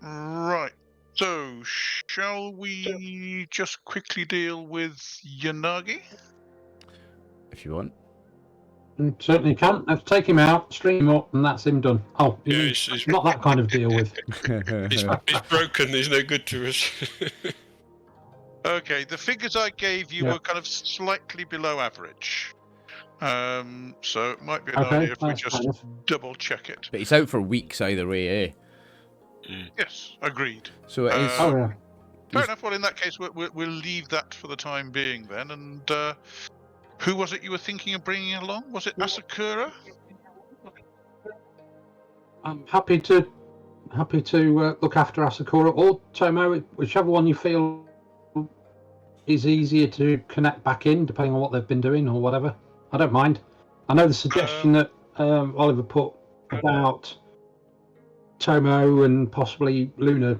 Right. So, shall we just quickly deal with Yanagi? If you want. Certainly can. Let's take him out, string him up, and that's him done. Oh, you mean he's not that kind of deal with. he's broken. He's no good to us. Okay, the figures I gave you Yeah. were kind of slightly below average. So it might be an Okay, idea if we that's just fair enough. double check it. But he's out for weeks either way, eh? Yes, agreed. So it is. Oh, yeah. Fair enough. Well, in that case, we'll leave that for the time being then. And who was it you were thinking of bringing along? Was it Asakura? I'm happy to look after Asakura or Tomo, whichever one you feel is easier to connect back in, depending on what they've been doing or whatever. I don't mind. I know the suggestion that Oliver put about Tomo and possibly Luna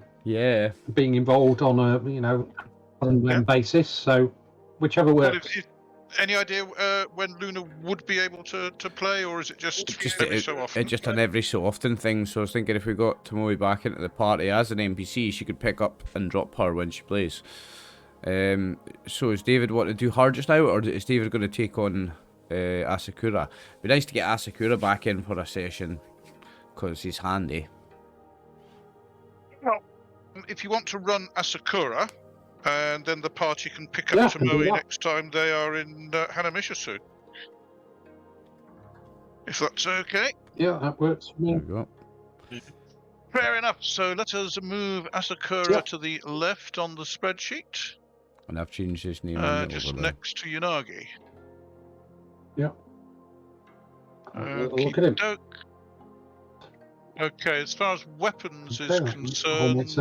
being involved on a basis. So whichever works. Any idea when Luna would be able to play, or is it just every so often? It's just an every so often thing. So I was thinking if we got Tomoe back into the party as an NPC, she could pick up and drop her when she plays. So is David want to do her just now, or is David going to take on Asakura? It'd be nice to get Asakura back in for a session because he's handy. Well, if you want to run Asakura, and then the party can pick up Tomoe next time they are in Hanamishisu. If that's okay. Yeah, that works for me. There we go. Fair enough. So let us move Asakura to the left on the spreadsheet. And I've changed his name. Just next to Yanagi. Yeah. Look at him. Okay, as far as weapons is concerned,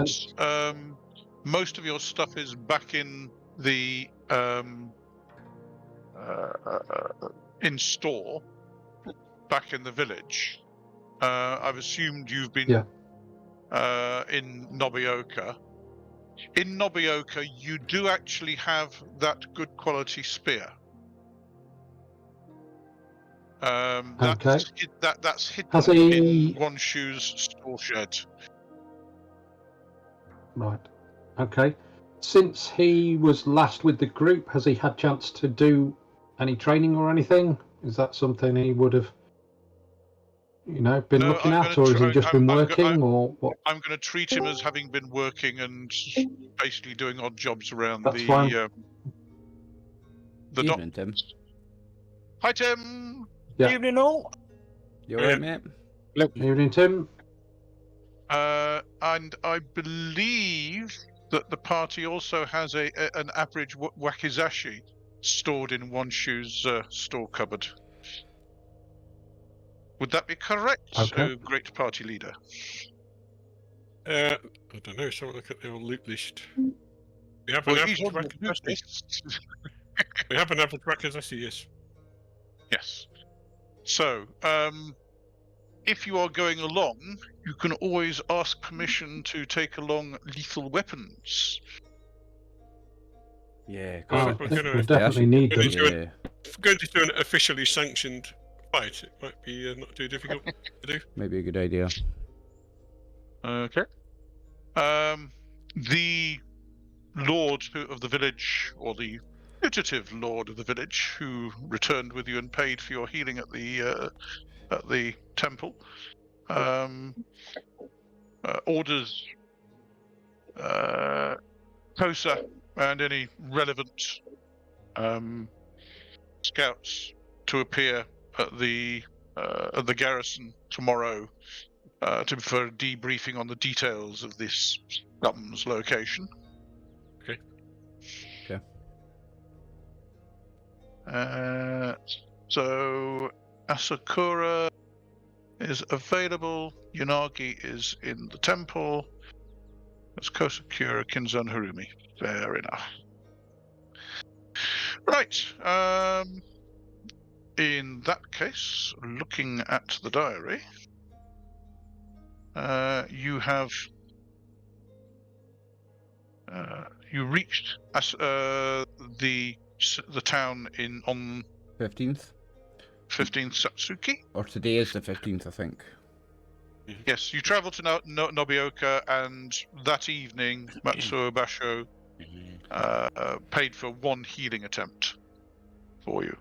most of your stuff is back in the in store, back in the village. I've assumed you've been in Nobioka. In Nobioka, you do actually have that good quality spear. That's hidden in One Shoe's store shed. Right. Okay. Since he was last with the group, has he had chance to do any training or anything? Is that something he would have, been looking at, or has he just been working, or what? I'm going to treat him as having been working and basically doing odd jobs around That's fine. the Evening, Tim. Hi, Tim. Yeah. Evening, all. You alright, mate? Evening, Tim. And I believe that the party also has an average wakizashi stored in One Shoe's store cupboard. Would that be correct, Okay. great party leader? I don't know. Someone look at the old loot list. We have Well, an he's average on the loot wakizashi. list. We have an average wakizashi, yes. Yes. So, if you are going along, you can always ask permission to take along lethal weapons. Yeah, we definitely need them. If we're going to do an officially sanctioned fight, it might be not too difficult to do. Maybe a good idea. Okay. The lord of the village, or the putative lord of the village, who returned with you and paid for your healing at the temple, orders Kosa and any relevant scouts to appear at the garrison tomorrow for a debriefing on the details of this scum's location. Okay. So Asakura is available. Yanagi is in the temple. That's Kosa, Kyūryū, Kinzo, and Harumi. Fair enough. Right. In that case, looking at the diary, you have you reached the town on 15th? 15th Satsuki. Or today is the 15th, I think. Yes, you travel to Nobioka, and that evening, Matsuo Basho paid for one healing attempt for you.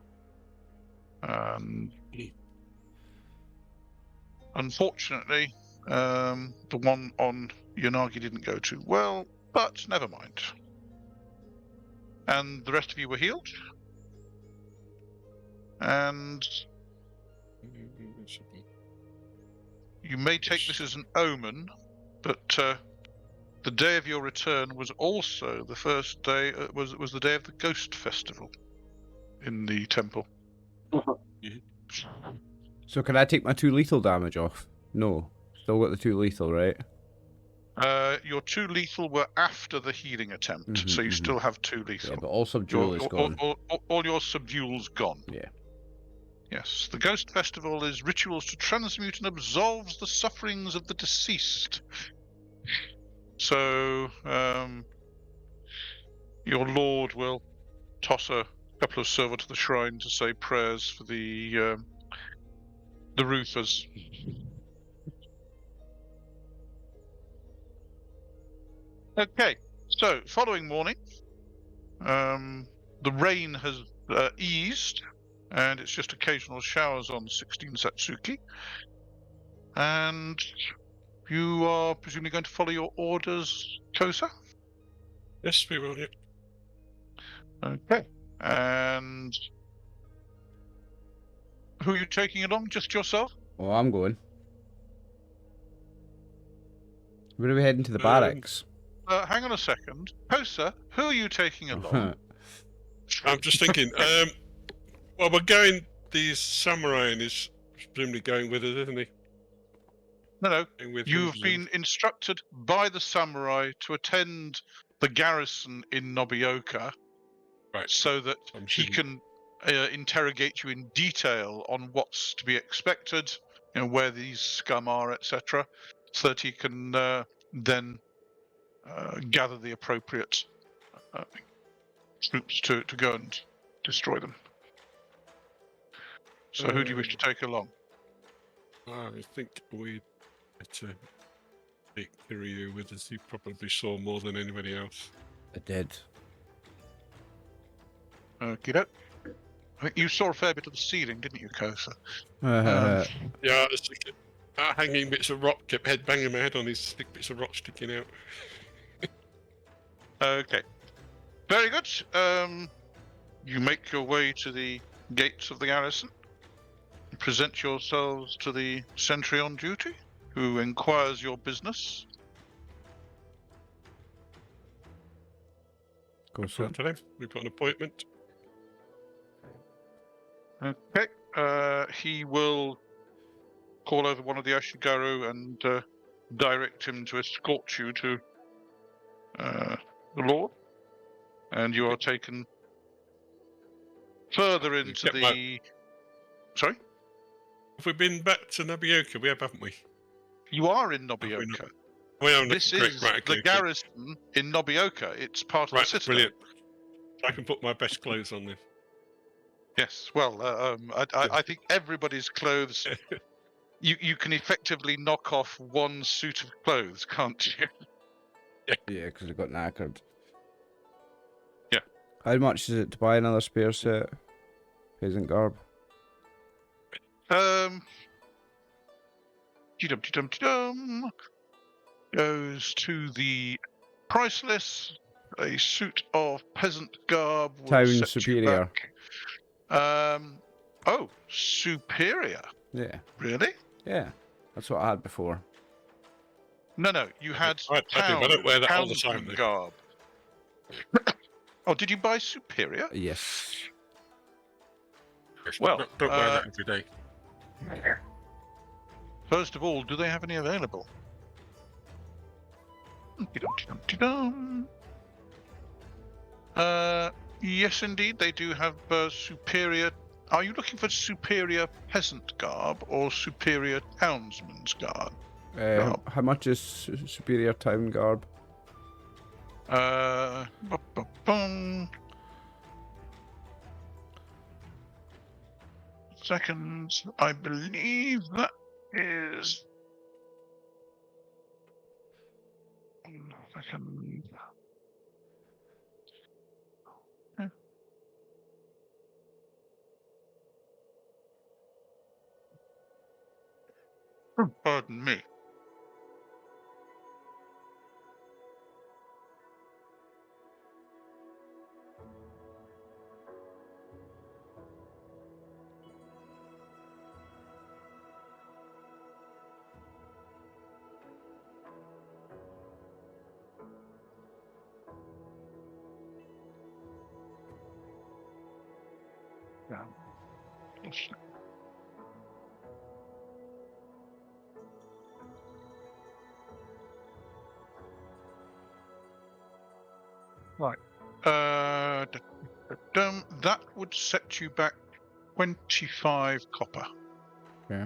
Unfortunately, the one on Yanagi didn't go too well, but never mind. And the rest of you were healed. And you may take this as an omen, but the day of your return was also the first day. Was the day of the Ghost Festival in the temple. So can I take my 2 lethal damage off? No. Still got the 2 lethal, right? Your 2 lethal were after the healing attempt, so you still have 2 lethal. Yeah, but all subdual is gone. All your subdual's gone. Yeah. Yes, the Ghost Festival is rituals to transmute and absolves the sufferings of the deceased. So, your lord will toss a couple of silver to the shrine to say prayers for the roofers. Okay, so following morning, the rain has eased, and it's just occasional showers on 16 Satsuki. And you are presumably going to follow your orders, Kosa? Yes, we will. Yeah. Okay. And who are you taking along? Just yourself? Oh, I'm going. Where are we heading to the barracks? Hang on a second. Kosa, who are you taking along? I'm just thinking. Well, we're going. The samurai is presumably going with us, isn't he? No. Going with You've him, been instructed by the samurai to attend the garrison in Nobioka, right? so that he can interrogate you in detail on what's to be expected, where these scum are, etc., so that he can then gather the appropriate troops to go and destroy them. So who do you wish to take along? I think we better take Kyūryū with us. He probably saw more than anybody else. I did. Okey-doke. I think you saw a fair bit of the ceiling, didn't you, Kosa? Yeah, it's like hanging bits of rock, kept banging my head on these thick bits of rock sticking out. Okay. Very good. You make your way to the gates of the garrison, present yourselves to the sentry on duty, who inquires your business. Go So so. today we've got an appointment. Okay. He will call over one of the Ashigaru and direct him to escort you to the Lord, and you are taken further into the... Sorry? Have we been back to Nobioka? We have, haven't we? You are in Have we not? Nobioka. Well, This great, is right, the okay. garrison in Nobioka. It's part of the citadel. Brilliant. I can put my best clothes on then. Yes, well, I think everybody's clothes... You can effectively knock off one suit of clothes, can't you? Yeah, because I got knackered. Yeah. How much is it to buy another spare set? Peasant garb. Dum goes to the price list. A suit of peasant garb will Town set superior. you back. Oh, superior. Yeah. Really? Yeah. That's what I had before. No. You had I don't wear that all the time, townsman though. garb. Oh, did you buy superior? Yes. Well, don't wear that every day. First of all, do they have any available? Yes, indeed, they do have superior. Are you looking for superior peasant garb or superior townsman's garb? How much is superior town garb? Seconds, I believe that is second. Yeah. Oh, pardon me. Yeah. Right. That would set you back 25 copper. Okay.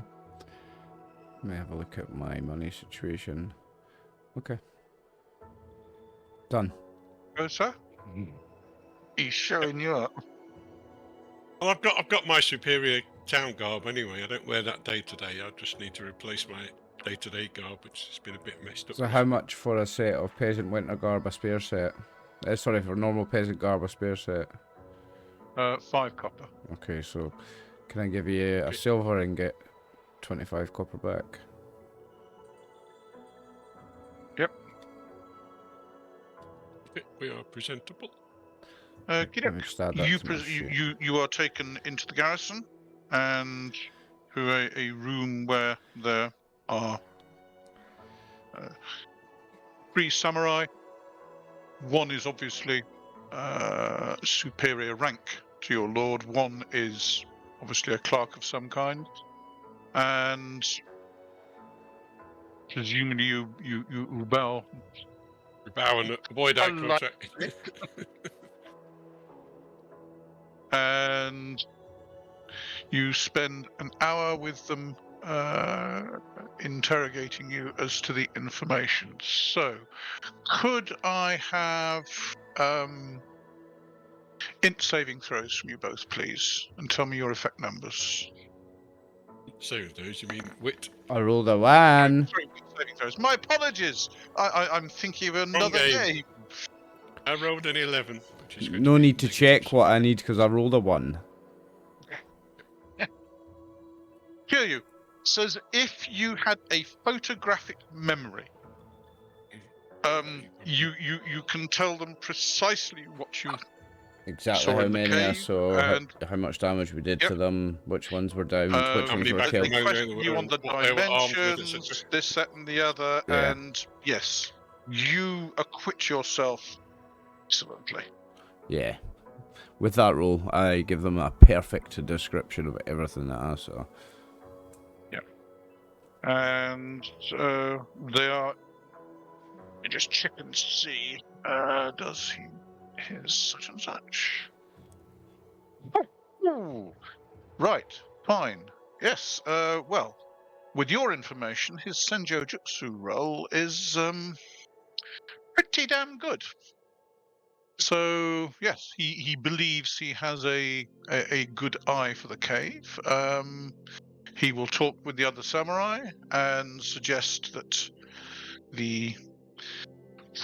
Let me have a look at my money situation. Okay. Done. Kosa? He's showing you up. Well, I've got my superior town garb anyway. I don't wear that day to day. I just need to replace my day-to-day garb, which has been a bit messed up. So how much for a set of peasant winter garb, a spare set? Sorry, for normal peasant garb, a spare set. 5 copper. Okay, so can I give you a silver and get 25 copper back? Yep. We are presentable. Get Let me just add that to my sheet. you are taken into the garrison and to a room where there are 3 samurai. One is obviously superior rank to your lord. One is obviously a clerk of some kind, and presumably you bow. We bow and avoid eye Unlike- contact. And you spend an hour with them interrogating you as to the information. So, could I have int saving throws from you both, please, and tell me your effect numbers? So those, you mean wit? I rolled a 1. Sorry, int saving throws. My apologies. I'm thinking of another game. game. I rolled an 11, which is good. No need to check what I need because I rolled a 1. Kyūryū says if you had a photographic memory, you can tell them precisely what you Exactly saw how in the many I cave, saw, and how much damage we did Yep. to them, which ones were down, which how ones many were bad killed. things- question you on the what they were armed with, dimensions, etc. this, that, and the other, Yeah. and yes, you acquit yourself excellently. Yeah. With that roll, I give them a perfect description of everything that I saw. And they are. You just check and see. Does he his such and such? Oh, right, fine. Yes. Well, with your information, his Senjo Jutsu roll is pretty damn good. So yes, he believes he has a good eye for the cave. He will talk with the other samurai and suggest that the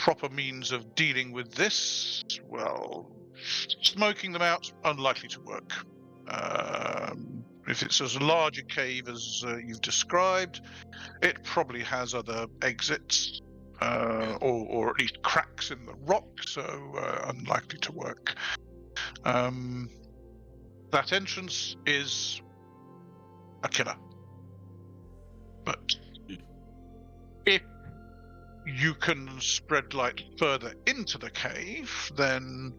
proper means of dealing with this, well, smoking them out, unlikely to work. If it's as large a cave as you've described, it probably has other exits, or at least cracks in the rock, so unlikely to work. That entrance is a killer. But if you can spread light further into the cave, then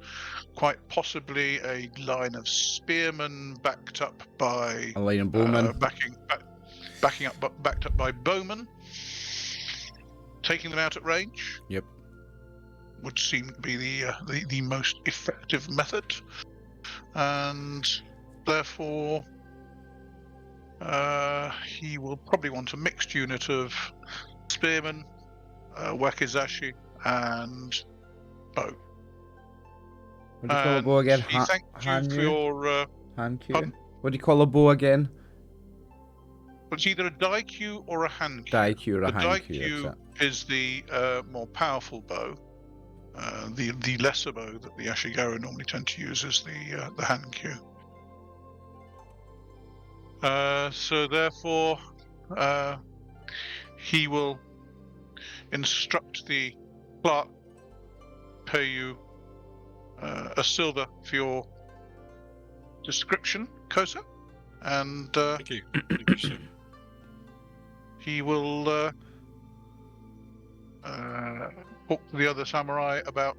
quite possibly a line of spearmen backed up by A line of bowmen. backed up by bowmen, taking them out at range. Yep. Would seem to be the most effective method, and therefore he will probably want a mixed unit of spearmen, wakizashi, and bow. What do you call a bow again? He thanked you for your. Hankyu? pardon? What do you call a bow again? It's either a daikyu or a hankyu. Daikyu or a The hankyu, daikyu that's it. is the more powerful bow. The lesser bow that the Ashigaru normally tend to use is the Hankyu. So therefore, he will instruct the clerk, pay you a silver for your description, Kosa, and Thank you. Thank you, sir. he will talk to the other samurai about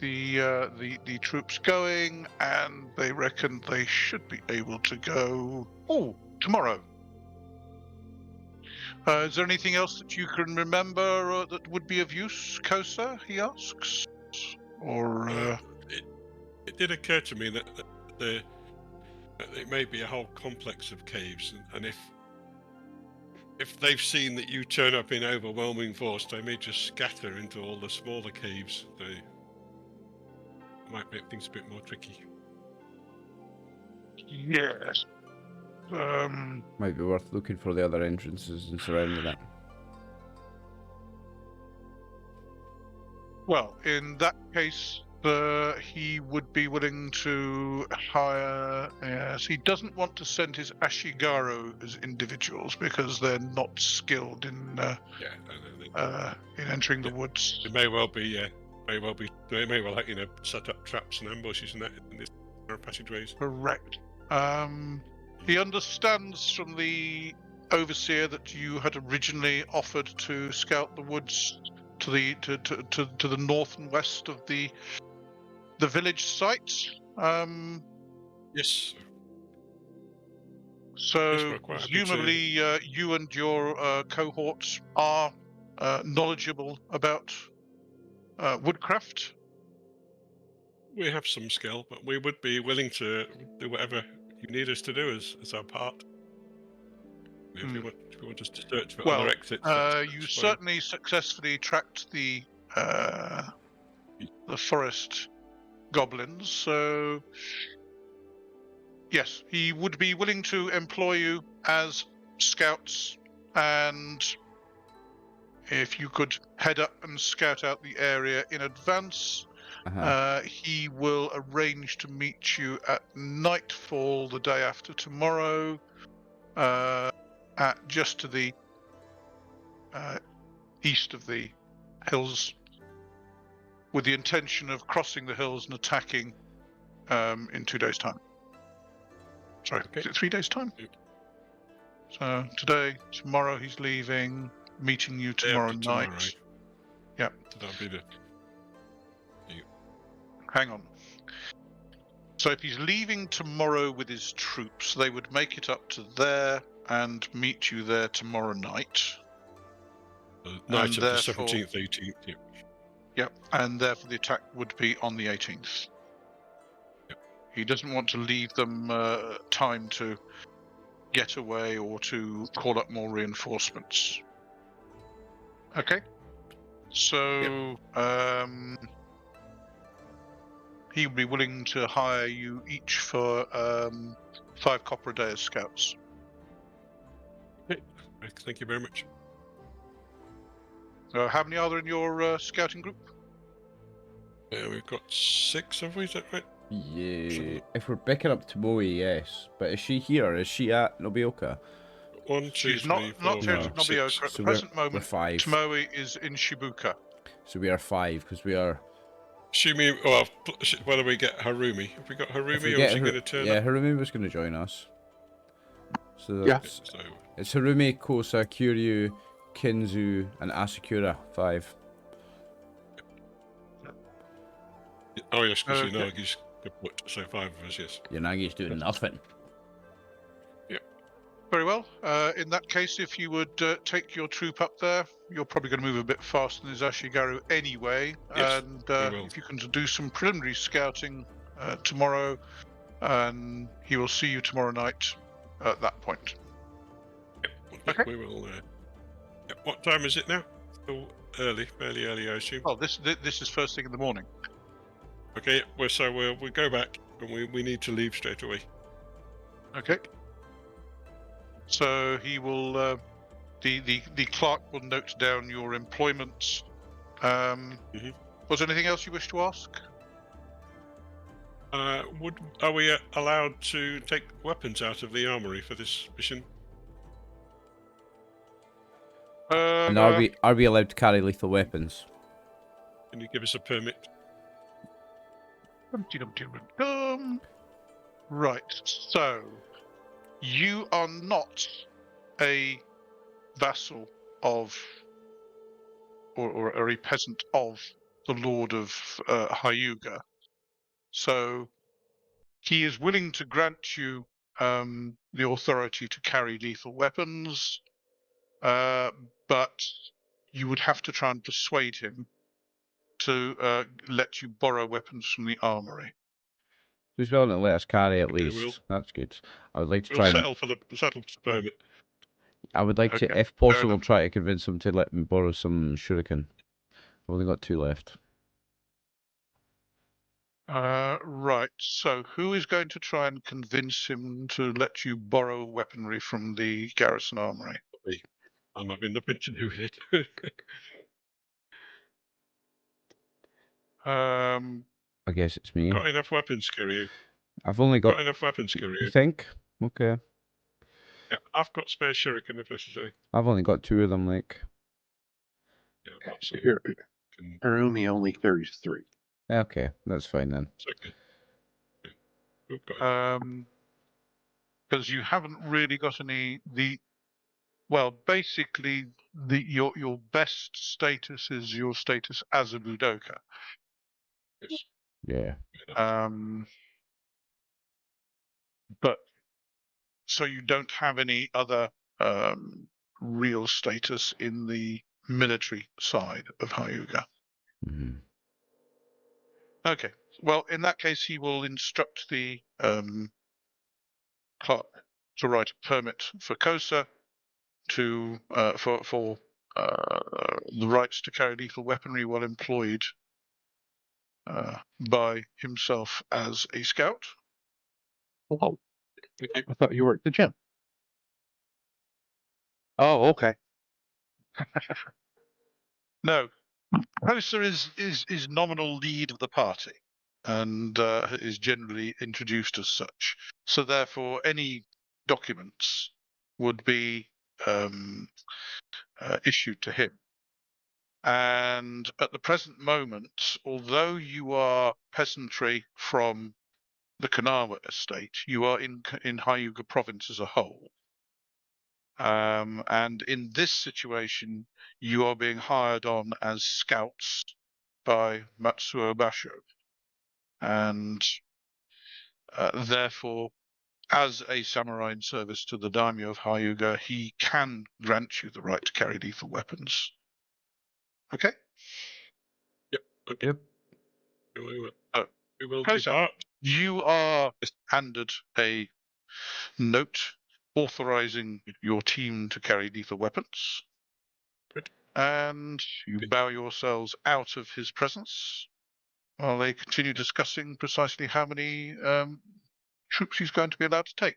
the troops going, and they reckon they should be able to go tomorrow. Is there anything else that you can remember that would be of use, Kosa? He asks. Or it did occur to me that it may be a whole complex of caves, and if they've seen that you turn up in overwhelming force, they may just scatter into all the smaller caves. They might make things a bit more tricky. yes. Might be worth looking for the other entrances and surrounding it. Well, in that case, he would be willing to hire. Yes, he doesn't want to send his Ashigaru as individuals because they're not skilled in entering the woods. It may well be. They may well, set up traps and ambushes in these narrow passageways. Correct. He understands from the overseer that you had originally offered to scout the woods to the north and west of the village site. Yes. So presumably you and your cohorts are knowledgeable about woodcraft. We have some skill, but we would be willing to do whatever you need us to do as our part. If you want us to search for other exits. You certainly successfully tracked the forest goblins, so yes, he would be willing to employ you as scouts, and if you could head up and scout out the area in advance, he will arrange to meet you at nightfall the day after tomorrow, at just to the east of the hills, with the intention of crossing the hills and attacking in 2 days' time. Sorry, is it 3 days' time? So today, tomorrow he's leaving, meeting you tomorrow night. Yeah. That'll be the... Hang on. So if he's leaving tomorrow with his troops, they would make it up to there and meet you there tomorrow night. Night of the 17th, 18th, yeah. Yep, and therefore the attack would be on the 18th. Yep. He doesn't want to leave them time to get away or to call up more reinforcements. Okay. So, he would be willing to hire you each for 5 copper a day as scouts. Okay. Thank you very much. How many are there in your scouting group? We've got 6, have we? Is that right? Yeah. If we're picking up Tomoe, yes. But is she here or is she at Nobioka? 1, 2, She's 3, not 4, here at 5, Nobioka 6. at So the present moment. We're 5. Tomoe is in Shibuya. So we are 5 because we are. Shumi, whether we get Harumi. Have we got Harumi, or is he going to turn Yeah, up? Harumi was going to join us. So Yeah. So, it's Harumi, Kosa, Kyūryū, Kinzo, and Asakura. 5. oh yes, because Okay. Nagi's so 5 of us, yes. Yanagi's doing nothing. Very well. In that case, if you would take your troop up there, you're probably going to move a bit faster than his Ashigaru anyway. Yes, and we will. if you can do some preliminary scouting tomorrow, and he will see you tomorrow night at that point. Okay. We will. What time is it now? Still early, fairly early, I assume. Well, this is first thing in the morning. Okay, we'll go back, and we need to leave straight away. Okay. So he will the clerk will note down your employment. Was there anything else you wish to ask? Are we allowed to take weapons out of the armory for this mission? And are we allowed to carry lethal weapons? Can you give us a permit? Right, so you are not a vassal of, or a peasant of the Lord of Hyuga. So he is willing to grant you the authority to carry lethal weapons, but you would have to try and persuade him to let you borrow weapons from the armory. He's willing to let us carry at Okay, least. That's good. I would like to We'll try and... settle for the permit. I would like to, Okay, if possible, try to convince him to let me borrow some shuriken. I've only got 2 left. Right, so who is going to try and convince him to let you borrow weaponry from the garrison armory? I'm having nothing to do with it. I guess it's me. Got enough weapons, Kyūryū. I've only got... Got enough weapons, You Kyūryū. think? Okay. Yeah, I've got spare shuriken if necessary. I've only got 2 of them, like... Yeah, I've got some. Here, Harumi only carries 3. Okay, that's fine then. It's okay. Yeah, we've got it. Because you haven't really got any basically your best status is your status as a budoka. Yes. Yeah. But so you don't have any other real status in the military side of Hyuga. Mm-hmm. Okay. Well, in that case, he will instruct the clerk to write a permit for Kosa to for the rights to carry lethal weaponry while employed by himself as a scout. Oh, I thought you were at the gym. Oh, okay. No, Kosa is nominal lead of the party and is generally introduced as such. So therefore, any documents would be issued to him. And at the present moment, although you are peasantry from the Kanawa estate, you are in Hyuga province as a whole. And in this situation, you are being hired on as scouts by Matsuo Basho. And therefore, as a samurai in service to the daimyo of Hyuga, he can grant you the right to carry lethal weapons. Okay? Yep. Okay. Yep. We will Kosa, depart. you are handed a note authorizing your team to carry lethal weapons. Good. And you Good. bow yourselves out of his presence while they continue discussing precisely how many troops he's going to be allowed to take.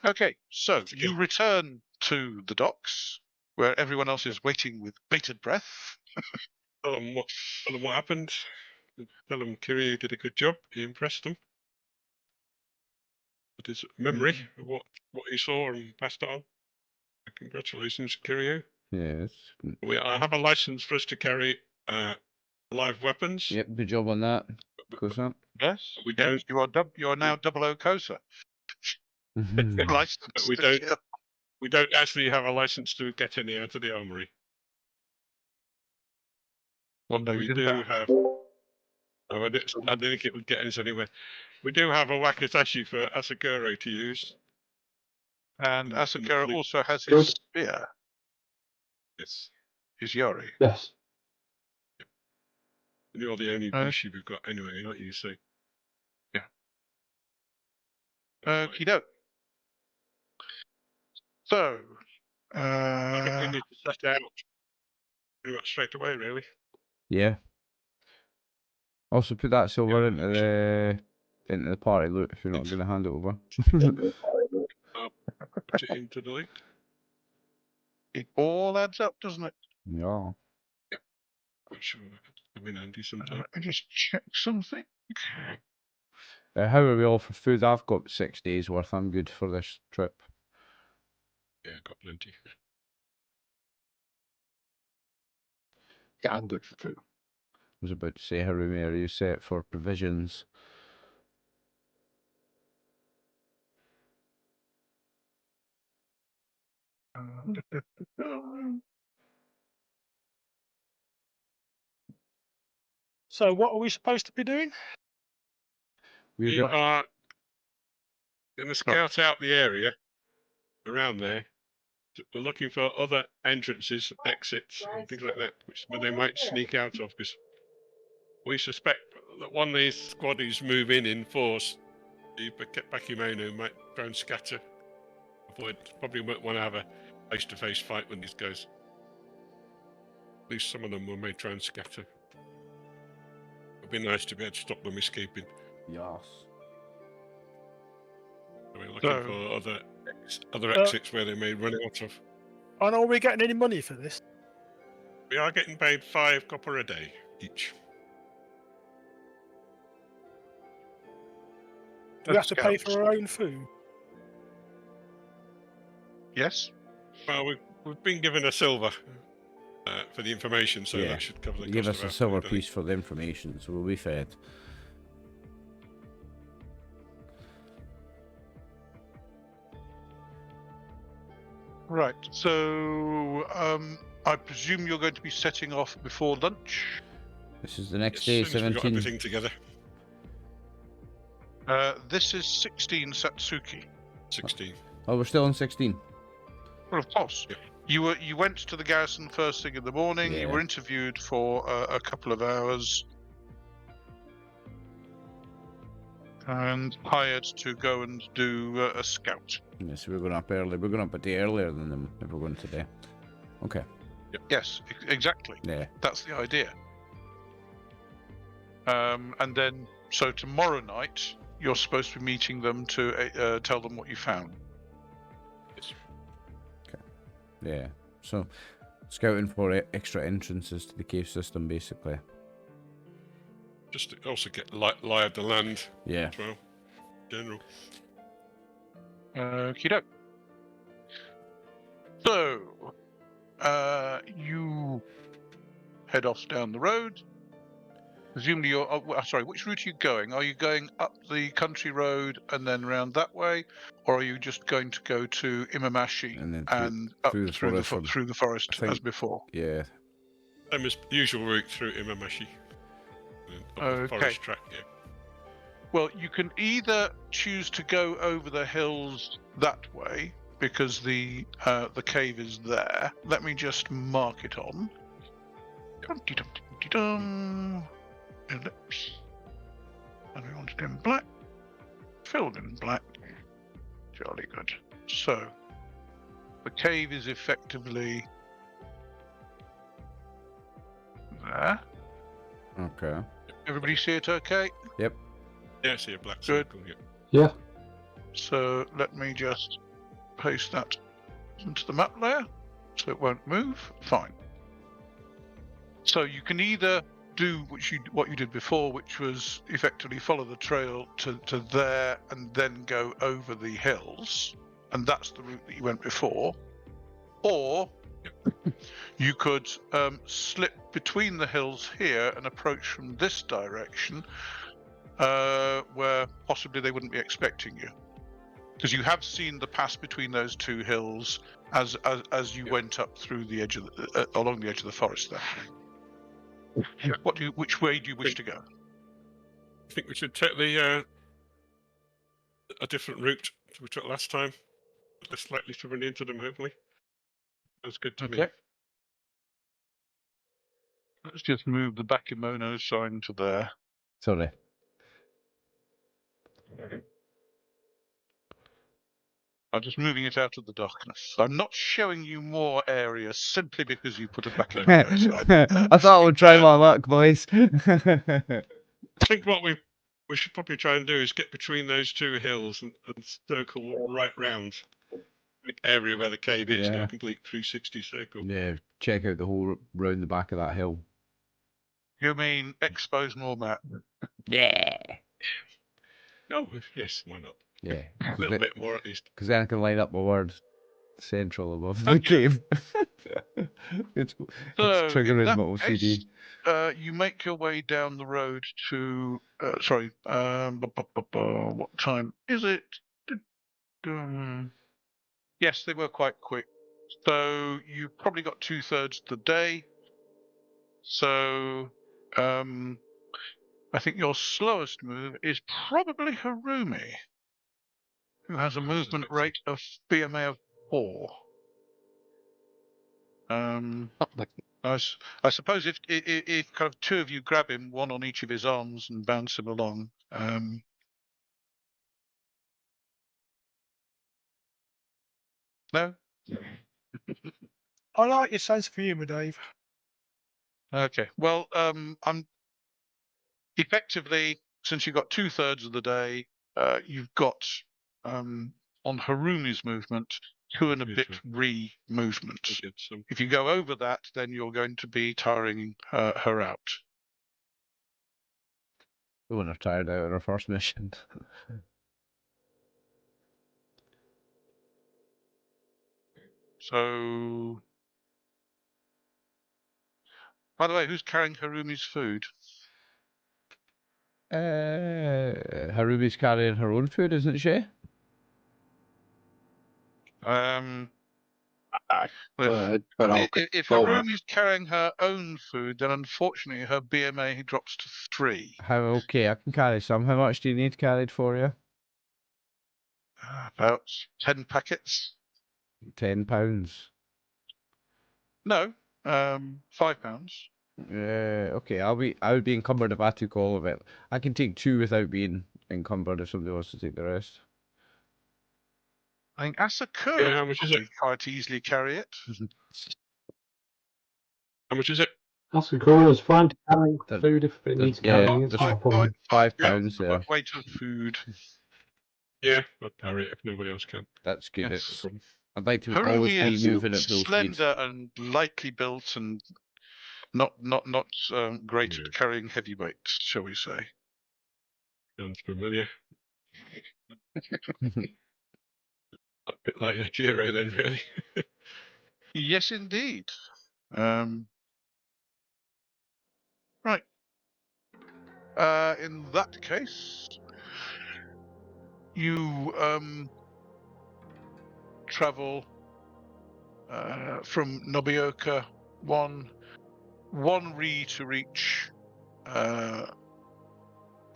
Okay, so you return to the docks where everyone else is waiting with bated breath. Tell them what happened. Tell them Kyūryū did a good job. He impressed them with his memory of what he saw and passed it on. Congratulations, Kyūryū. Yes. I have a license for us to carry live weapons. Yep, good job on that. Kosa. Yes, We yes, don't. you are now 00 Kosa. Mhm. Licensed We to don't. kill. We don't actually have a license to get any out of the armory. Well, no, We do have. Oh, I didn't think it would get us anywhere. We do have a Wakatashi for Asakura to use. And Asakura also has Good. his spear, Yes. his yori. Yes. You're the only bushi we've got anyway, aren't you? So. Yeah. Okie doke. So, I think we need to set out pretty much straight away, really. Yeah. Also put that silver Yeah. into into the party loot if you're not going to hand it over. Put it into the loot. It all adds up, doesn't it? Yeah. I'm sure it'll be handy sometime. Let me just check something. How are we all for food? I've got 6 days worth. I'm good for this trip. Yeah, got plenty. Yeah, I'm good for food. I was about to say, Harumi, are you set for provisions? So what are we supposed to be doing? We're We going are going to scout out the area around there. We're looking for other entrances, exits, and things like that, where they might sneak out of, because we suspect that one of these squaddies move in force. The Bakemono might try and scatter. Probably won't want to have a face-to-face fight with these guys. At least some of them may try and scatter. It'd be nice to be able to stop them escaping. Yes. So we're looking for other exits where they may run out of. And are we getting any money for this? We are getting paid 5 copper a day each. Do we have to pay for our own food? Yes. Well, we've been given a silver for the information, so Yeah. that should cover the cost. Give of us our a silver food, I think. piece for the information, so we'll be fed. Right. So I presume you're going to be setting off before lunch. This is the next As day, soon as we've got 17. everything together. This is 16 Satsuki. 16. Oh, we're still on 16. Well, of course. Yeah. You went to the garrison first thing in the morning. Yeah. You were interviewed for a couple of hours, and hired to go and do a scout. Yeah, so we're going up early. We're going up a day earlier than them if we're going today. Okay. Yes, exactly. Yeah. That's the idea. And then, so tomorrow night, you're supposed to be meeting them to tell them what you found. Yeah. So, scouting for extra entrances to the cave system, basically. Just to also get lie of the land Yeah. as well. General. Okey-doke. So, you head off down the road. Presumably you're... sorry, which route are you going? Are you going up the country road and then round that way? Or are you just going to go to Imamashi And then and up through the forest from- through the forest I think- as before? Yeah. Same as the usual route through Imamashi. Up the forest track, yeah. Well, you can either choose to go over the hills that way, because the cave is there. Let me just mark it on. Dum-de-dum-de-dum. Ellipse. And we want it in black. Filled in black. Jolly good. So, the cave is effectively there. Okay. Everybody see it okay? Yep. Yeah, I see a black Good. circle, yeah. Yeah. So let me just paste that into the map layer so it won't move. Fine. So you can either do what you did before, which was effectively follow the trail to there and then go over the hills, and that's the route that you went before, or you could slip between the hills here and approach from this direction, where possibly they wouldn't be expecting you, because you have seen the pass between those two hills as you went up through the edge of along the edge of the forest there. Which way do you wish to go? I think we should take the a different route we took last time. Less likely to run into them, hopefully. That's good to me. Okay. Let's just move the Bakemono sign to there. Sorry. I'm just moving it out of the darkness. I'm not showing you more areas simply because you put a Bakemono sign. I thought I would try my luck, boys. I think what we we should probably try and do is get between those two hills and circle right round the area where the cave is. Do Yeah. a complete 360 circle. Yeah, check out the whole round the back of that hill. You mean expose more map? Yeah. Oh, yes, why not? Yeah. A little bit more at least. Because then I can line up my word central above the Okay. cave. it's So in triggering that my OCD. case, you make your way down the road to. What time is it? Yes, they were quite quick. So you've probably got 2/3 of the day. So I think your slowest move is probably Harumi, who has a movement rate of BMA of 4. I suppose if kind of two of you grab him, one on each of his arms, and bounce him along. No. I like your sense of humour, Dave. Okay. Well, I'm effectively, since you've got 2/3 of the day, you've got on Harumi's movement 2 and a bit movement. If you go over that, then you're going to be tiring her out. We wouldn't have tired out on our first mission. So, by the way, who's carrying Harumi's food? Harumi's carrying her own food, isn't she? If Harumi's carrying her own food, then unfortunately her BMA drops to 3. Okay, I can carry some. How much do you need carried for you? About 10 packets. £10. No, £5. Okay, I would be encumbered if I took all of it. I can take 2 without being encumbered if somebody wants to take the rest. I think Asakura how much is it? quite easily carry it. How much is it? Asakura's fine to carry food if it needs carrying. It's not a problem. £5 there. Weight of food. Yeah, I'll carry it if nobody else can. That's good. Yes. I'd like to Harumi always is be moving at full speed. slender and lightly built and not great at carrying heavy weights, shall we say. Sounds familiar. A bit like a Kyūryū then, really. Yes, indeed. Right. In that case, you travel from Nobioka one ri to reach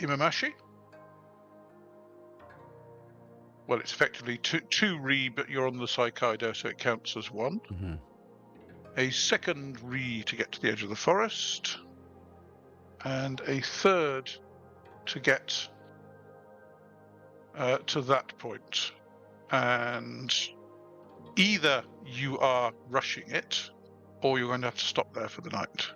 Imamashi. Well, it's effectively two ri, but you're on the Saikaido, so it counts as 1. Mm-hmm. A second ri to get to the edge of the forest, and a third to get to that point. And either you are rushing it, or you're going to have to stop there for the night.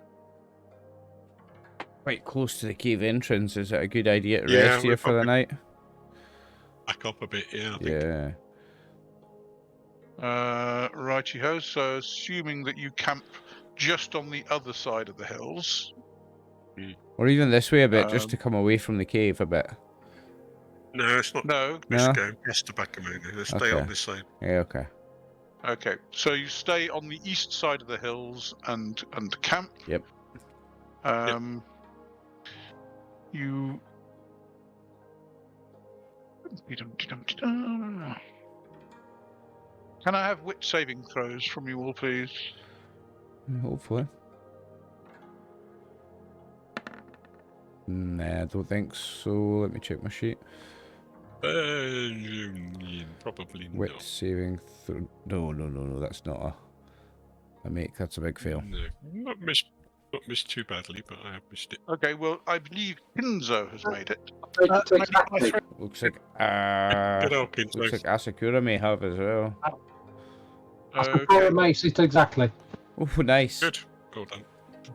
Quite close to the cave entrance. Is it a good idea to Yeah, rest here we're for the night? Back up a bit, yeah, I think. Yeah. Righty-ho, so assuming that you camp just on the other side of the hills. Or even this way a bit, just to come away from the cave a bit. No, it's not. No. Let's go. Yes, to back a minute. Let's stay on this side. Yeah, okay. Okay, so you stay on the east side of the hills and camp. Yep. You. Can I have wit saving throws from you all, please? Hopefully. Nah, I don't think so. Let me check my sheet. Probably Wit not. saving throw. No, that's not a make. That's a big fail. No, not missed too badly, but I have missed it. Okay, well, I believe Kinzo has made it. Exactly. Looks like Good old Kinzo. looks like Asakura may have as well. Asakura makes it exactly. Oh, nice. Good. Well done.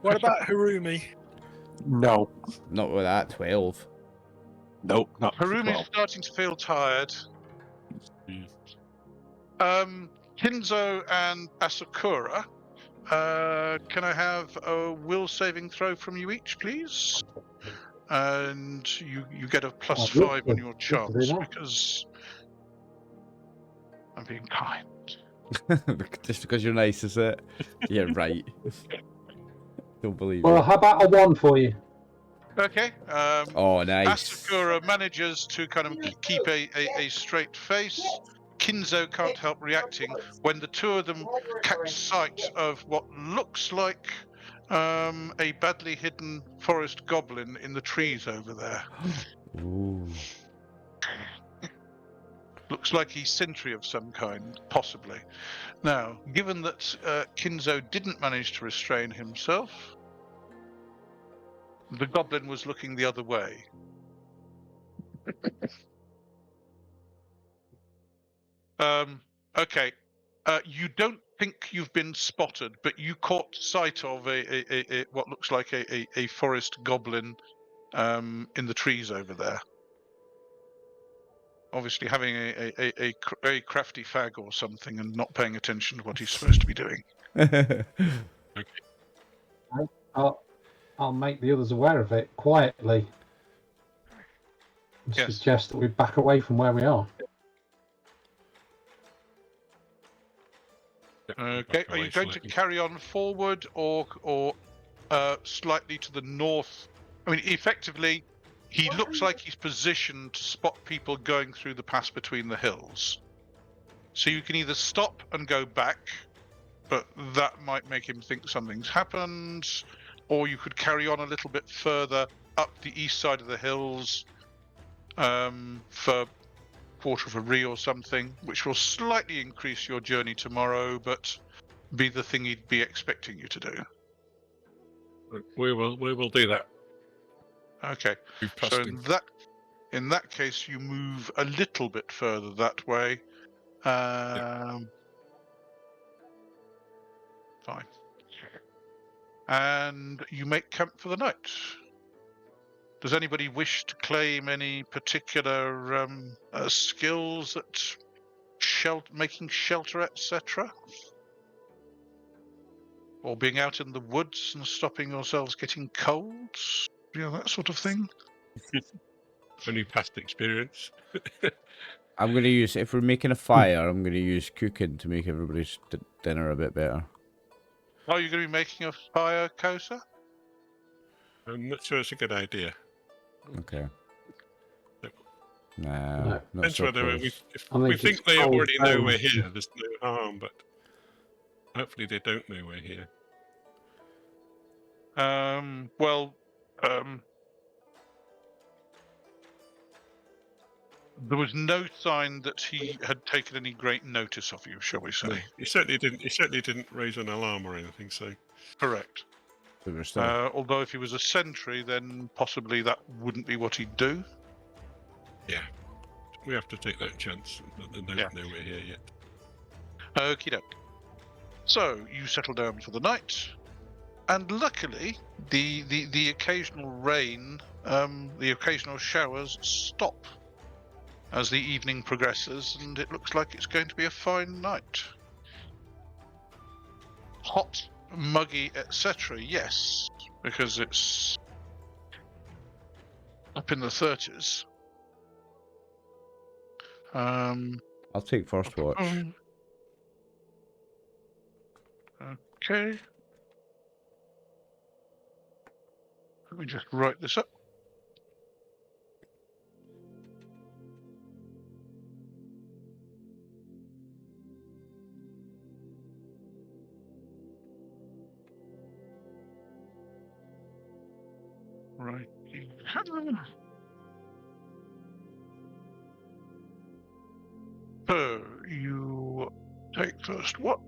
What about Harumi? No. Not with that 12. Nope, not Harumi's 12. starting to feel tired. Kinzo and Asakura, can I have a will saving throw from you each, please? And you get a +5 on your chance because I'm being kind. Just because you're nice, is it? Yeah, right. Don't believe Well, it. how about a 1 for you? Okay. Oh, nice. Asakura manages to kind of keep a straight face. Kinzo can't help reacting when the two of them catch sight of what looks like a badly hidden forest goblin in the trees over there. Ooh. Looks like he's sentry of some kind, possibly. Now, given that Kinzo didn't manage to restrain himself, the goblin was looking the other way. Okay. You don't think you've been spotted, but you caught sight of a what looks like a forest goblin in the trees over there. Obviously having a crafty fag or something and not paying attention to what he's supposed to be doing. I'll make the others aware of it quietly. And Yes. suggest that we back away from where we are. Okay. Are you going to carry on forward or slightly to the north? I mean, effectively, he looks like he's positioned to spot people going through the pass between the hills. So you can either stop and go back, but that might make him think something's happened, or you could carry on a little bit further up the east side of the hills for quarter of a ri or something, which will slightly increase your journey tomorrow, but be the thing he'd be expecting you to do. We will do that. Okay. So in that case, you move a little bit further that way. Fine. And you make camp for the night. Does anybody wish to claim any particular skills at making shelter, etc.? Or being out in the woods and stopping yourselves getting cold? You know, that sort of thing? Only past experience. I'm going to use, if we're making a fire, I'm going to use cooking to make everybody's dinner a bit better. Are you going to be making a fire, Kosa? I'm not sure it's a good idea. Okay. No. Not Depends so whether close. if I think we think it's they cold already know down. we're here, there's no harm, but hopefully they don't know we're here. There was no sign that he had taken any great notice of you, shall we say? No, he certainly didn't raise an alarm or anything. So Correct. But we're still... Although if he was a sentry, then possibly that wouldn't be what he'd do. yeah, we have to take that chance that they don't know we're here yet. Okie doke. So you settle down for the night, and luckily the occasional rain, the occasional showers stop as the evening progresses, and it looks like it's going to be a fine night. Hot, muggy, etc. Yes, because it's up in the 30s. I'll take first watch. Okay. Let me just write this up. Right. So you take first watch,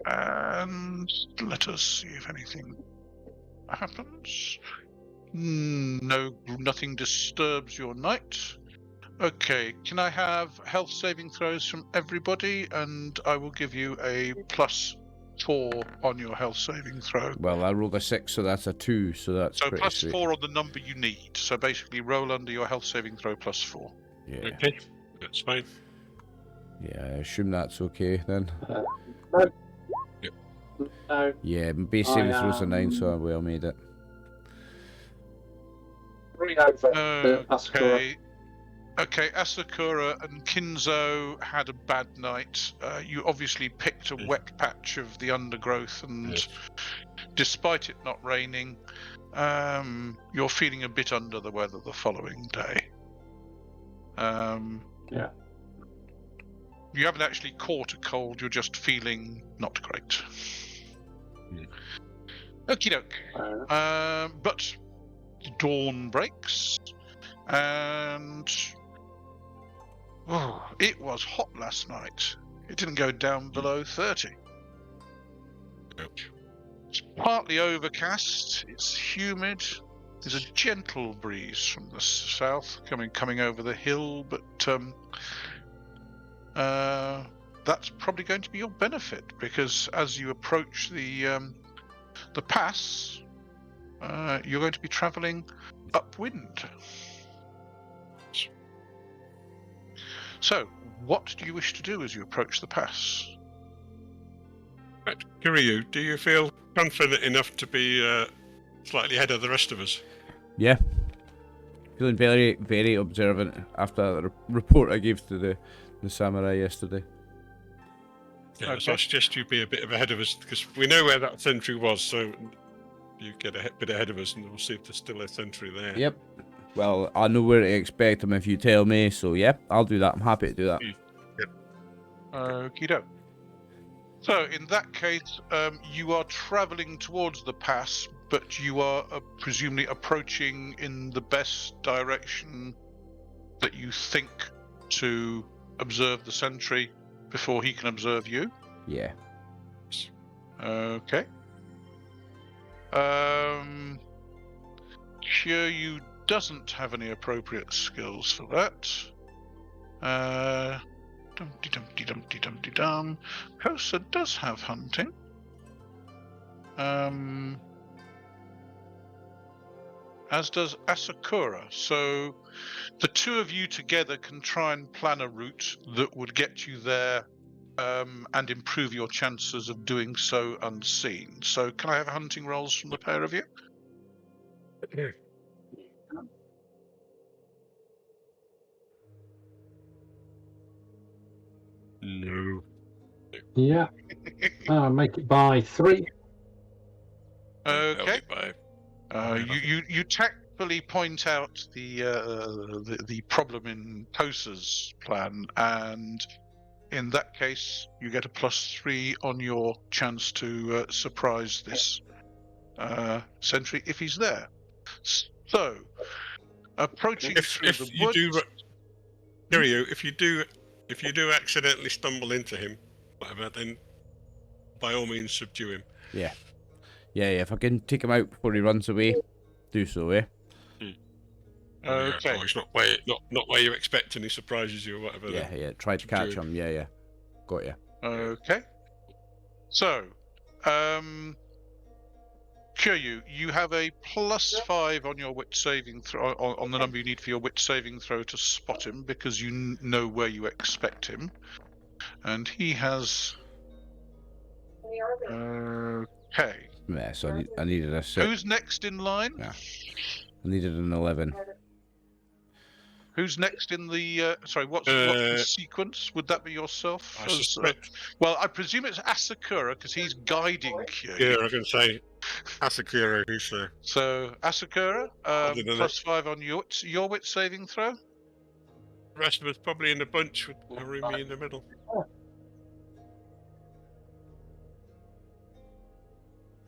and let us see if anything happens. No, nothing disturbs your night. Okay, can I have health saving throws from everybody, and I will give you a +5 +4 on your health saving throw. Well, I rolled a 6, so that's a 2, so that's So pretty sweet. +4 on the number you need. So basically, roll under your health saving throw +4. Yeah. Okay, that's fine. Yeah, I assume that's okay then. No. Yep. No. Yeah, my base I saving throw's a 9, so I am- well made it. 3 over to Asakura. Okay, Asakura and Kinzo had a bad night. You obviously picked a wet patch of the undergrowth, and Yes. despite it not raining, you're feeling a bit under the weather the following day. Yeah. You haven't actually caught a cold, you're just feeling not great. Okie doke. But dawn breaks, and it was hot last night. It didn't go down below 30. Ouch. It's partly overcast, it's humid. There's a gentle breeze from the south coming over the hill, but that's probably going to be your benefit, because as you approach the pass, you're going to be travelling upwind. So, what do you wish to do as you approach the pass? Right, Kyūryū, do you feel confident enough to be slightly ahead of the rest of us? Yeah. Feeling very, very observant after the report I gave to the samurai yesterday. Yeah, so Okay. I suggest you be a bit ahead of us, because we know where that sentry was, so you get a bit ahead of us and we'll see if there's still a sentry there. Yep. Well, I know where to expect him if you tell me, so yeah, I'll do that. I'm happy to do that. Okie doke. So, in that case, you are travelling towards the pass, but you are presumably approaching in the best direction that you think to observe the sentry before he can observe you. Yeah. Okay. Kyūryū doesn't have any appropriate skills for that. Dum-de-dum-de-dum-de-dum-de-dum. Kosa does have hunting. As does Asakura. So the two of you together can try and plan a route that would get you there and improve your chances of doing so unseen. So can I have hunting rolls from the pair of you? No. Yeah. Make it by 3. Okay. By You tactfully point out the problem in Kosa's plan, and in that case, you get a +3 on your chance to surprise this sentry if he's there. So, approaching through if the you woods. do, Kyūryū, if you do accidentally stumble into him, whatever, then by all means subdue him. Yeah. Yeah, if I can take him out before he runs away, do so, eh? Okay. Or he's not where you expect and he surprises you or whatever. Yeah, then yeah. Try to catch subdue him. Yeah. Got ya. Okay. So, Kyūryū, you have a +5 on your wit saving throw, on the number you need for your wit saving throw to spot him, because you know where you expect him, and he has. Okay. Yeah, so I needed a 6. Who's next in line? Yeah. I needed an 11. Who's next in the? Sorry, what's the sequence? Would that be yourself? I suspect. Well, I presume it's Asakura because he's guiding Kyūryū. Yeah, I was going to say Asakura, who's there. So Asakura, Other than that- +5 on your wit saving throw. The rest of us probably in a bunch with Harumi in the middle.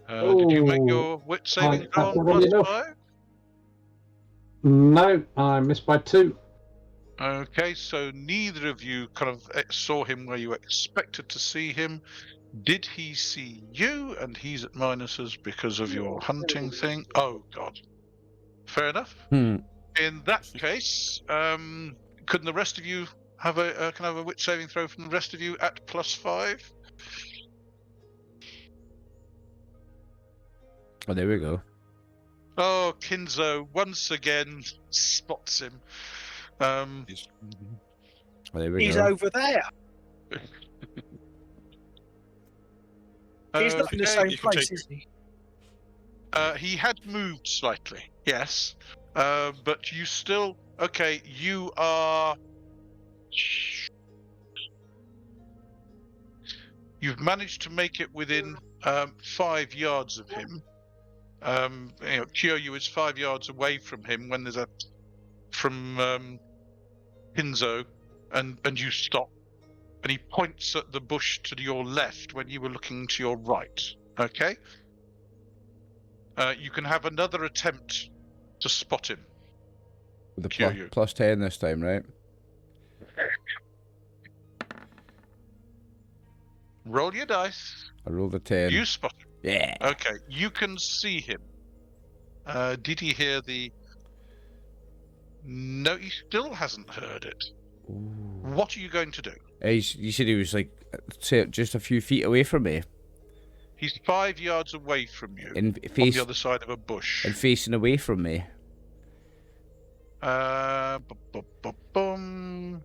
Did you make your wit saving throw on +5? No, I missed by 2. Okay, so neither of you kind of saw him where you expected to see him. Did he see you? And he's at minuses because of your hunting thing. Oh God. Fair enough. In that case, couldn't the rest of you have a wit saving throw from the rest of you at +5? Oh, there we go. Oh, Kinzo once again spots him. Oh, there we He's go. over there. He's not in the Okay. same You can place, take- is he? He had moved slightly, yes. But you still... Okay, you are... You've managed to make it within 5 yards of him. Kyūryū is 5 yards away from him when there's from Kinzo, and you stop. And he points at the bush to your left when you were looking to your right. Okay? You can have another attempt to spot him. With the Kyūryū. plus 10 this time, right? Roll your dice. I rolled a 10. You spot him. Yeah. Okay, you can see him. Did he hear the... No, he still hasn't heard it. Ooh. What are you going to do? You said he was like, say, just a few feet away from me. He's 5 yards away from you, And on the other side of a bush. and facing away from me. Bum.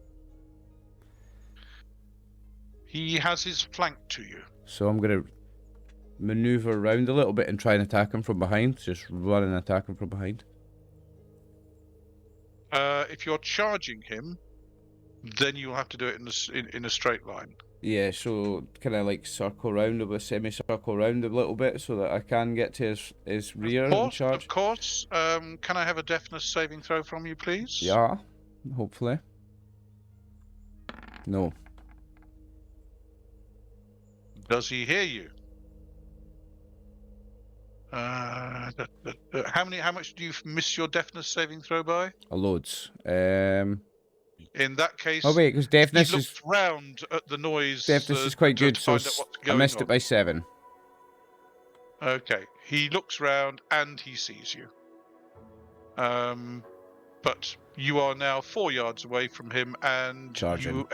He has his flank to you. So I'm gonna maneuver around a little bit and try and attack him from behind. Just run and attack him from behind. If you're charging him, then you'll have to do it in a straight line. Yeah, so kind of like circle round a bit, semi-circle round a little bit so that I can get to his rear and charge. Of course. Can I have a deafness saving throw from you, please? Yeah, hopefully. No. Does he hear you? How much do you miss your deafness saving throw by? Loads. In that case, Oh wait, because he deafness looked is round at the noise. is quite to good. So find out what's I going missed on. it by 7. Okay, he looks round and he sees you. But you are now 4 yards away from him, and Charging. you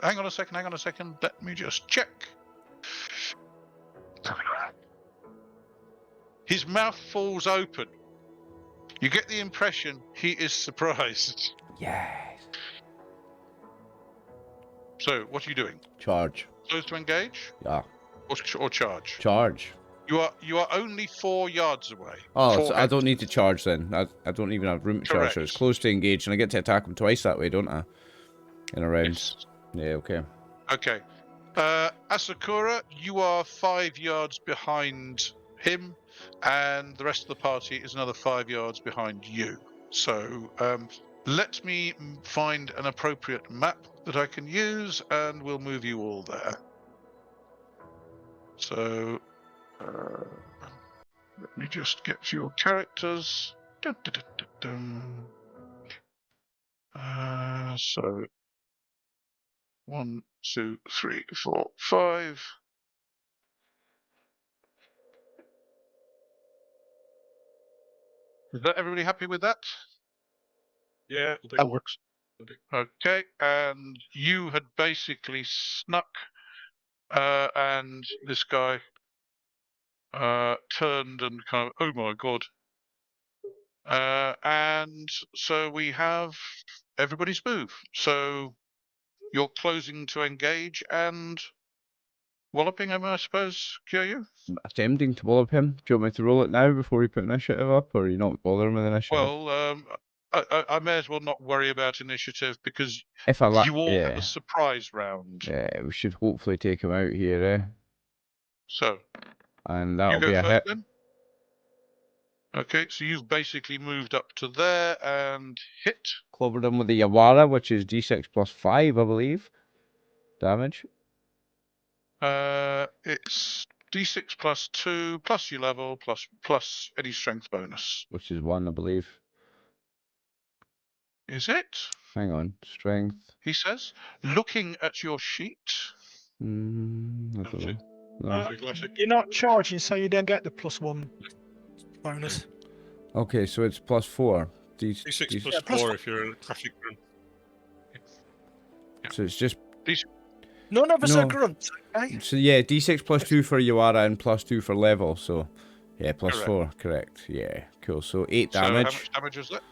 hang on a second. Let me just check. His mouth falls open. You get the impression he is surprised. Yes. So, what are you doing? Charge. Close to engage Yeah. or charge? Charge. You are only 4 yards away. Oh, so I Forehead. don't need to charge then. I don't even have room to charge. So it's Correct. close to engage, and I get to attack him twice that way, don't I? In a round. Yes. Yeah. Okay. Okay. Asakura, you are 5 yards behind him, and the rest of the party is another 5 yards behind you. So let me find an appropriate map that I can use, and we'll move you all there. So let me just get your characters. Dun, dun, dun, dun, dun. So 1, 2, 3, 4, 5. Is that everybody happy with that? Yeah, That works. Okay, and you had basically snuck, and this guy turned and kind of, oh my god. And so we have everybody's move. So you're closing to engage and walloping him, I suppose, Kyūryū? Attempting to wallop him. Do you want me to roll it now before we put initiative up, or are you not bothering with initiative? Well, I may as well not worry about initiative because if I you all have yeah. a surprise round. Yeah, we should hopefully take him out here, eh? So And you that'll go be a first hit. then. Okay, so you've basically moved up to there and hit. Clobbered him with the Yawara, which is d6 plus 5, I believe. Damage. It's d6 plus 2 plus your level plus any strength bonus. Which is 1, I believe. Is it? Hang on. Strength. He says, looking at your sheet. I don't know. No. You're not charging, so you don't get the +1 bonus. Okay, so it's plus 4. D6 plus Yeah, plus 4 four. if you're in a classic run. So it's just... None of us No. are grunts, okay? So yeah, d6 plus 2 for Yawara and plus 2 for level, so Yeah, plus Correct. 4, correct. Yeah, cool. So 8 So how damage. much damage is that?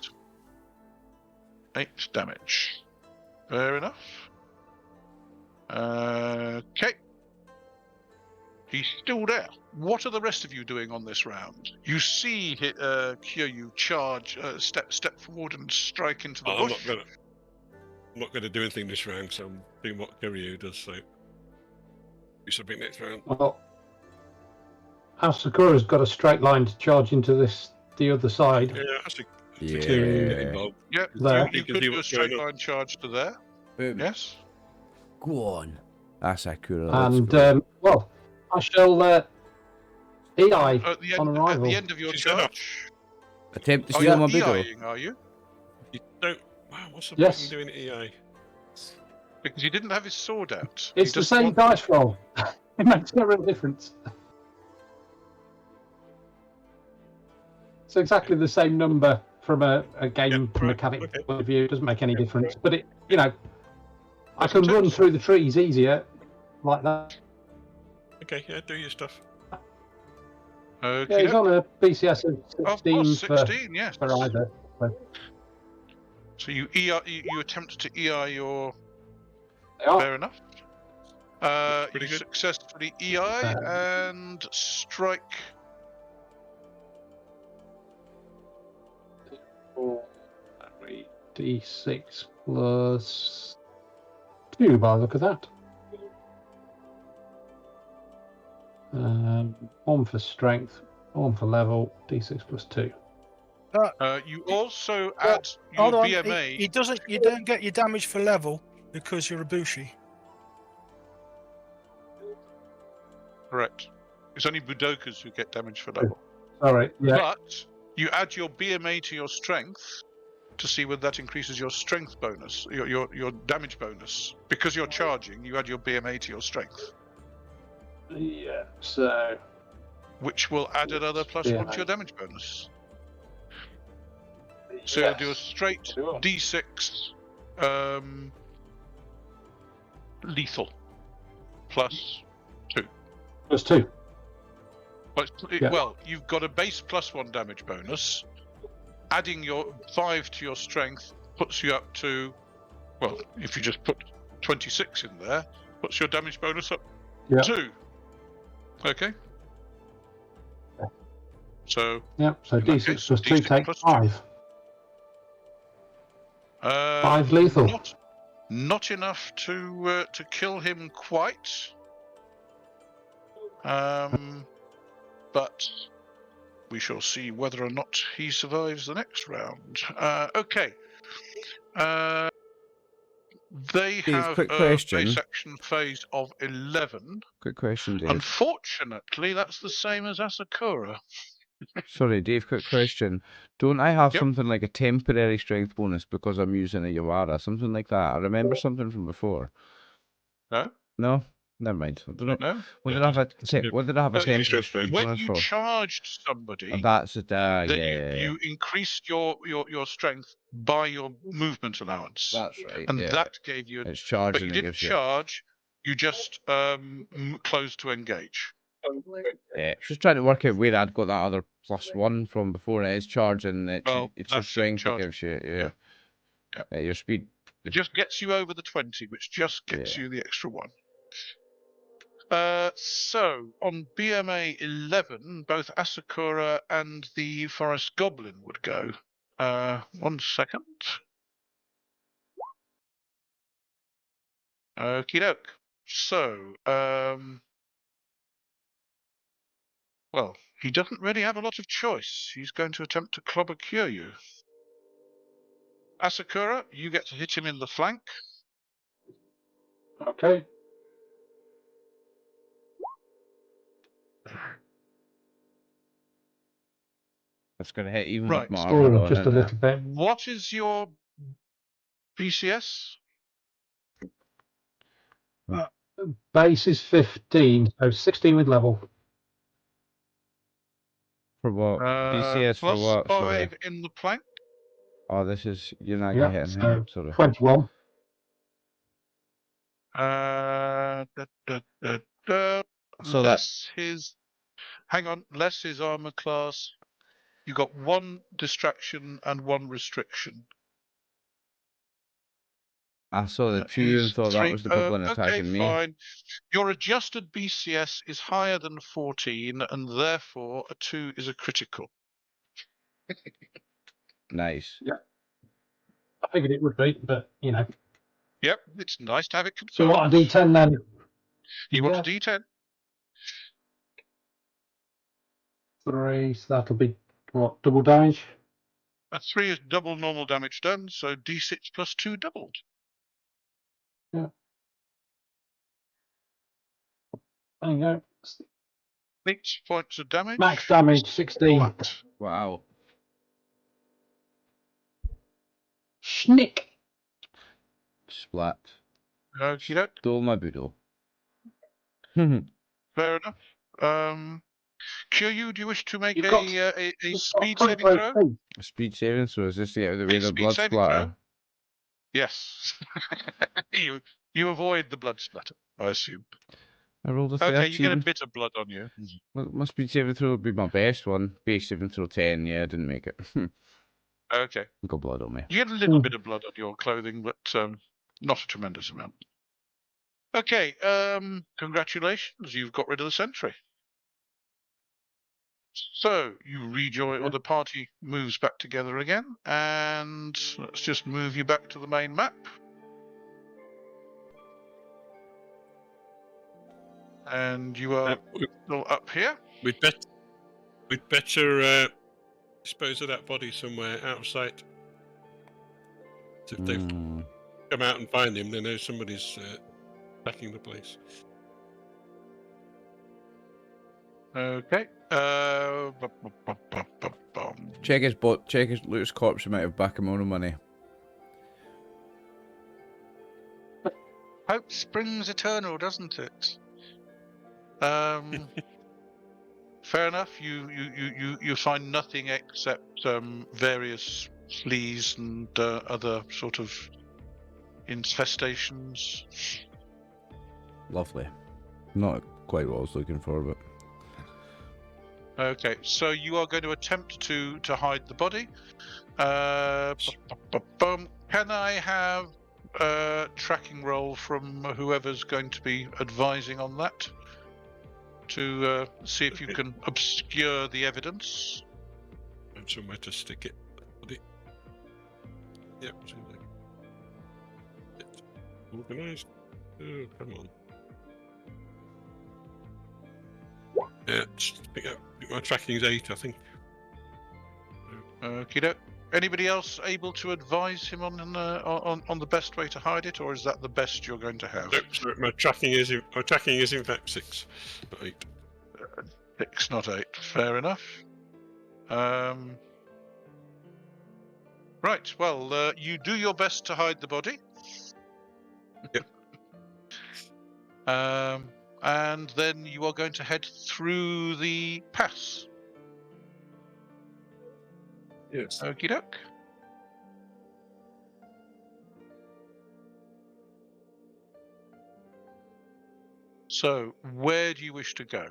8 damage. Fair enough. Okay. He's still there. What are the rest of you doing on this round? You see Kyūryū charge, step forward and strike into the I'm bush. not gonna do anything this round, so I'm doing what Kyūryū does. So do something next round. Well, Asakura's got a straight line to charge into the other side. Yeah, actually, Yeah. get involved. Yeah, There. you can could see do a what's going straight on. line charge to there. Boom. Yes. Go on. Asakura, let's And, go. well, I shall EI At the on end, arrival. at the end of your She's head off. charge. Attempt to Oh, steal you're my Budo. EIing, are you? You don't. Wow, what's the Yes. point in doing EI? Because he didn't have his sword out. It's the same dice roll. It makes no real difference. It's exactly the same number from a game Yeah, right, mechanic okay. point of view. It doesn't make any difference. But it, I Doesn't can run it? through the trees easier like that. Okay, yeah, do your stuff. Okay. Yeah, he's on a BCS of Of 16 course, for 16, yes. either. So you attempt to EI your. They are. Fair enough. Pretty You good. successfully EI and strike. D6 plus 2 by the look of that. 1 for strength, 1 for level, D6 plus 2. You also add your Hold on. BMA. He doesn't. You don't get your damage for level because you're a Bushi. Correct. It's only Budokas who get damage for level. Sorry, yeah. But you add your BMA to your strength to see whether that increases your strength bonus, your damage bonus. Because you're charging, you add your BMA to your strength, Yeah, so which will add another +1 to your damage bonus. So you'll do a straight Sure. D6 lethal plus 2. plus 2. Well, well, you've got a base +1 damage bonus. Adding your 5 to your strength puts you up to, well, if you just put 26 in there, puts your damage bonus up 2. Okay. So. Yeah, so in that D6 case, plus 2 D6 takes plus 2. 5. 5 lethal. Not enough to kill him quite. But we shall see whether or not he survives the next round. Okay. They Dave, have quick a question. base action phase of 11. Quick question, Dave. Unfortunately, that's the same as Asakura. Sorry, Dave, quick question. Don't I have Yep. something like a temporary strength bonus because I'm using a Yawara? Something like that. I remember something from before. No? No? Never mind. I don't know. No? What did I have what did I have a Uh, temporary strength When bonus you for? charged somebody, That's it. then Yeah. you increased your strength by your movement allowance. That's right. And yeah. that gave you. It's But charging. you It didn't gives you. charge, you just closed to engage. Yeah. Just trying to work out where I'd got that other +1 from before. It is charging. It's your That's strength it charging. gives you. Yeah. Your speed. It just gets you over the 20, which just gets you the extra 1. So, on BMA 11, both Asakura and the Forest Goblin would go. 1 second. Okie doke. So, well, he doesn't really have a lot of choice. He's going to attempt to clobber Kyūryū. Asakura, you get to hit him in the flank. Okay. That's going to hit even Right. with my armor on, Just a isn't it? little bit. What is your BCS? Base is 15, so 16 with level. For what? BCS for Plus what? 5 Sorry. in the plank. Oh, this is you're not Yeah, hitting so him. Sorry. 21. So That's his hang on. Less is armor class. You got 1 distraction and 1 restriction. I saw the That 2 and is thought that 3. was the goblin Okay, attacking me. fine. Your adjusted BCS is higher than 14, and therefore a 2 is a critical. Nice. I figured it would be, but you know. Yep, it's nice to have it So confirmed. what, a D10 then? You want a Yeah. D10? 3, so that'll be, what, double damage? A 3 is double normal damage done, so D6 plus 2 doubled. Yeah. There you go. 8 points of damage. Max damage, 16. Flat. Wow. Schnick. Splat. Okie doke. Stole my boodle. Fair enough. Kyūryū, do you wish to make You've a got- speed saving throw? A speed saving, so is this to get out of the way of the Speed blood saving splatter? throw? Yes. you avoid the blood splatter, I assume. I rolled a 13. Okay, you get a bit of blood on you. My speed saving throw would be my best one. Base saving throw 10, yeah, I didn't make it. Okay. Got blood on me. You get a little bit of blood on your clothing, but not a tremendous amount. Okay, congratulations, you've got rid of the sentry. So you rejoin, or the party moves back together again, and let's just move you back to the main map. And you are still up here. We'd better dispose of that body somewhere out of sight. So if they've come out and find him, they know somebody's attacking the place. Okay. Check his loose corpse amount of Bakemono money. Hope springs eternal, doesn't it? Fair enough. You find nothing except various fleas and other sort of infestations. Lovely. Not quite what I was looking for, but... Okay, so you are going to attempt to hide the body. Can I have a tracking roll from whoever's going to be advising on that? To see if you can obscure the evidence. And somewhere to stick it. Yep, seems like it. Organised. Oh, come on. Yeah, just pick up. My tracking's 8, I think. Okay. Anybody else able to advise him on the best way to hide it, or is that the best you're going to have? Nope, sorry, my tracking is in fact 6, not 8. 6, not 8. Fair enough. Right. Well, you do your best to hide the body. Yep. And then you are going to head through the pass. Yes. Okie doke. So, where do you wish to go? Do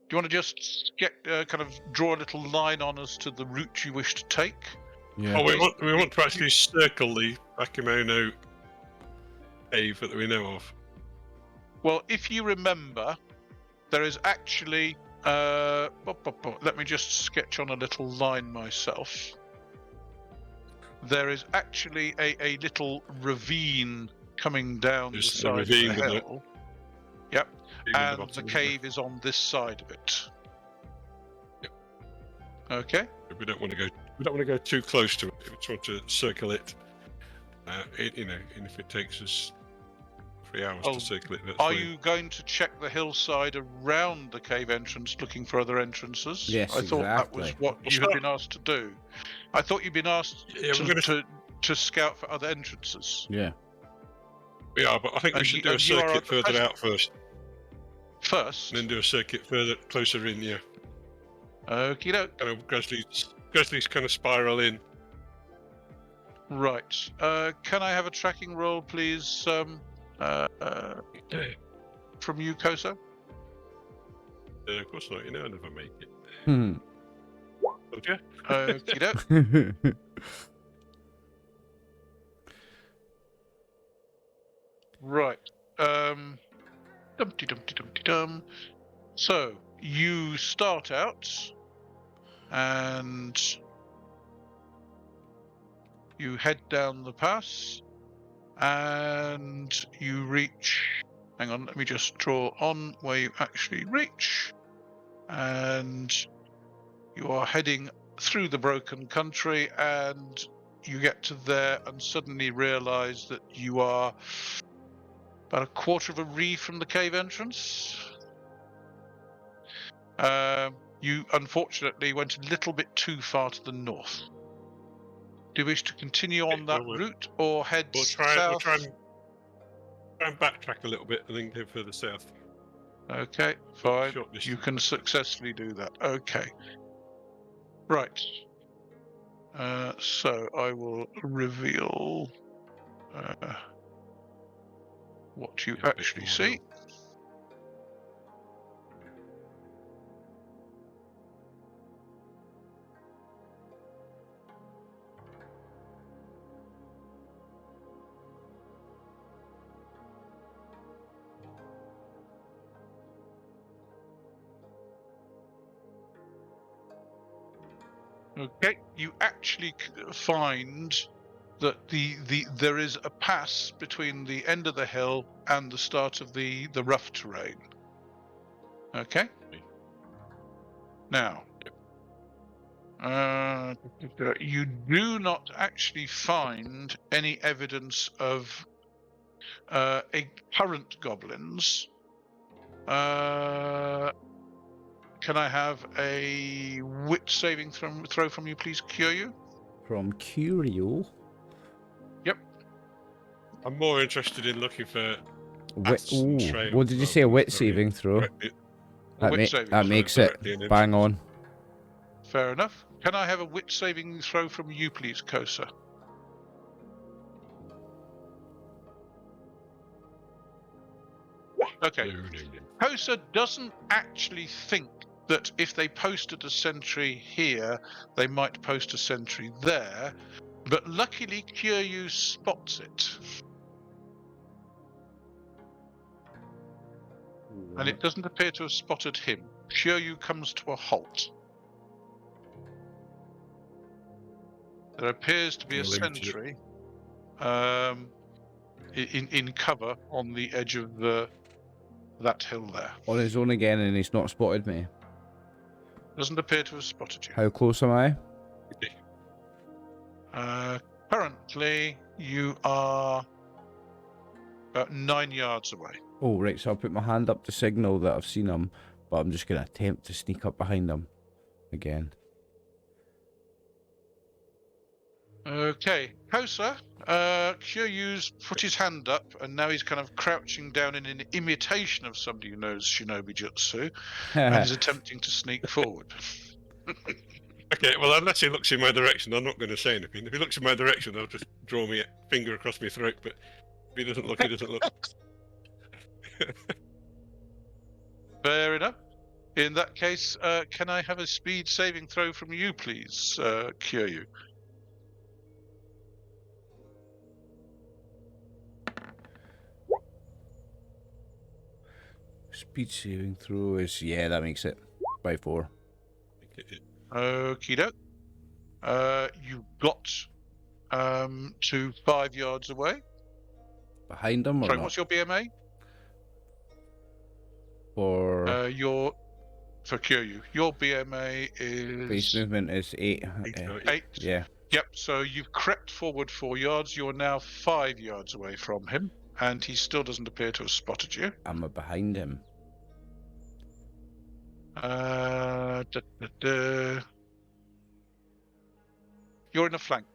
you want to just get kind of draw a little line on as to the route you wish to take? Yeah. Oh, we want to actually circle the Bakemono cave that we know of. Well, if you remember, there is actually... let me just sketch on a little line myself. There is actually a little ravine coming down the side of the hill. Yep. And the cave is on this side of it. Yep. Okay. We don't want to go too close to it. We just want to circle it. And if it takes us 3 hours to circle it, that's Are fine. you going to check the hillside around the cave entrance, looking for other entrances? Yes, I thought that was exactly. what you had been asked to do. I thought you'd been asked to scout for other entrances. Yeah. We are, but I think we should do a circuit further out first. First? And then do a circuit further closer in, yeah. Okie doke. Kind of gradually kind of spiral in. Right. Can I have a tracking roll, please, from you, Kosa? Of course not. You know, I never make it. Hmm. Told you. Okie doke. Right. Dumpty dumpty dumpty dum. So you start out, and you head down the pass, and you reach. Hang on, let me just draw on where you actually reach, and you are heading through the broken country, and you get to there, and suddenly realise that you are about a quarter of a reef from the cave entrance. You unfortunately went a little bit too far to the north. Do you wish to continue on that route or head south? We'll try and backtrack a little bit and then go further south. Okay, fine. Short You distance can back. successfully do that. Okay. Right. So I will reveal what you Get a bit actually more see. hill. Okay, you actually find that there is a pass between the end of the hill and the start of the rough terrain. Okay. Now, you do not actually find any evidence of current goblins. Can I have a wit saving throw from you, please, Kyūryū? From Kyūryū. I'm more interested in looking for Wit. paths and Ooh. trails. What did you rather say? A than wit necessarily saving throw? Wit saving That throw. makes it Directly in bang entrance. on. Fair enough. Can I have a wit saving throw from you, please, Kosa? Okay. No. Kosa doesn't actually think that if they posted a sentry here, they might post a sentry there, but luckily Kyūryū spots it. And it doesn't appear to have spotted him. Kyūryū comes to a halt. There appears to be a I'll leave it to you. sentry in cover on the edge of that hill there. On his own again, and he's not spotted me. Doesn't appear to have spotted you. How close am I? Currently, you are about 9 yards away. Oh, right, so I'll put my hand up to signal that I've seen him, but I'm just going to attempt to sneak up behind him again. Okay, Kosa, Kyūryū's put his hand up, and now he's kind of crouching down in an imitation of somebody who knows shinobi jutsu, and is attempting to sneak forward. Okay, well, unless he looks in my direction, I'm not going to say anything. If he looks in my direction, I'll just draw my finger across my throat, but if he doesn't look, he doesn't look. Fair enough. In that case, can I have a speed saving throw from you, please, Kyūryū? Speed saving throw is, yeah, that makes it by 4. Okie doke. You got to 5 yards away. Behind him or Sorry, not? what's your BMA? For For Kyūryū. Your BMA is base movement is 8. 8. Yeah. Yep, so you've crept forward 4 yards. You're now 5 yards away from him, and he still doesn't appear to have spotted you. Am I behind him? You're in a flank.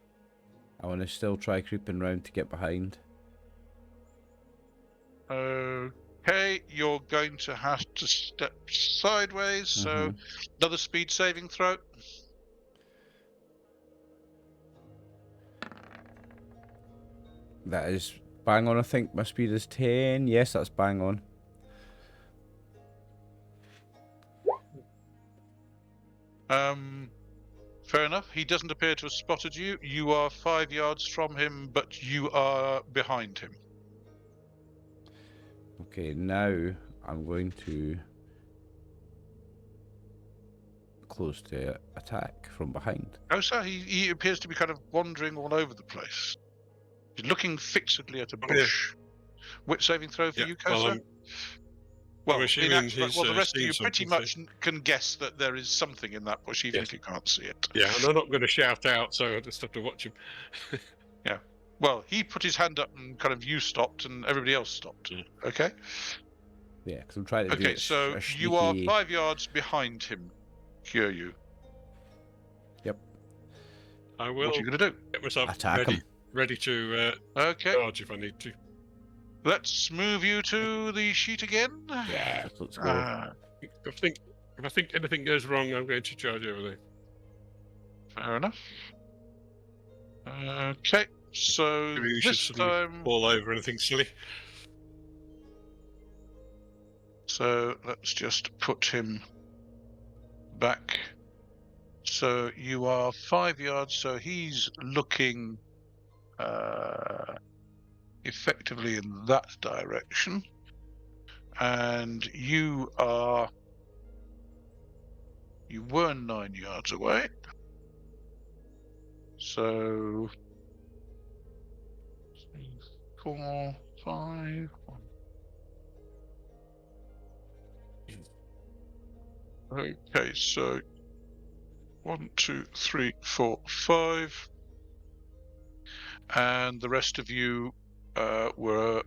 I want to still try creeping round to get behind. Okay, you're going to have to step sideways, so another speed saving throw. That is bang on, I think. My speed is 10. Yes, that's bang on. he doesn't appear to have spotted you. You are 5 yards from him, but you are behind him. Okay, now I'm going to close to attack from behind. Kosa, he appears to be kind of wandering all over the place. He's looking fixedly at a Oh, yeah. bush. Wit saving throw for Yeah, you, well, Kosa? Well, in assuming actual, he's, well, the rest of seen you pretty something, much can guess that there is something in that bush, even Yes. if you can't see it. Yeah, and I'm not going to shout out, so I just have to watch him. Well, he put his hand up and kind of you stopped and everybody else stopped. Yeah. Okay? Yeah, because I'm trying to do Okay, it so a you are sneaky... 5 yards behind him, Kyūryū. I What will are you going to do? get myself Attack him. ready to Okay, charge if I need to. let's move you to the sheet again. Yeah, let's go. If I think anything goes wrong, I'm going to charge over there. Fair enough. Okay, so Maybe you should this suddenly time... fall over anything silly. So let's just put him back. So you are 5 yards, so he's looking effectively in that direction. And you were 9 yards away. So 3, 4, 5. Okay, so 1, 2, 3, 4, 5, and the rest of you were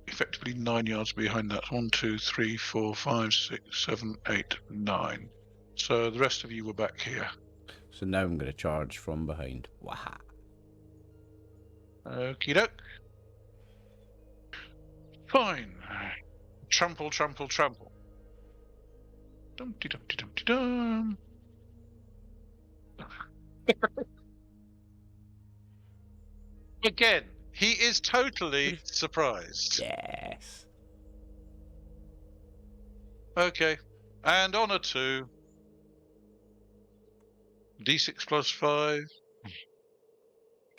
effectively 9 yards behind that. 1, 2, 3, 4, 5, 6, 7, 8, 9. So the rest of you were back here. So now I'm going to charge from behind. Waha. Okie doke. Fine. Trample, trample, trample. Dumpty dumpty dumpty dum. Again, he is totally surprised. Yes. Okay, and on a 2. D6 plus 5.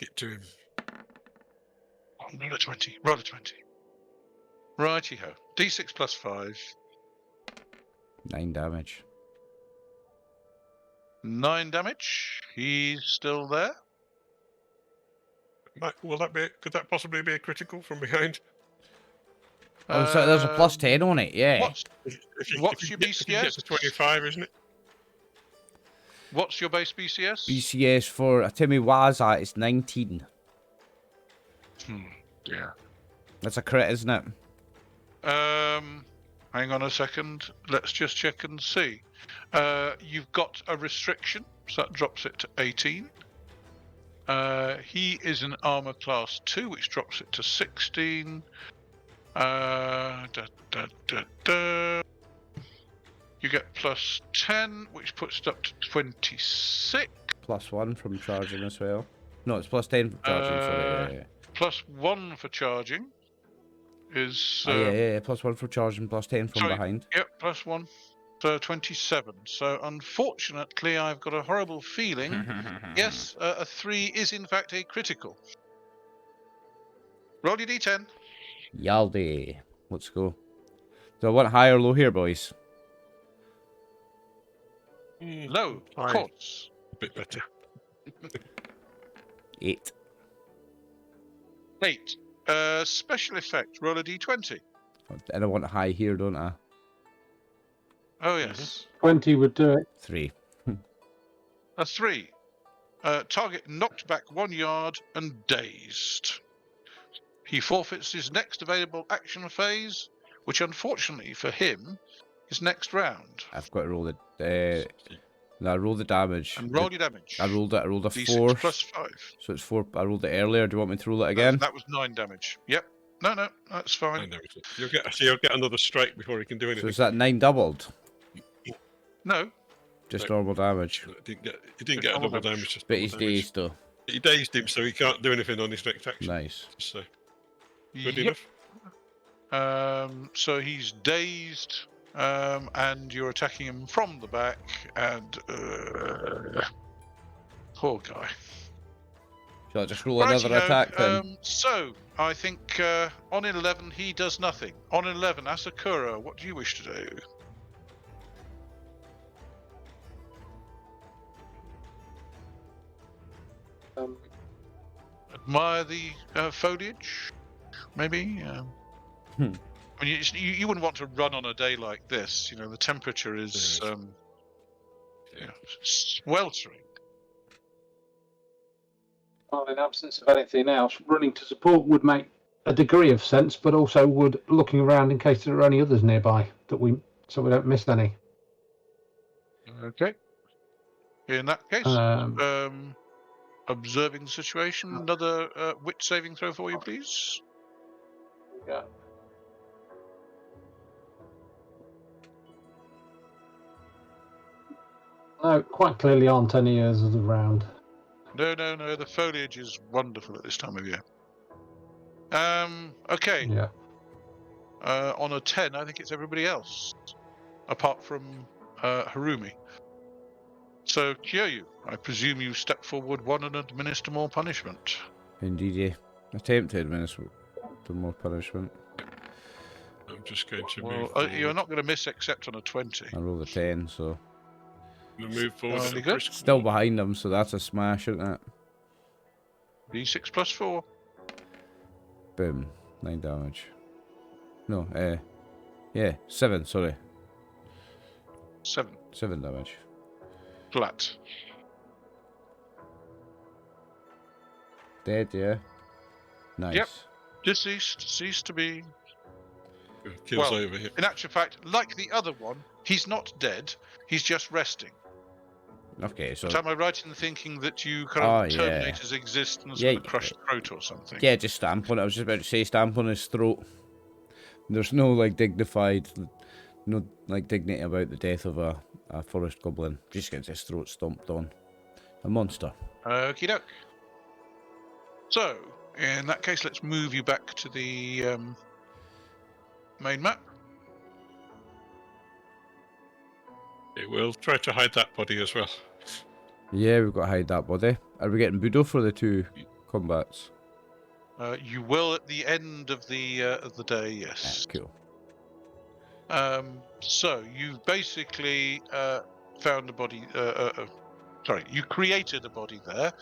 Get to him. Oh, roll a 20. Roll a 20. Righty ho. D6 plus 5. 9 damage. 9 damage. He's still there. Could that possibly be a critical from behind? Oh, so there's a plus 10 on it, yeah. What's your If you get BCS? to 25, isn't it? What's your base BCS? BCS for Atimi Waza is 19. Yeah. That's a crit, isn't it? Hang on a second. Let's just check and see. You've got a restriction, so that drops it to 18. He is an armor class 2, which drops it to 16. You get plus 10, which puts it up to 26. Plus 1 from charging as well. No, it's plus 10 from charging, sorry. Yeah. Plus 1 for charging is... yeah. Plus 1 for charging, plus 10 from behind. Yep, plus 1. So 27. So unfortunately, I've got a horrible feeling. Yes, a 3 is in fact a critical. Roll your d10. Yaldi. Let's go. Do I want high or low here, boys? Low, of High. course. A bit better. 8. 8. Special effect. Roll a d20. And I want high here, don't I? Oh, yes. 20 would do it. 3. A 3. Target knocked back 1 yard and dazed. He forfeits his next available action phase, which unfortunately for him is next round. I've got to roll the... no, I roll the damage. And roll your damage. I rolled a D6 4. plus 5. So it's 4. I rolled it earlier. Do you want me to roll it again? That was 9 damage. Yep. No, that's fine. You'll get another strike before he can do So anything. is that 9 doubled? No. Just No. normal damage. He didn't get a double damage. Just But double he's damage. dazed though. He dazed him, so he can't do anything on his next action. Nice. So good Yep. enough. So he's dazed, and you're attacking him from the back, and Poor guy. Shall I just roll another attack then? So, I think on 11 he does nothing. On 11, Asakura, what do you wish to do? Admire the foliage, maybe? I mean, you wouldn't want to run on a day like this. You know, the temperature is sweltering. Well, in absence of anything else, running to support would make a degree of sense, but also would looking around in case there are any others nearby so we don't miss any. Okay. In that case, observing the situation, another wit saving throw for you, please. Yeah. No, quite clearly aren't any others around. No. The foliage is wonderful at this time of year. Okay. Yeah. On a 10, I think it's everybody else, apart from Harumi. So, Kyūryū, I presume you step forward one and administer more punishment. Indeed, yeah. Attempt to administer more punishment. I'm just going to Well, move forward. you're not going to miss except on a 20. I rolled a 10, so... I'm going to move forward. Only at a good. brisk Still walk. behind them, so that's a smash, isn't it? D6 plus 4. Boom. 9 damage. No, yeah, 7, sorry. 7. 7 damage. Flat. Dead, yeah? Nice. Yep. Deceased. Ceased to be. Kills Well, over here. in actual fact, like the other one, he's not dead. He's just resting. Okay, so... But am I right in thinking that you kind Oh, of yeah. terminate his existence Yeah, with a crushed throat or something? Yeah, just stamp on it. I was just about to say stamp on his throat. There's no, like, dignity about the death of a forest goblin. Just gets his throat stomped on. A monster. Okie doke. So, in that case, let's move you back to the main map. It will try to hide that body as well. Yeah, we've got to hide that body. Are we getting Budo for the 2 combats? You will at the end of the day, yes. Cool. So you've basically found a body. Sorry, you created a body there.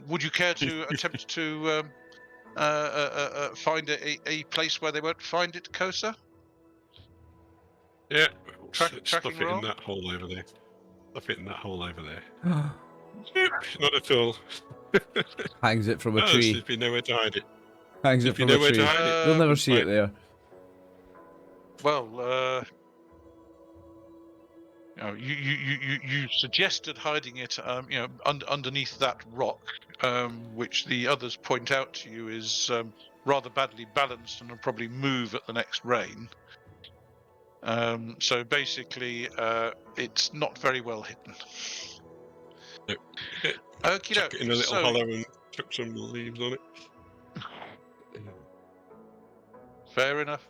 Would you care to attempt to find a place where they won't find it, Kosa? Yeah. Tracking Stuff it roll? in that hole over there. Stuff it in that hole over there. Nope, not at all. Hangs it from a No, tree. there's been nowhere to hide it. Hangs it There's been from a nowhere tree. to hide it. They'll never see it Right. there. Well, you suggested hiding it, underneath that rock, which the others point out to you is rather badly balanced and will probably move at the next rain. So basically, it's not very well hidden. Nope. Okie Chuck doke. it in a little So, hollow and chuck some leaves on it. fair enough.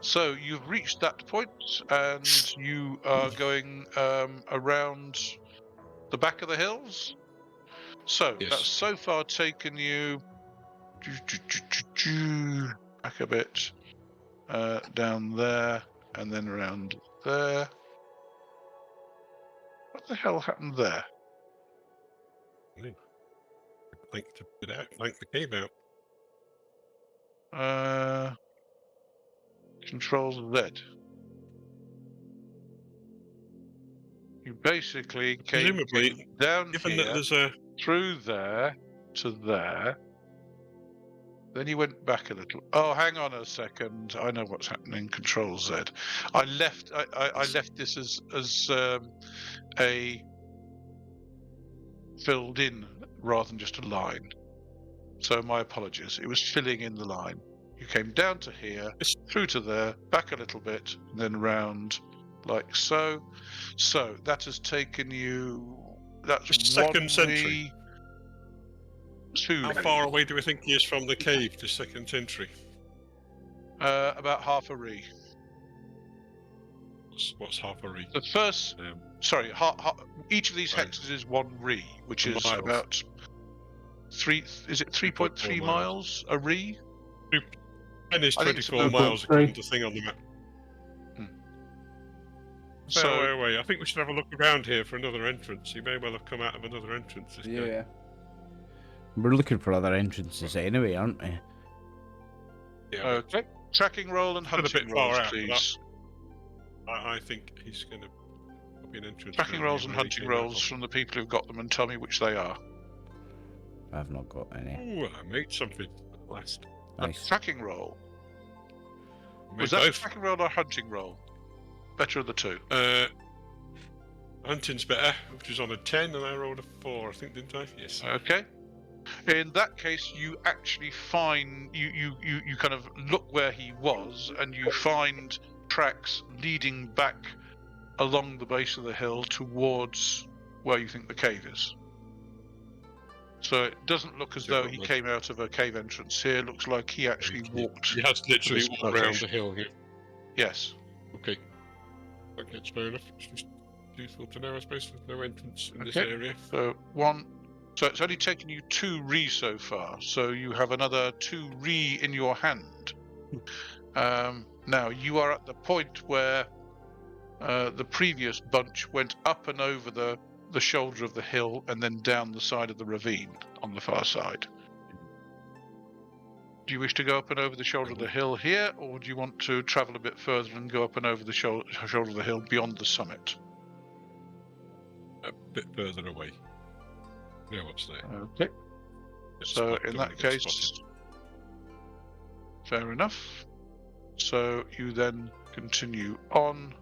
So you've reached that point, and you are going around the back of the hills. So Yes. that's so far taken you back a bit, down there, and then around there. What the hell happened there? Blank the cave out. Control Z. You basically came Presumably, down given here, that there's a through there to there. Then you went back a little. Oh, hang on a second. I know what's happening. Control Z. I left this as a filled in rather than just a line. So my apologies. It was filling in the line. You came down to here, through to there, back a little bit, and then round like so. So that has taken you. That's Just second 1 century. 2. How far away do we think he is from the cave to second century? About half a re. What's half a re? The first sorry, each of these hexes is 1 ri, which is Miles. about 3. Is it 3.3 3.4 miles a ri? 10 is I think it's 24 about miles 3.3. according to the thing on the map. So Fair way away. I think we should have a look around here for another entrance. He may well have come out of another entrance. This guy. Yeah. We're looking for other entrances anyway, aren't we? Yeah, okay, tracking roll and Still a hunting bit far rolls, out, but please. I think he's going to be an entrance. Tracking around rolls here and where he hunting came out rolls of. from the people who've got them, and tell me which they are. I've not got any. Ooh, I made something at last. Nice. Tracking roll. I made Was that a both. tracking roll or hunting roll? Better of the two. Hunting's better, which was on a 10, and I rolled a 4, I think, didn't I? Yes. Okay. In that case, you actually find you kind of look where he was, and you find tracks leading back along the base of the hill towards where you think the cave is. So it doesn't look as though he came out of a cave entrance here. It looks like he actually walked. He has literally this walked around location. the hill here. Yes. Okay. Okay, it's fair enough. It's just useful to know, I suppose. There's no entrance in this Okay. area. So 1. So it's only taken you 2 ri so far. So you have another 2 ri in your hand. Now you are at the point where the previous bunch went up and over the shoulder of the hill and then down the side of the ravine on the far side. Do you wish to go up and over the shoulder of the hill here, or do you want to travel a bit further and go up and over the shoulder of the hill beyond the summit? A bit further away. Yeah, what's there? Okay. So in that case, fair enough. So you then continue on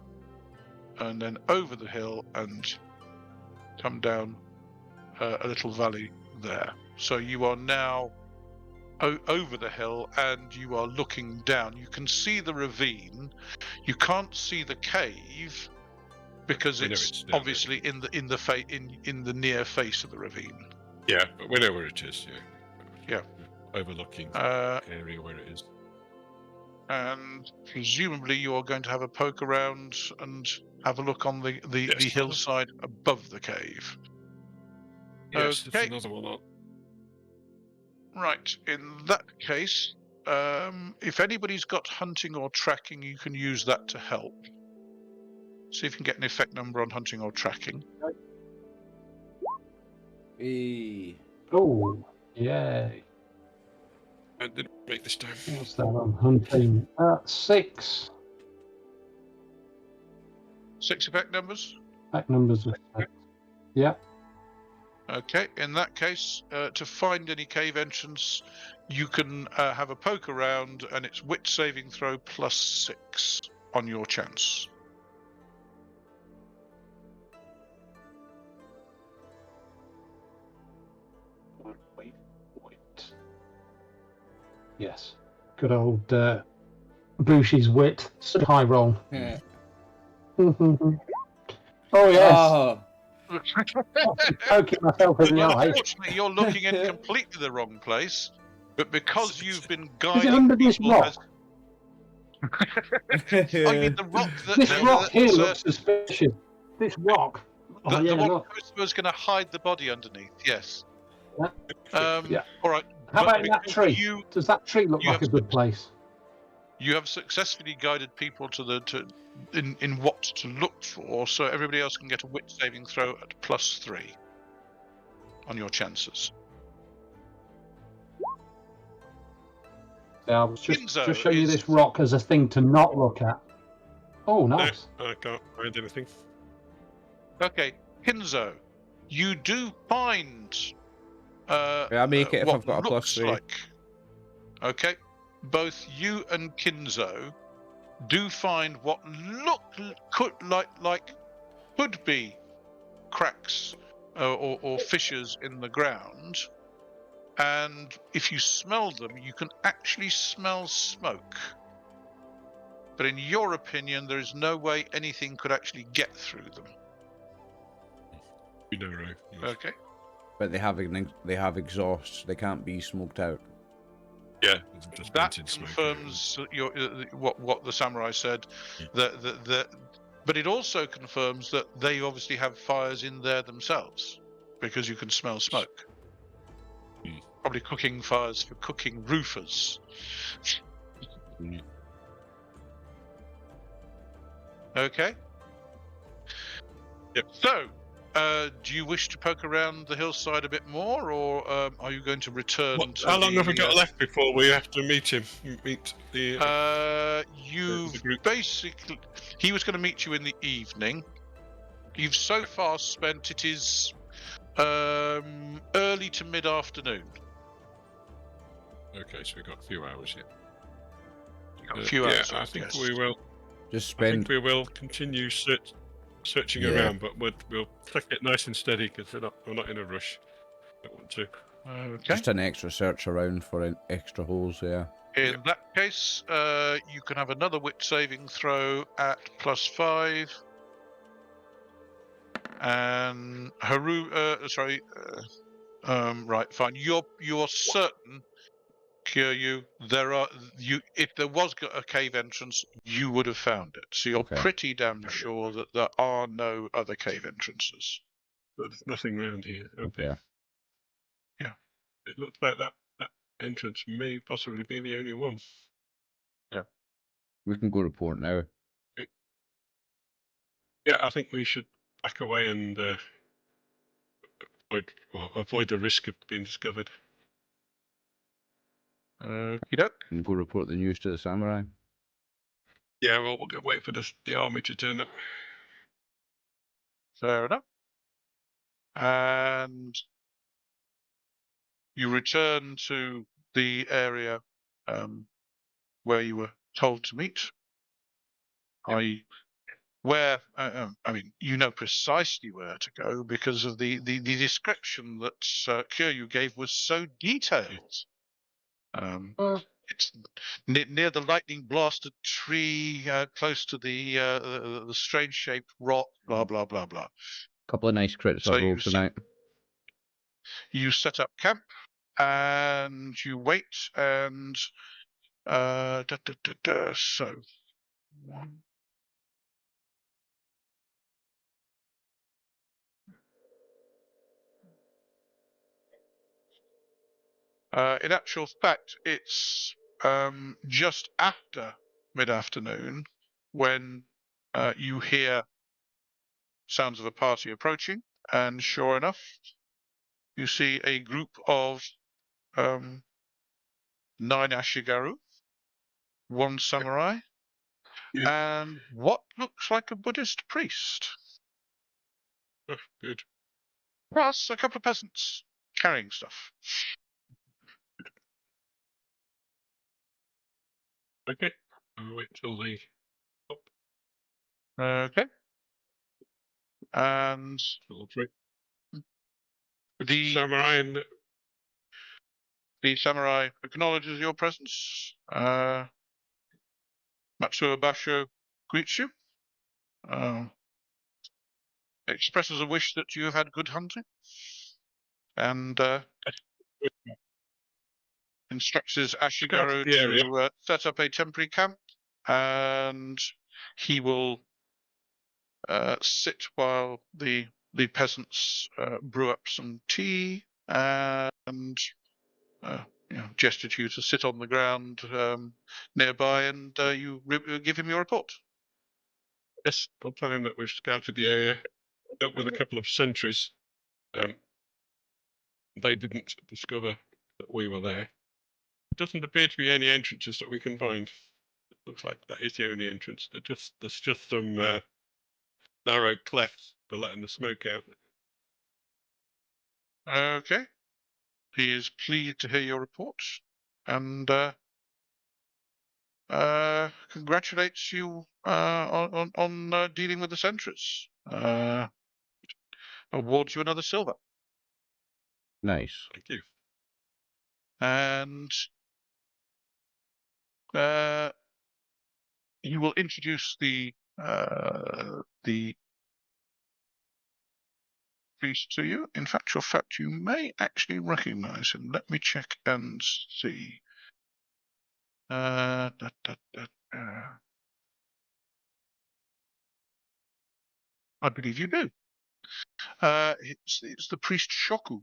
and then over the hill and come down a little valley there. So you are now over the hill and you are looking down. You can see the ravine. You can't see the cave because it's obviously in the near face of the ravine. Yeah, but we know where it is. Yeah. Overlooking area where it is. And presumably you are going to have a poke around and have a look on the hillside above the cave. Yes, Okay. there's another one on. Right. In that case, if anybody's got hunting or tracking, you can use that to help. See if you can get an effect number on hunting or tracking. Hey. Oh, yay. I didn't make this time. What's that on hunting? 6. 6 effect numbers? Back numbers are 6. Yeah. Okay, in that case, to find any cave entrance, you can have a poke around, and it's wit saving throw +6 on your chance. Wait. Yes. Good old Bushi's wit. High roll. Yeah. Oh, yes. Oh. Poking myself in the eye. Unfortunately, you're looking in completely the wrong place, but because you've been Is it guiding under this people rock? as... Oh, you mean the rock that... This rock here that's, looks suspicious. This rock. Oh, the yeah, one look. was going to hide the body underneath, yes. Yeah. All right. How but about that because tree? Does that tree look you like a have good place? You have successfully guided people in what to look for, so everybody else can get a wit saving throw at +3 on your chances. Yeah, I was just Kinzo showing you is- this rock as a thing to not look at. Oh, nice. No, I can't find anything. Okay, Kinzo, you do find. I make it if what I've got a looks +3. like. Okay, both you and Kinzo do find what could be cracks or fissures in the ground, and if you smell them, you can actually smell smoke. But in your opinion, there is no way anything could actually get through them. You know, right? Yes. Okay. But they have exhausts. They can't be smoked out. Yeah, it's just That vented smoke. confirms what the samurai said. Yeah. That But it also confirms that they obviously have fires in there themselves, because you can smell smoke. Probably cooking fires for cooking roofers. Okay. Yep. So, do you wish to poke around the hillside a bit more, or are you going to return to How long have we the, got left before we have to meet him? Meet the. You've the group? basically. He was going to meet you in the evening. You've so far spent. It is early to mid-afternoon. Okay, so we've got a few hours yet. A few hours. I think yes. we will. Just I think spend. we will continue searching Yeah. around, but we'll take it nice and steady because we're not in a rush. Don't want to. Okay. Just an extra search around for extra holes. Yeah. In that case, you can have another wit saving throw at +5. And right, fine. You're certain, Kyūryū, if there was a cave entrance, you would have found it. So you're Okay. pretty damn sure that there are no other cave entrances. There's nothing around here. Okay. Yeah. Yeah. It looks like that entrance may possibly be the only one. We can go report now. Yeah, I think we should back away and avoid the risk of being discovered. Okey-doke. And go report the news to the samurai. Yeah, well, we'll wait for the army to turn up. Fair enough. And you return to the area where you were told to meet. Where I mean, you know precisely where to go because of the description that Kyūryū gave was so detailed. It's near the lightning blasted tree, close to the strange shaped rock. Blah blah blah blah. Couple of nice crits So I rolled tonight. You set up camp and you wait and so one. In actual fact, it's just after mid-afternoon when you hear sounds of a party approaching, and sure enough, you see a group of 9 Ashigaru, 1 samurai, and what looks like a Buddhist priest, Oh, good. plus a couple of peasants carrying stuff. Okay. I'll wait till they stop. Okay. And All three. the Samurai and samurai acknowledges your presence. Matsuo Basho greets you. Expresses a wish that you have had good hunting. And instructs his Ashigaru the area. to set up a temporary camp. And he will sit while the peasants brew up some tea and gesture to you to sit on the ground nearby, and you give him your report. Yes, I'll tell him that we've scouted the area, dealt with a couple of sentries. They didn't discover that we were there. It doesn't appear to be any entrances that we can find. It looks like that is the only entrance. There's just some narrow clefts for letting the smoke out. Okay. He is pleased to hear your report, and congratulates you on dealing with the sentries. Awards you another silver, Nice. Thank you. and you will introduce the priest to you. In fact, you may actually recognize him. Let me check and see. I believe you do. It's the priest Shoku.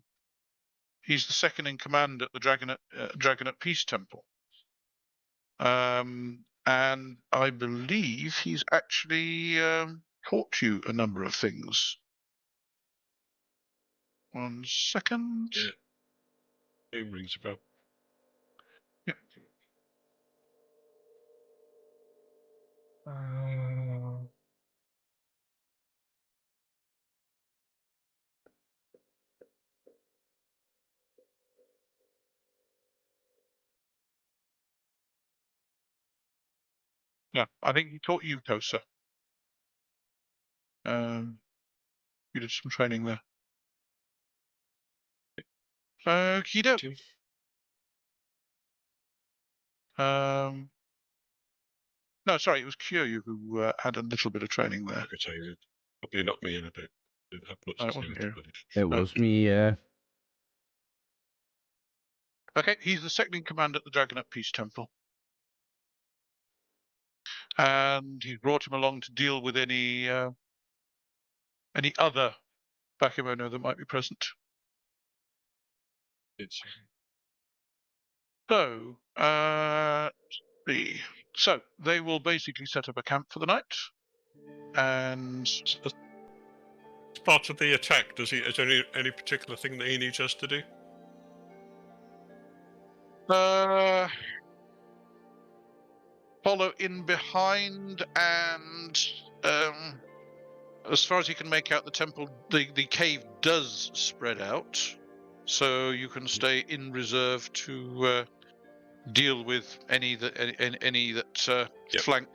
He's the second in command at the Dragonette Peace Temple. And I believe he's actually taught you a number of things. 1 second. Yeah. Name rings a bell. Yeah. Yeah, I think he taught you, Kosa. You did some training there. Okie doke. No, sorry, it was Kyūryū who had a little bit of training there. I could tell you, probably not me, and I didn't have much No, it to say wasn't with you. it. It was me, yeah. Okay, he's the second in command at the Dragonette Peace Temple. And he's brought him along to deal with any other Bakemono that might be present. It's So, so they will basically set up a camp for the night, and as part of the attack. Is there any particular thing that he needs us to do? follow in behind, and as far as you can make out, the temple, the cave does spread out, so you can stay in reserve to deal with any that Yep. flank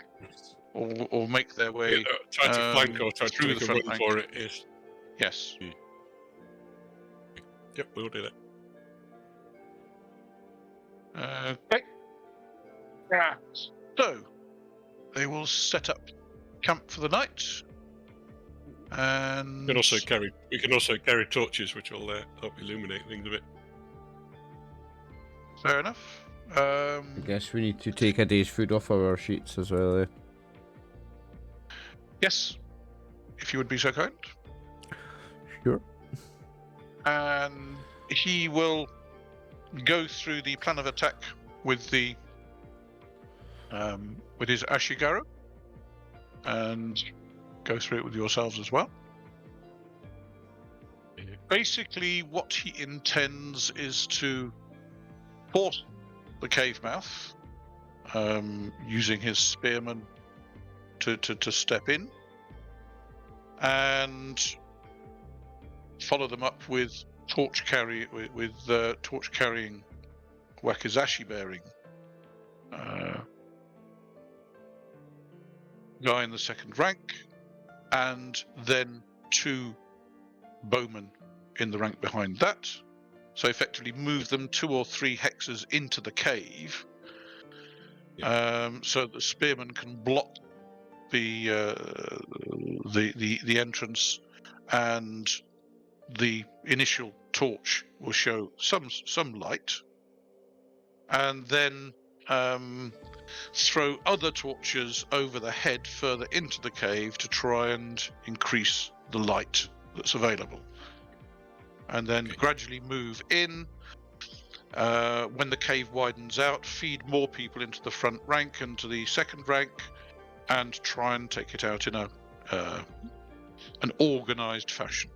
or make their way. Try to flank or try to through make the a front run rank. for it. Is Yes. Yep, we'll do that. Okay. So they will set up camp for the night, and We can also carry torches, which will help illuminate things a bit. fair enough. I guess we need to take a day's food off our sheets as well, eh? Yes, if you would be so kind. Sure. And he will go through the plan of attack with the with his Ashigaru, and go through it with yourselves as well. Yeah. Basically, what he intends is to force the cave mouth, using his spearmen to step in, and follow them up with torch carrying wakizashi bearing guy in the second rank, and then 2 bowmen in the rank behind that. So effectively move them 2 or 3 hexes into the cave, so the spearmen can block the entrance, and the initial torch will show some light, and then throw other torches over the head further into the cave to try and increase the light that's available, and then gradually move in. When the cave widens out, feed more people into the front rank and to the second rank, and try and take it out in an organized fashion.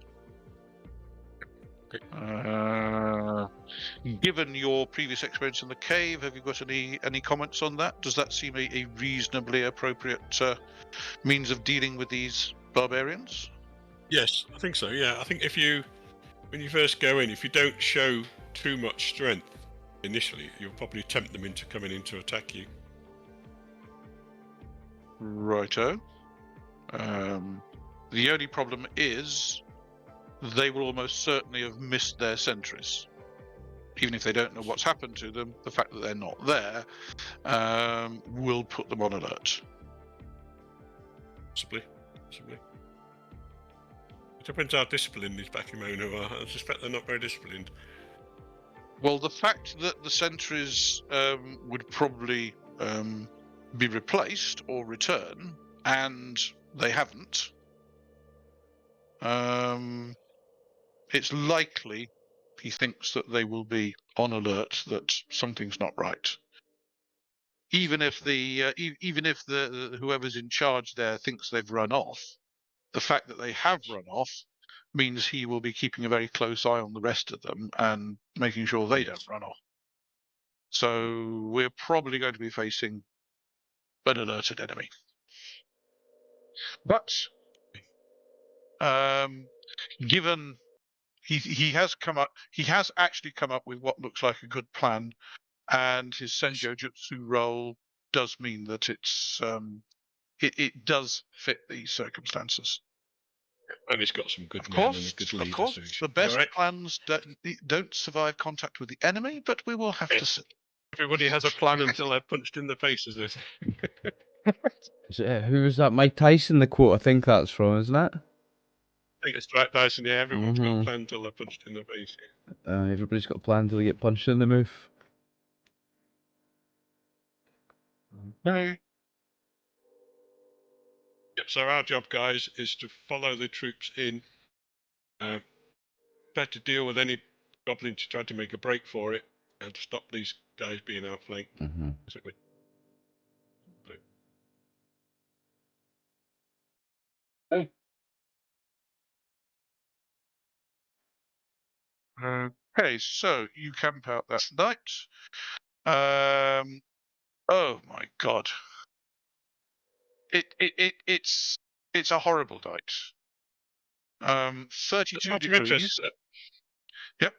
Given your previous experience in the cave, have you got any comments on that? Does that seem a reasonably appropriate means of dealing with these barbarians? Yes, I think so. Yeah, I think when you first go in, if you don't show too much strength initially, you'll probably tempt them into coming in to attack you. Righto. The only problem is they will almost certainly have missed their sentries. Even if they don't know what's happened to them, the fact that they're not there will put them on alert. Possibly. It depends how disciplined these Bakemono are. I suspect they're not very disciplined. Well, the fact that the sentries would probably be replaced or return, and they haven't, It's likely he thinks that they will be on alert that something's not right. Even if the whoever's in charge there thinks they've run off, the fact that they have run off means he will be keeping a very close eye on the rest of them and making sure they don't run off. So we're probably going to be facing an alerted enemy. But given he has actually come up with what looks like a good plan, and his Senjo Jutsu role does mean that it does fit these circumstances. And he's got some good Of men and a course, good leader. of course, So he the should be best all right. plans don't survive contact with the enemy, but we will have to see. Everybody has a plan until they're punched in the face, is it? Who was that? Mike Tyson, the quote, I think that's from, isn't it? I think it's right, Dyson. Yeah, everyone's got Mhm. a plan until they're punched in the face. Everybody's got a plan till they get punched in the mouth. No. Yep, so our job, guys, is to follow the troops in, try to deal with any goblins who try to make a break for it, and to stop these guys being outflanked. Mm-hmm. Basically. Okay, so you camp out that night. Oh my god. It's a horrible night. 32 Out of degrees. interest, Yep.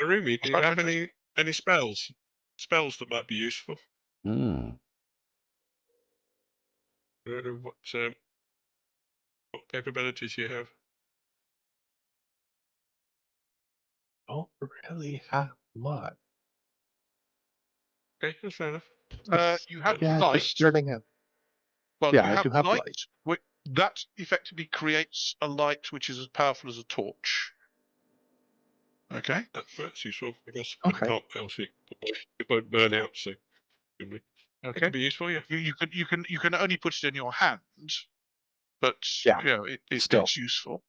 Harumi, do you Out of have any spells? Spells that might be useful? Mm. What capabilities you have? Don't really have much. Okay, that's fair enough. You have Yeah, light. just learning out. Well, Yeah, you I have do have light. light. That effectively creates a light which is as powerful as a torch. Okay. That's useful, I guess. Okay. Can't else it won't burn out, so it Okay. could be useful, yeah. You can only put it in your hand, but Yeah, you know still. it's useful.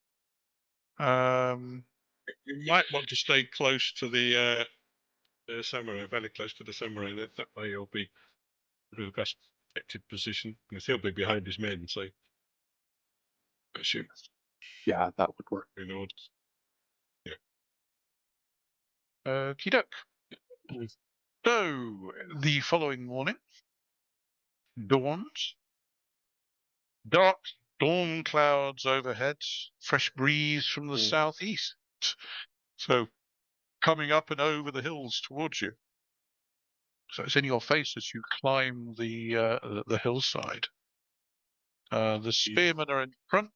You might want to stay close to the samurai, very close to the samurai. That way you'll be in the best protected position, because he'll be behind his men, so I assume Yeah, that would work. in order. Okey-doke. So the following morning dawns. Dark storm clouds overhead, fresh breeze from the southeast. So coming up and over the hills towards you. So it's in your face as you climb the hillside. The spearmen are in front.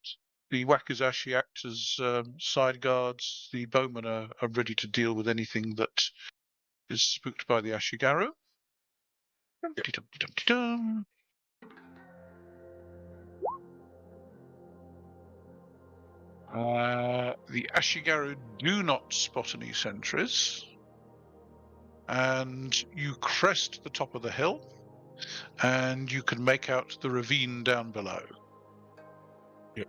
The wakizashi act as side guards. The bowmen are ready to deal with anything that is spooked by the ashigaru. Dum-de-dum-de-dum-de-dum. The ashigaru do not spot any sentries. And you crest the top of the hill, and you can make out the ravine down below. Yep.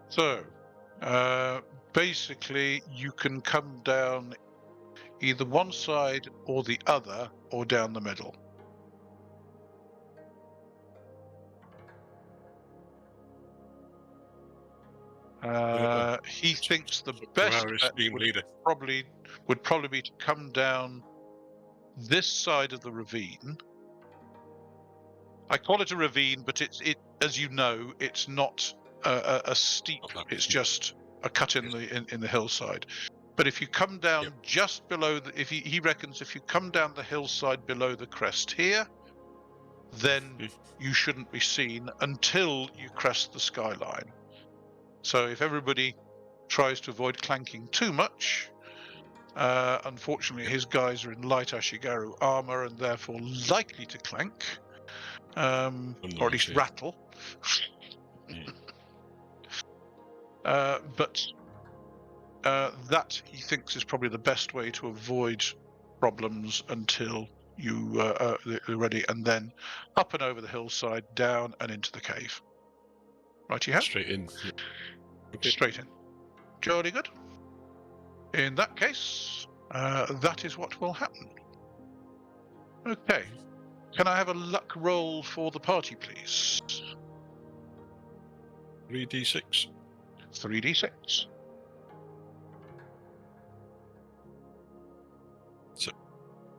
So, basically, you can come down either one side or the other, or down the middle. He thinks the best our bet esteemed leader. would probably be to come down this side of the ravine. I call it a ravine, but it as you know, it's not a steep. It's just a cut in the hillside. But if you come down just below if he reckons if you come down the hillside below the crest here, then you shouldn't be seen until you crest the skyline. So if everybody tries to avoid clanking too much, unfortunately his guys are in light ashigaru armor and therefore likely to clank, or at least rattle. But That he thinks is probably the best way to avoid problems until you're ready, and then up and over the hillside, down and into the cave. Right, you have Straight in. Okay. straight in. Jolly good. In that case, that is what will happen. Okay. Can I have a luck roll for the party, please? 3d6. 3d6.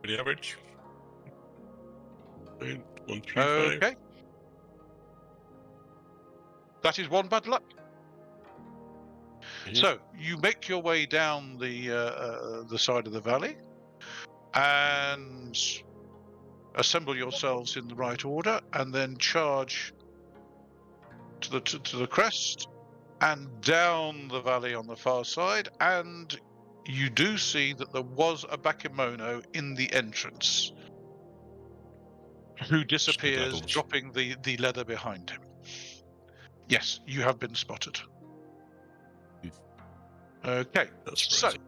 Pretty average. 1, 3, 5. Okay. That is one bad luck. Mhm. So you make your way down the side of the valley and assemble yourselves in the right order, and then charge to the crest and down the valley on the far side. And you do see that there was a bakemono in the entrance who disappears, Skedaddles. dropping the leather behind him. Yes, you have been spotted. Okay, That's so surprising.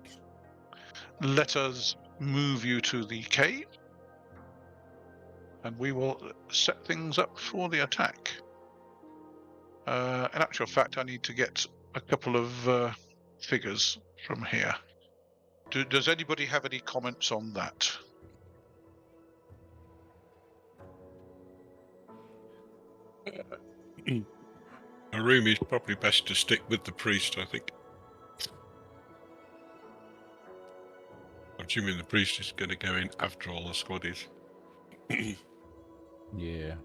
let us move you to the cave, and we will set things up for the attack. In actual fact, I need to get a couple of figures from here. Does anybody have any comments on that? Harumi's probably best to stick with the priest, I think. I'm assuming the priest is going to go in after all the squaddies. Yeah.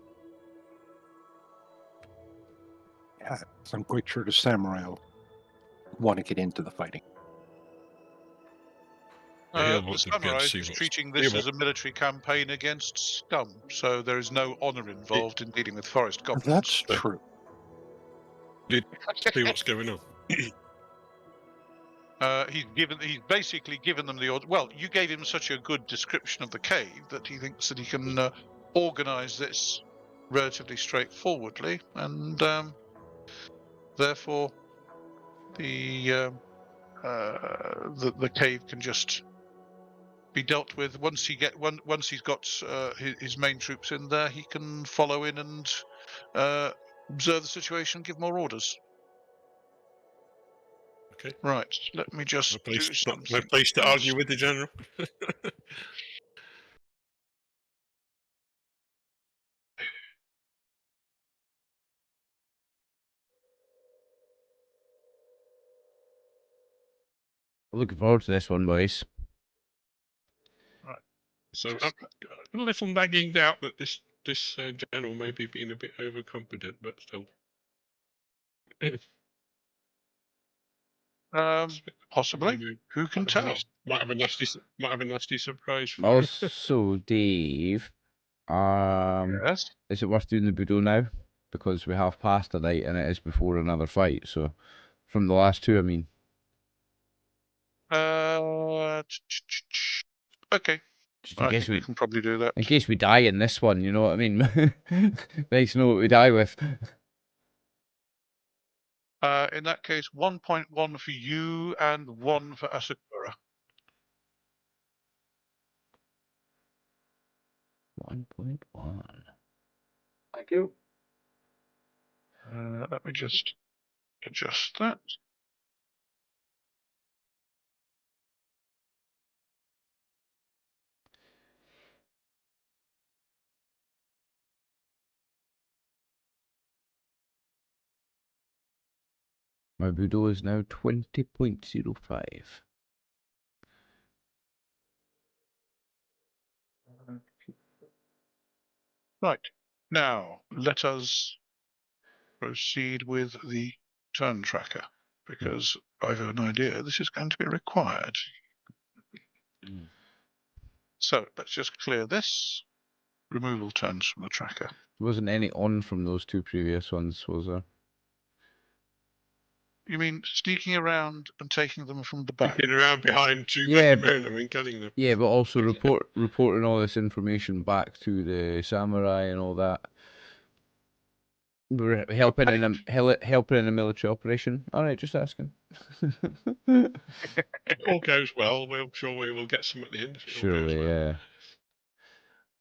Yeah, so I'm quite sure the samurai will want to get into the fighting. He'll The want to be able to samurai see is what's- treating he this will- as a military campaign against scum, so there is no honor involved in dealing with forest goblins. That's true. see what's going on. He's basically given them the order. Well, you gave him such a good description of the cave that he thinks that he can organize this relatively straightforwardly, and therefore the cave can just be dealt with. Once he's got his main troops in there, he can follow in and observe the situation, give more orders. Okay. Right, let me just No do place, something. no place to else. argue with the general. Looking forward to this one, boys. So I'm a little nagging doubt that this general may be being a bit overconfident, but still. Possibly. Maybe Who can tell? might have a nasty surprise for Also, Dave, Yes. is it worth doing the Budo now? Because we have passed a night and it is before another fight, so from the last two, I mean. Okay. Just in I case think we we can probably do that. in case we die in this one, you know what I mean? Nice to know what we die with. In that case, 1.1 for you and 1 for Asakura. 1.1. Thank you. Let me just adjust that. My Budo is now 20.05. Right. Now, let us proceed with the turn tracker, because I have an idea this is going to be required. So let's just clear this. Removal turns from the tracker. There wasn't any on from those two previous ones, was there? You mean sneaking around and taking them from the back? Getting around behind two Yeah, men and killing them. Yeah, but also reporting all this information back to the samurai and all that. We're helping in helping in a military operation. All right, just asking. If all goes well, we'll sure we will get some at the end. If it all goes Surely, well.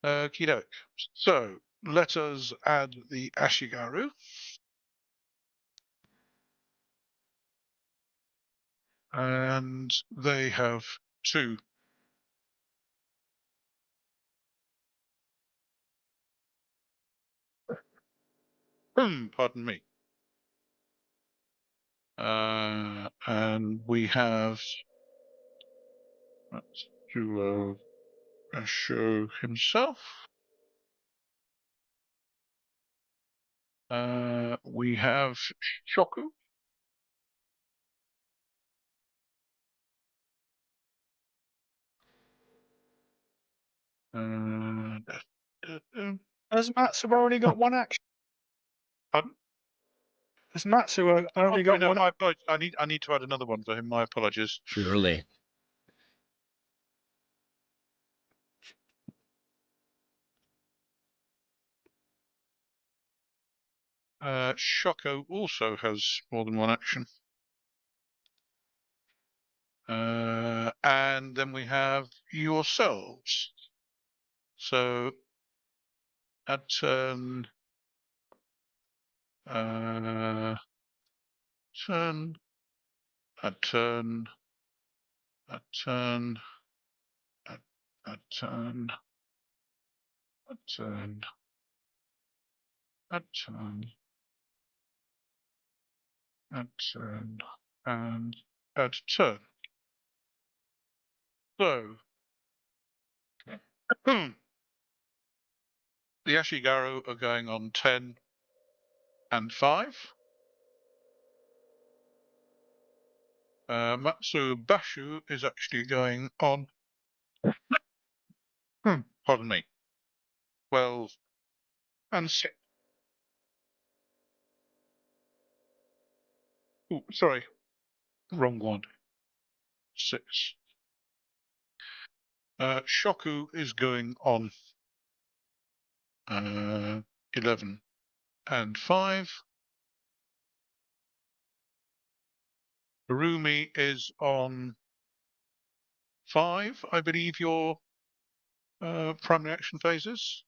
yeah. Okey-doke. So let us add the Ashigaru. And they have 2. Pardon me. And we have let's do a show himself. We have Shoku. Uh, Has Matsu only got one action? Pardon? Has Matsu only Oh, got no, one? I need to add another one for him. My apologies. Surely. Shoko also has more than one action. And then we have yourselves. So at turn, at turn, at turn, at turn, at turn, at turn, at turn, at turn, and at turn. So, the Ashigaru are going on 10 and 5. Matsubashu is actually going on, pardon me, 12 and 6. Oh, sorry, wrong one. 6. Shoku is going on 11 and 5. Harumi is on 5, I believe your primary action phases.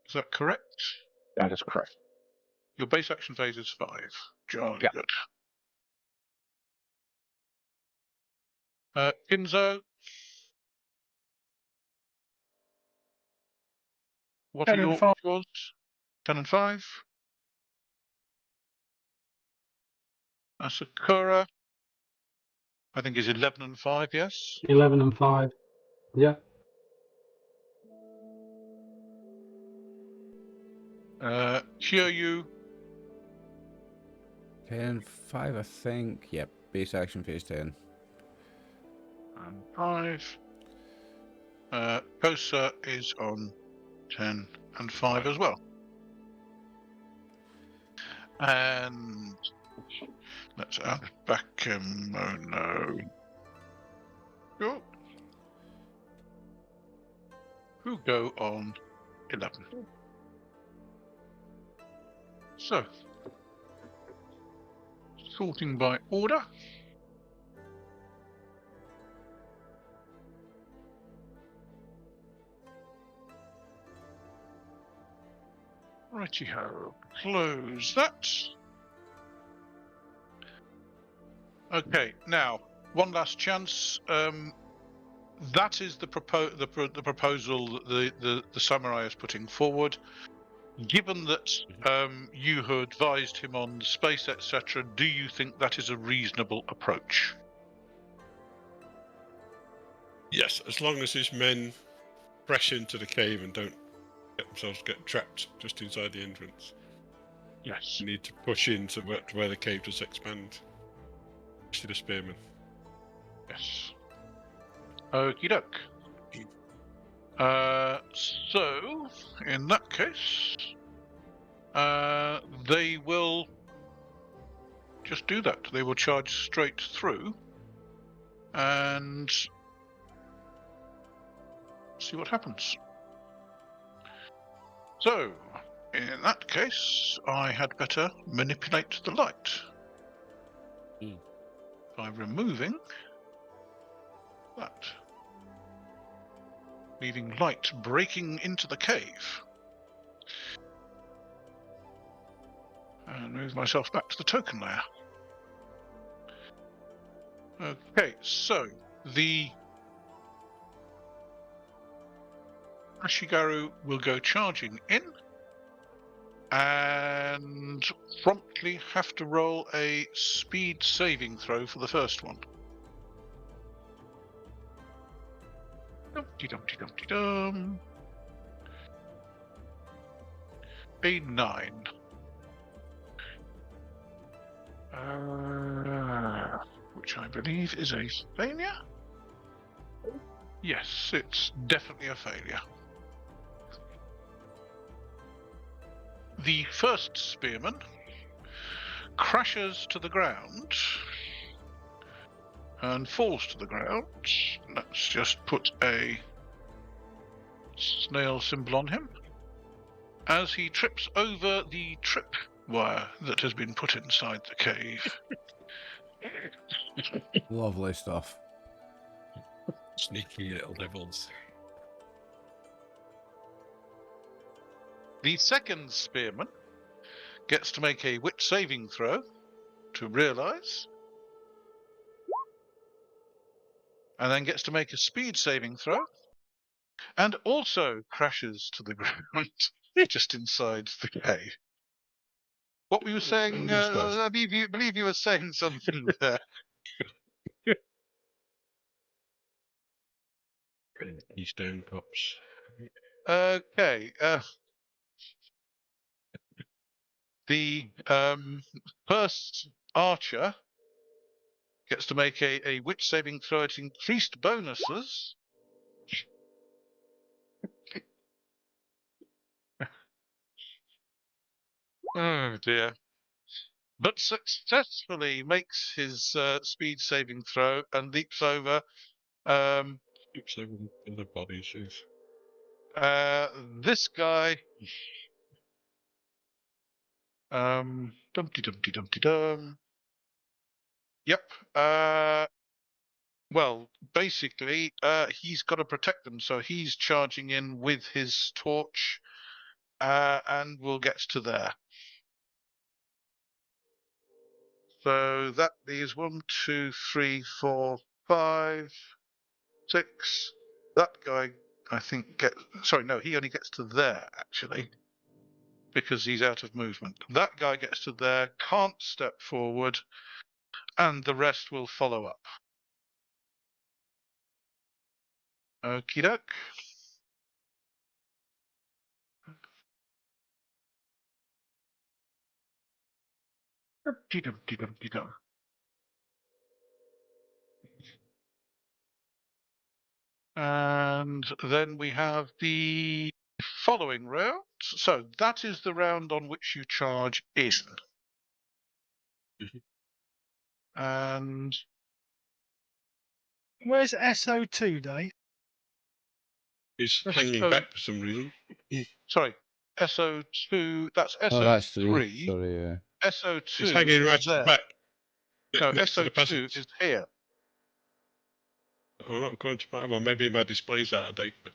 Is that correct? That is correct. Your base action phase is 5. Jolly Yeah. good. Kinzo, what 10 are and 5. yours? 10 and 5. Asakura, I think is 11 and 5, yes? 11 and 5. Yeah. Kyūryū, 10, 5, I think. Yep, base action phase 10. and 5. Kosa is on 10 and 5 as well. And let's add Bakemono. Oh. Who go on 11. So, sorting by order. Righty-ho, close that. Okay, now, one last chance. That is the proposal that the samurai is putting forward. Given that you had advised him on space, etc., do you think that is a reasonable approach? Yes, as long as his men press into the cave and don't get trapped just inside the entrance. Yes. You need to push into where the cave does expand. To the spearmen. Yes. Okie doke. So, in that case, they will just do that. They will charge straight through and see what happens. So, In that case, I had better manipulate the light by removing that, leaving light breaking into the cave. And move myself back to the token layer. Okay, so the Ashigaru will go charging in and promptly have to roll a speed saving throw for the first one. Dum-de-dum-de-dum-de-dum. A 9. Which I believe is a failure. Yes, it's definitely a failure. The first spearman crashes to the ground and falls to the ground. Let's just put a snail symbol on him as he trips over the trip wire that has been put inside the cave. Lovely stuff. Sneaky little devils. The second spearman gets to make a wit saving throw to realise, and then gets to make a speed saving throw, and also crashes to the ground just inside the cave. What were you saying? I believe you were saying something there. Keystone cops. Okay. The first archer gets to make a wit saving throw at increased bonuses. Oh dear. But successfully makes his speed saving throw and leaps over Keeps over the bodies. this guy. Dumpty dumpty dumpty dum. Yep. Well, basically, he's got to protect them, so he's charging in with his torch, and we'll get to there. So that is 1, 2, 3, 4, 5, 6. That guy, I think, sorry, no, he only gets to there, actually, because he's out of movement. That guy gets to there, can't step forward, and the rest will follow up. Okie doke. Dum-de-dum-de-dum-de-dum. And then we have the following round. So that is the round on which you charge in. And Where's SO2, Dave? He's Yes, hanging oh. back for some reason. sorry, SO2, that's SO3. Oh, that's 3. Sorry, yeah. SO2 He's hanging right is at the there. back. No, next to the SO2 passage. is here. I'm not going to my, well, maybe my display's out of date, but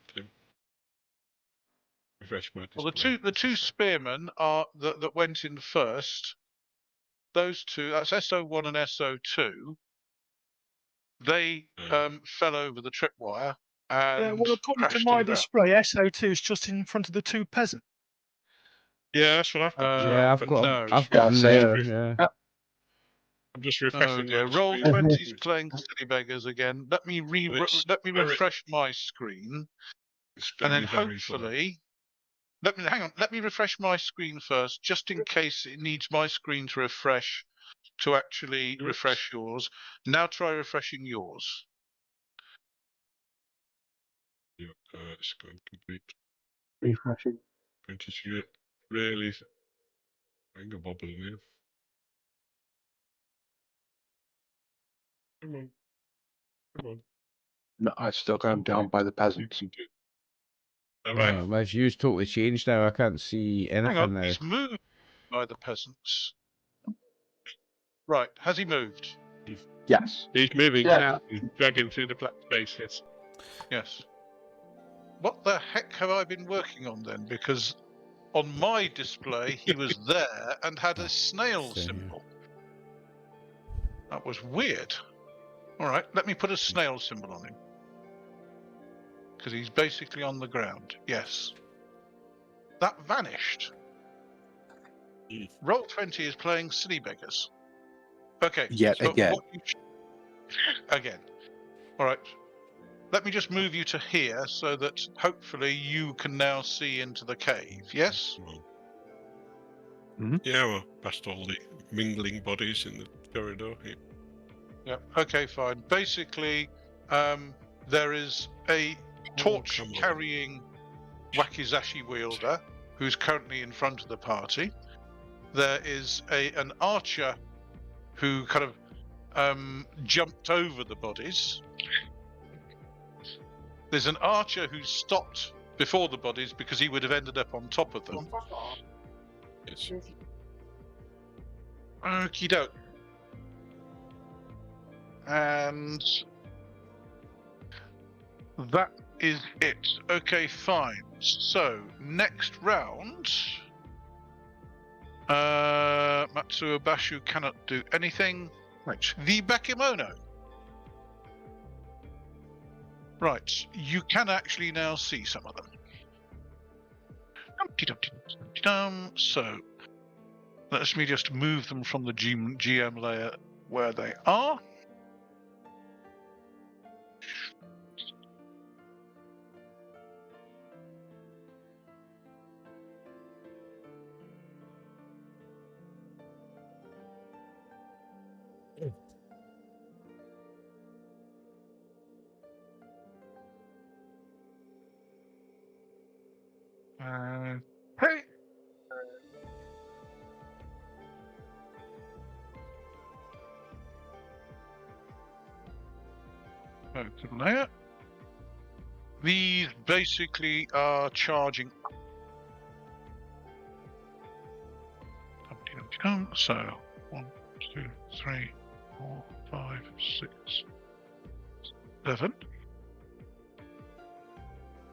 refresh my display. Well, the two spearmen are that went in first. Those two, that's SO1 and SO2. They fell over the tripwire and Yeah, well, according to crashed my the ground. display, SO2 is just in front of the two peasants. Yeah, that's what I've got. Yeah, I've got no. I've got him there. Refresh. Yeah. I'm just Oh refreshing dear, my roll screen. 20's playing silly beggars again. Let me refresh my screen, It's and then very slow. hopefully, hang on. Let me refresh my screen first, just in case it needs my screen to refresh to actually refresh yours. Now try refreshing yours. Yeah, it's going complete. Refreshing. 20 really finger bobbling here. Come on. Come on. No, I still got him down by the peasants. Right. My view's totally changed now. I can't see Hang anything on, now. he's moved by the peasants. Right, has he moved? Yes. He's moving. Yeah. He's dragging through the black spaces. Yes. What the heck have I been working on then? Because on my display, he was there and had a snail Same here. symbol. That was weird. All right, let me put a snail symbol on him. Because he's basically on the ground. Yes. That vanished. Mm. Roll20 is playing Silly Beggars. Okay. Yet so again. what again. All right. Let me just move you to here so that hopefully you can now see into the cave. Yes? Yeah, well, past all the mingling bodies in the corridor. Yeah. Yeah. Okay, fine. Basically, there is a torch come on. carrying wakizashi wielder who's currently in front of the party. There is an archer who kind of jumped over the bodies. There's an archer who stopped before the bodies because he would have ended up on top of them. Yes. Okie doke. And that is it. Okay, fine. So, next round. Matsuo Bashu cannot do anything. Right. The Bakemono. Right. You can actually now see some of them. So, let me just move them from the GM layer where they are. Hey. Open layer. These basically are charging. So 1, 2, 3, 4, 5, 6, 7.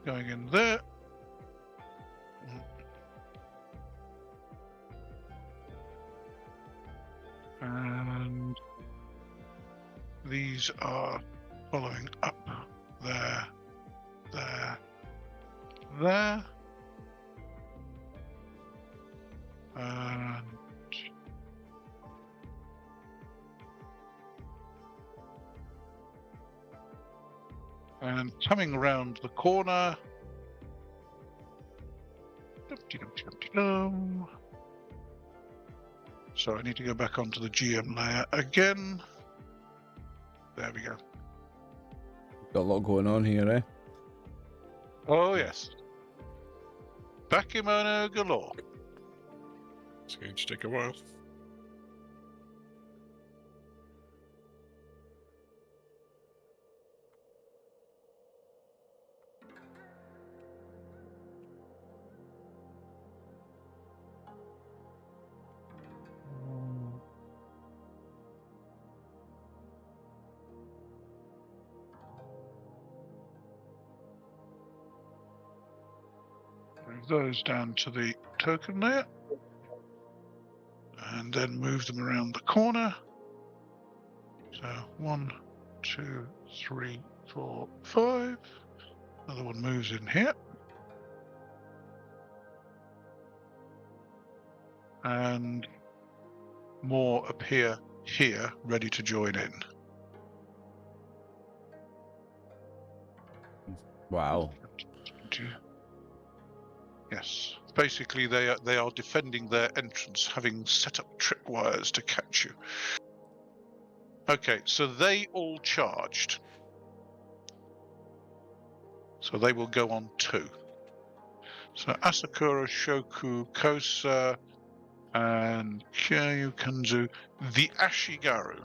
Going in there. And these are following up there, there, there. And coming around the corner. So I need to go back onto the GM layer again. There we go. Got a lot going on here, eh? Oh yes. Bakemono galore. It's going to take a while. Move those down to the token layer. And then move them around the corner. So 1, 2, 3, 4, 5. Another one moves in here. And more appear here, ready to join in. Wow. Yes. Basically, they are defending their entrance, having set up tripwires to catch you. Okay, so they all charged. So they will go on 2. So Asakura, Shoku, Kosa, and Kyūryū, Kinzo, the Ashigaru.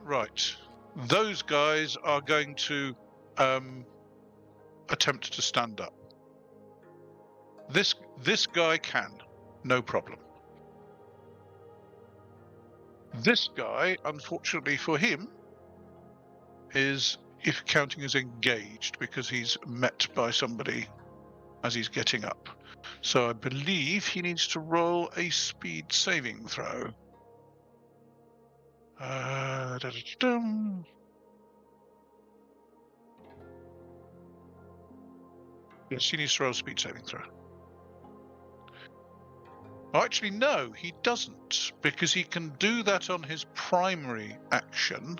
Right. Those guys are going to attempt to stand up. This guy can, no problem. This guy, unfortunately for him, is, if counting as engaged, because he's met by somebody as he's getting up. So I believe he needs to roll a speed saving throw. Da-da-da-dum. Yes, he needs to roll a speed saving throw. Oh, actually, no, he doesn't, because he can do that on his primary action,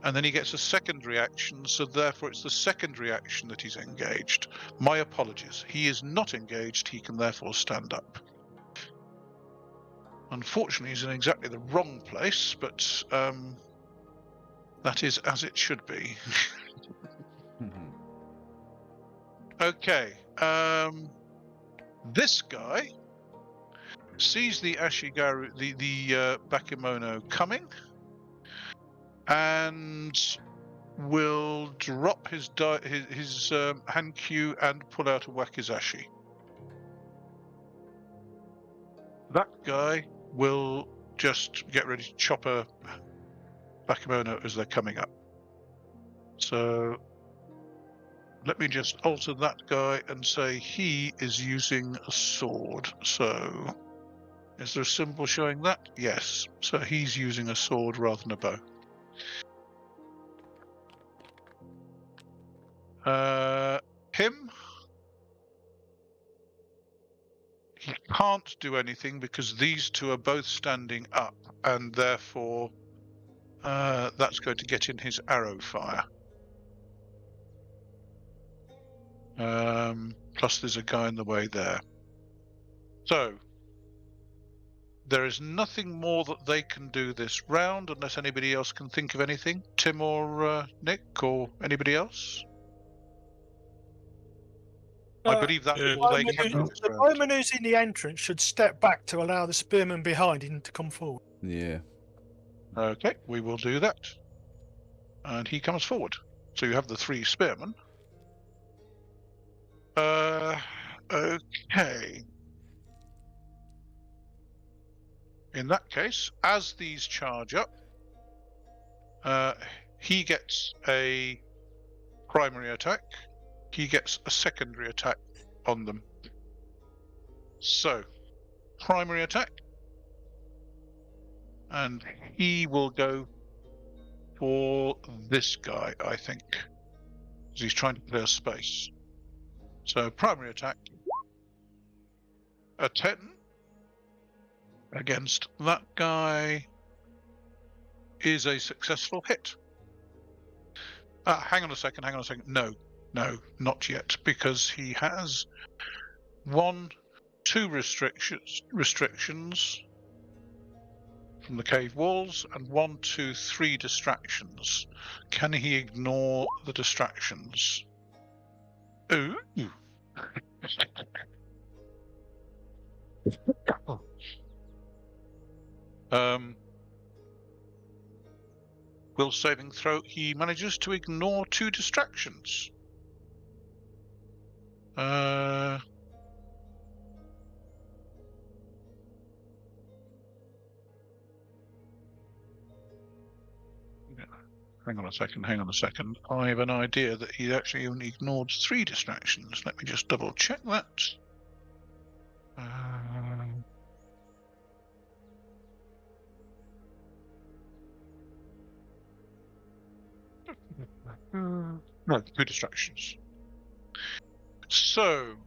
and then he gets a secondary action, so therefore it's the secondary action that he's engaged. My apologies. He is not engaged, he can therefore stand up. Unfortunately, he's in exactly the wrong place, but that is as it should be. Okay, this guy sees the Ashigaru, the Bakemono coming, and will drop his Hankyu and pull out a Wakizashi. That guy will just get ready to chop a Bakemono as they're coming up. So let me just alter that guy and say he is using a sword. So is there a symbol showing that? Yes. So he's using a sword rather than a bow. Him? He can't do anything because these two are both standing up, and therefore that's going to get in his arrow fire. Plus there's a guy in the way there. So there is nothing more that they can do this round unless anybody else can think of anything. Tim or Nick or anybody else? I believe that is all they can do this The round. bowman who's in the entrance should step back to allow the spearman behind him to come forward. Yeah. Okay, we will do that. And he comes forward. So you have the three spearmen. Okay. In that case, as these charge up, he gets a primary attack. He gets a secondary attack on them. So, primary attack. And he will go for this guy, I think. Because he's trying to clear space. So, primary attack. A 10 against that guy is a successful hit. Hang on a second. No, not yet, because he has 2 restrictions from the cave walls and 1, 2, 3 distractions. Can he ignore the distractions? Ooh. Will saving throw. He manages to ignore 2 distractions. Hang on a second. I have an idea that he actually only ignored 3 distractions. Let me just double check that. No, 2 distractions. So,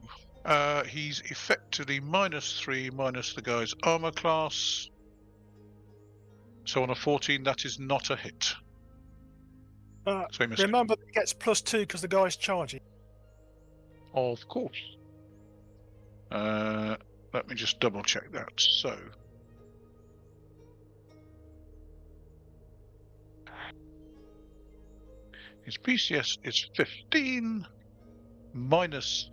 he's effectively -3 minus the guy's armor class. So on a 14, that is not a hit. So he missed. Remember, it gets +2 because the guy's charging. Of course. Let me just double check that. So, his PCS is 15 minus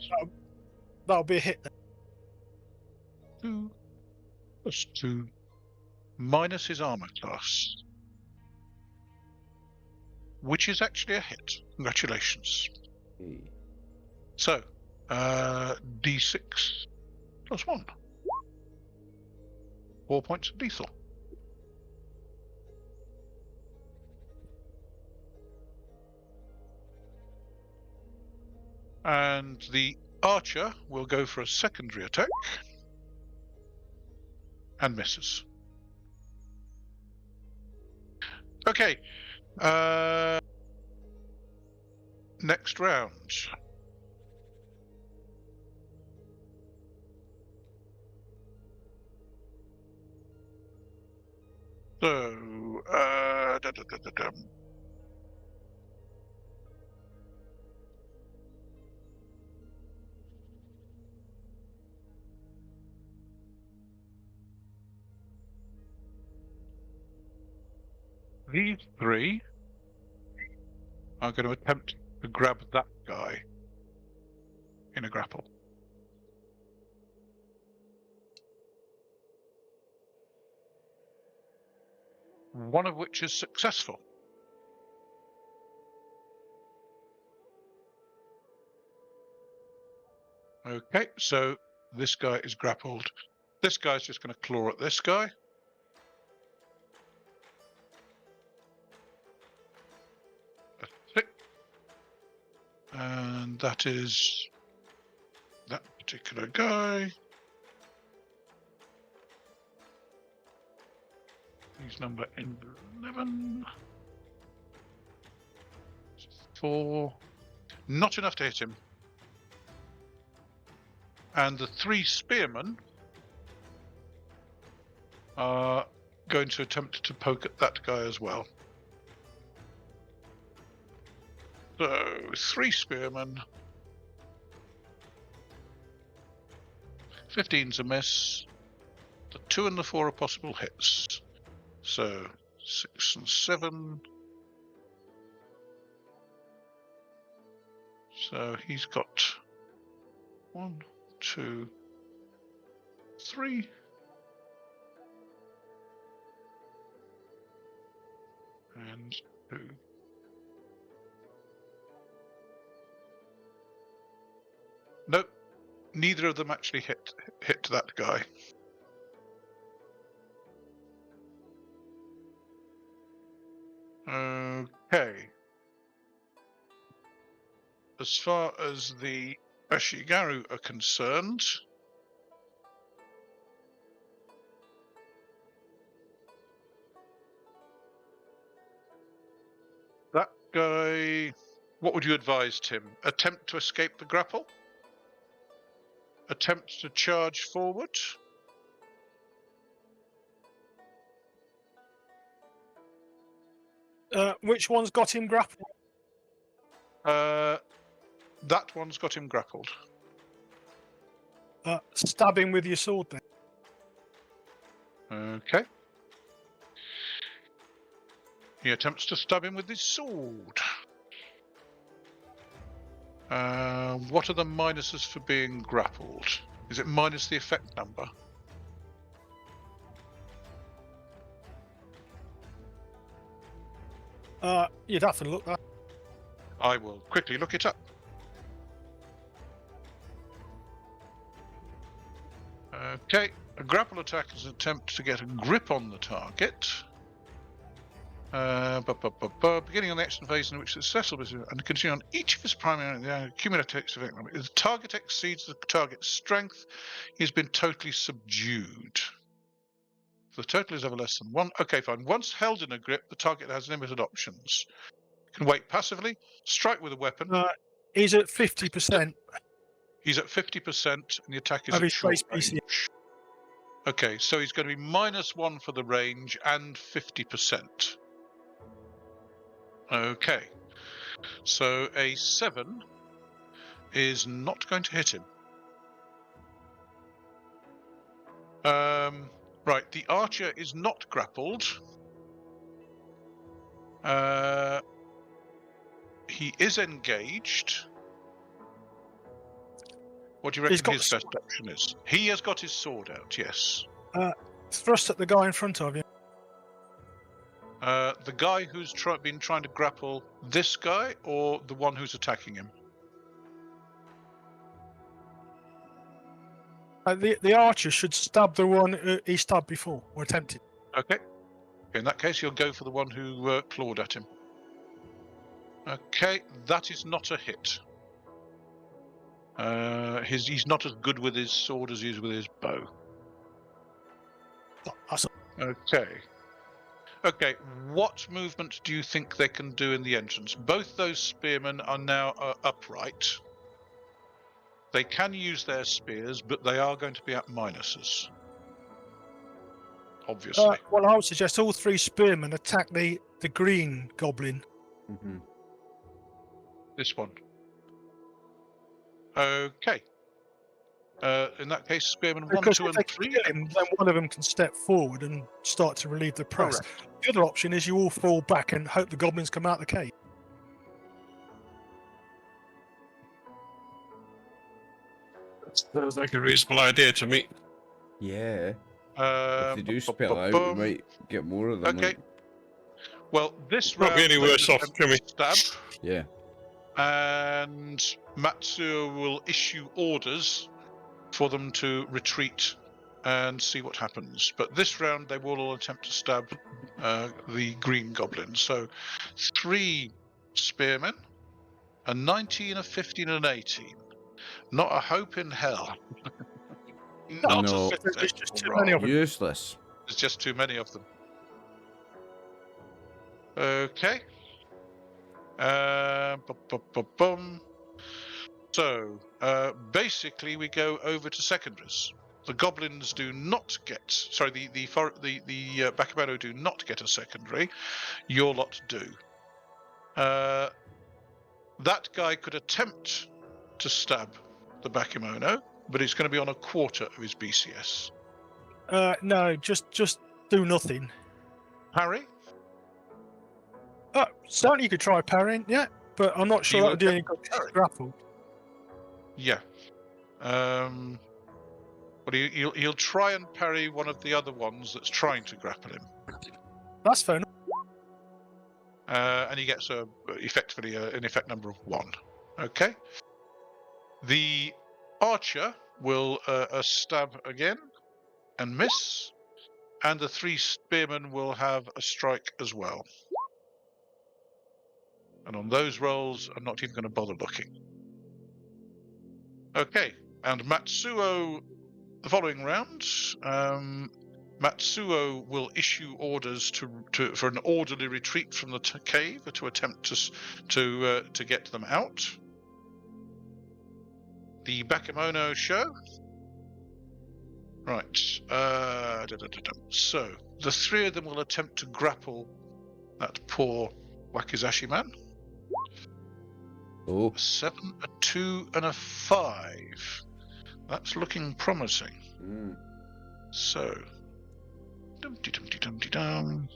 That'll be a hit then. 2 plus 2 minus his armor class. which is actually a hit. Congratulations. Okay. So, D6 plus 1. 4 points of lethal. And the archer will go for a secondary attack and misses. Okay. Next round. So, these three are going to attempt to grab that guy in a grapple. One of which is successful. Okay, so this guy is grappled. This guy's just going to claw at this guy. That's it. And that is that particular guy. He's number 11. 4. Not enough to hit him. And the 3 spearmen are going to attempt to poke at that guy as well. So, 3 spearmen. 15's a miss. The 2 and the 4 are possible hits. So, 6 and 7. So he's got 1, 2, 3. And 2. Nope. Neither of them actually hit that guy. Okay. As far as the Ashigaru are concerned, that guy, what would you advise, Tim? Attempt to escape the grapple? Attempt to charge forward? Which one's got him grappled? That one's got him grappled. Stab him with your sword then. Okay. He attempts to stab him with his sword. What are the minuses for being grappled? Is it minus the effect number? You'd have to look that. I will quickly look it up. Okay, a grapple attack is an attempt to get a grip on the target. Beginning on the action phase in which the successful and continue on each of his primary accumulative effect. If the target exceeds the target's strength, he's been totally subdued. If the total is ever less than 1, okay, fine. Once held in a grip, the target has limited options. You can wait passively, strike with a weapon. He's at 50%. He's at 50%, and the attack is Of at his short base PC. range. Okay, so he's going to be -1 for the range and 50%. Okay, so a 7 is not going to hit him. Right, the archer is not grappled. He is engaged. What do you reckon his best option is? He has got his sword out, yes. Thrust at the guy in front of you. The guy who's been trying to grapple this guy, or the one who's attacking him? The archer should stab the one he stabbed before, or attempted. Okay. In that case, you'll go for the one who clawed at him. Okay, that is not a hit. He's not as good with his sword as he is with his bow. Oh, that's Okay. Okay, what movement do you think they can do in the entrance? Both those spearmen are now upright. They can use their spears, but they are going to be at minuses. Obviously. well, I would suggest all 3 spearmen attack the green goblin. Mm-hmm. This one. Okay. In that case, spearmen 1, Because 2, if and they 3. kill him, then one of them can step forward and start to relieve the press. The other option is you all fall back and hope the goblins come out the cave. Sounds like a reasonable idea to me. Yeah. If they do spill out, we might get more of them. Okay. Like... Well, this Not round really they worse will off, attempt can we? to stab, Yeah. and Matsuo will issue orders for them to retreat and see what happens. But this round they will all attempt to stab the green goblin. So 3 spearmen, a 19, a 15, and an 18. Not a hope in hell. Not No. a There's just successful too many of roll. them. Useless. There's just too many of them. Okay. So basically, we go over to secondaries. The goblins do not get. Sorry, the Bakamano do not get a secondary. Your lot do. That guy could attempt to stab the Bakemono, but it's going to be on a quarter of his BCS. No, just do nothing. Parry? Certainly you could try parrying, yeah, but I'm not sure You that would do any attempt good. to parry? Grapple. Yeah. But he'll try and parry one of the other ones that's trying to grapple him. That's fair enough. And he gets effectively an effect number of 1. Okay. The archer will stab again and miss, and the 3 spearmen will have a strike as well. And on those rolls, I'm not even going to bother looking. Okay, and Matsuo, the following round, Matsuo will issue orders for an orderly retreat from the cave to attempt to get them out. The Bakemono show. Right. So the 3 of them will attempt to grapple that poor Wakizashi man. Oh. A 7, a 2, and a 5. That's looking promising. Mm. So, dum-de-dum-de-dum-de-dum.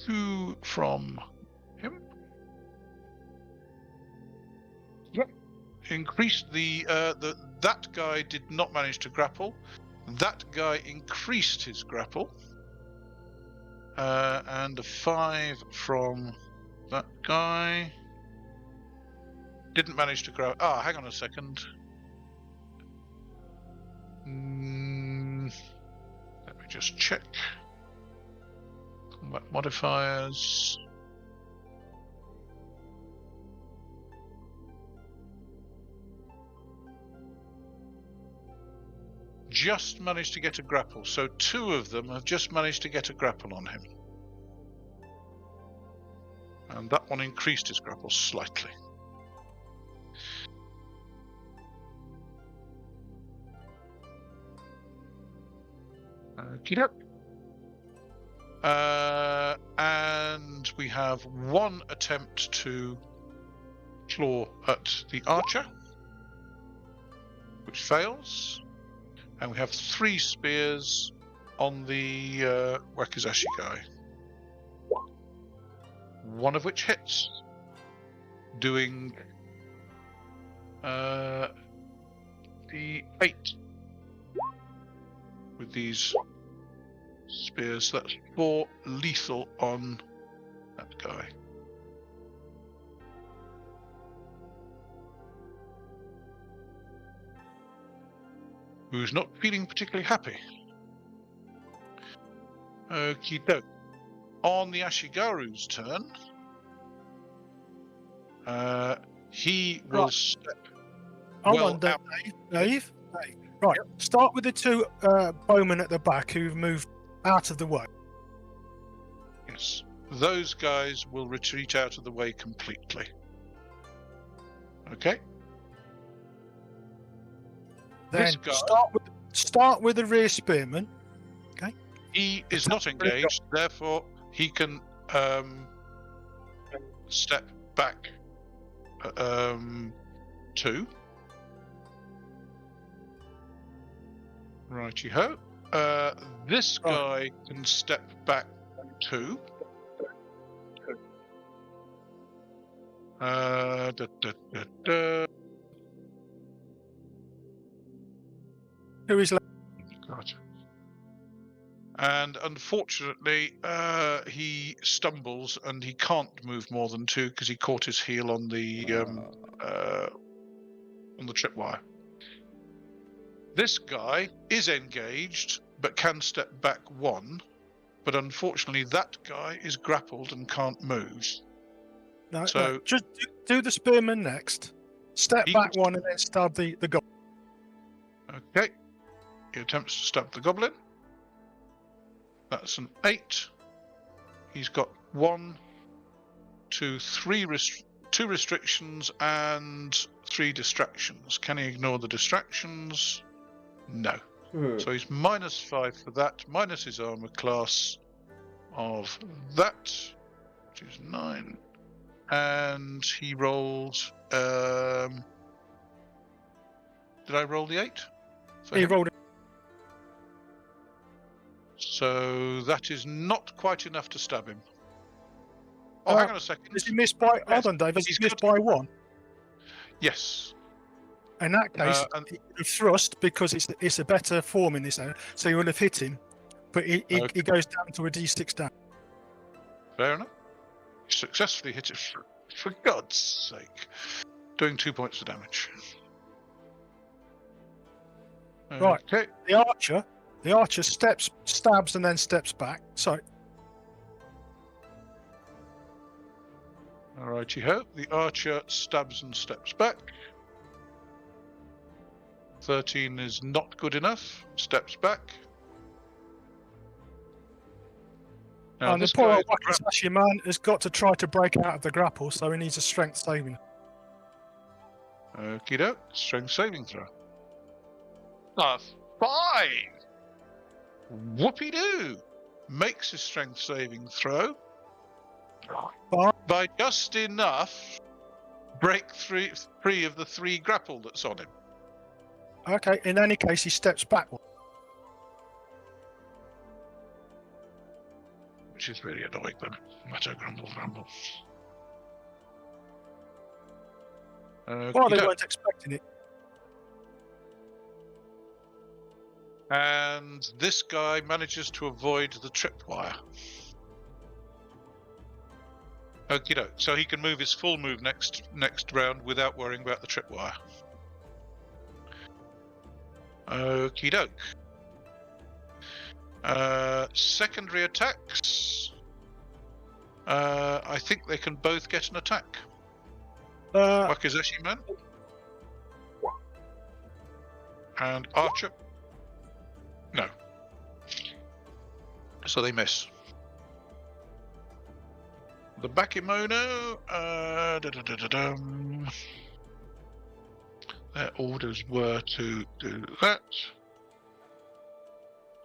2 from him. Yep. Increased that guy did not manage to grapple. That guy increased his grapple. And a 5 from that guy. Didn't manage to grapple. Ah, hang on a second. Let me just check. Combat modifiers. Just managed to get a grapple. So 2 of them have just managed to get a grapple on him. And that one increased his grapple slightly. And we have 1 attempt to claw at the archer, which fails. And we have 3 spears on the Wakizashi guy. 1 of which hits, doing the 8 with these spears. So that's 4 lethal on guy. Who's not feeling particularly happy. Okie doke. On the Ashigaru's turn, he will Right. step Hold well on, out. Dave. Right, start with the two bowmen at the back who've moved out of the way. Yes, those guys will retreat out of the way completely. Okay. This Then guy, start with the rear spearman. he is not engaged, therefore he can step back 2. Righty ho. This guy can step back 2. Who is left? God. And unfortunately, he stumbles and he can't move more than 2 because he caught his heel on the tripwire. This guy is engaged but can step back 1, but unfortunately that guy is grappled and can't move. No, So just do the spearman next. Step back 1 and then stab the goblin. Okay. He attempts to stab the goblin. That's an 8. He's got 1, 2, 3 2 restrictions and 3 distractions. Can he ignore the distractions? No. So he's -5 for that, minus his armor class of that, which is 9. And he rolls. Did I roll the 8? He rolled. So that is not quite enough to stab him. Oh, hang on a second. Is he missed by? Yes, Hold on, Dave. Is he he's missed got- by 1? Yes. In that case, and- he would have thrust because it's a better form in this area, so he would have hit him, but he goes down to a d6 down. Fair enough. You successfully hit it. For God's sake. Doing 2 points of damage. Right. Okay. The archer stabs and then steps back. Sorry. Alrighty ho. The archer stabs and steps back. 13 is not good enough. Steps back. Now, And the this poor guy old Wakizashi man has got to try to break out of the grapple, so he needs a strength saving. Okie doke. Strength saving throw. 5! Whoopie-doo! Makes his strength saving throw. By just enough, break free of the 3 grapple that's on him. Okay, in any case, he steps back. Which is really annoying, but mutter, grumble. Well, they weren't expecting it. And this guy manages to avoid the tripwire. Okie doke. So he can move his full move next round without worrying about the tripwire. Okie doke. Secondary attacks. I think they can both get an attack. Wakizashi man. And archer. No. So they miss. The Bakemono, their orders were to do that.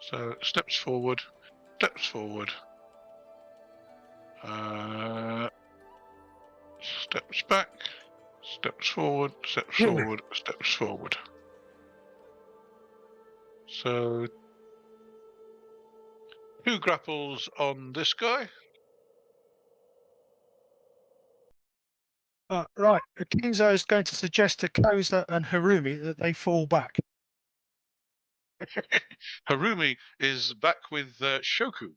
So steps forward, steps forward, steps back, steps forward, steps forward, steps forward. So 2 grapples on this guy. Right, Kinzo is going to suggest to Kosa and Harumi that they fall back. Harumi is back with Shoku,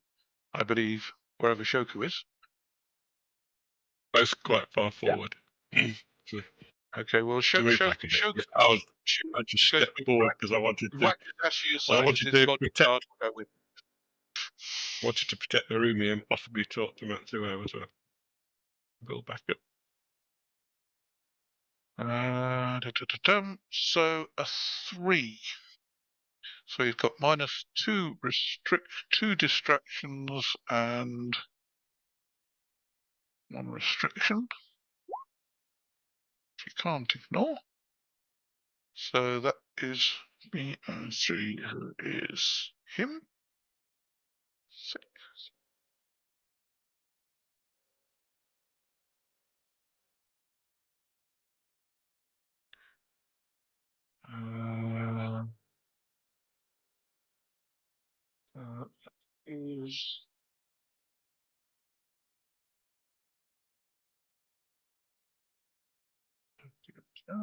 I believe, wherever Shoku is. both quite far forward. Okay, well, show. I just stepped forward because I wanted to. Ashi I aside, wanted his to logic protect. card will go with. Wanted to protect Harumi and possibly talk to Matsuo as well. Build back up. So a 3. So you've got -2 2 distractions and 1 restriction. You can't ignore. So that is B03, who is him. 6. Is so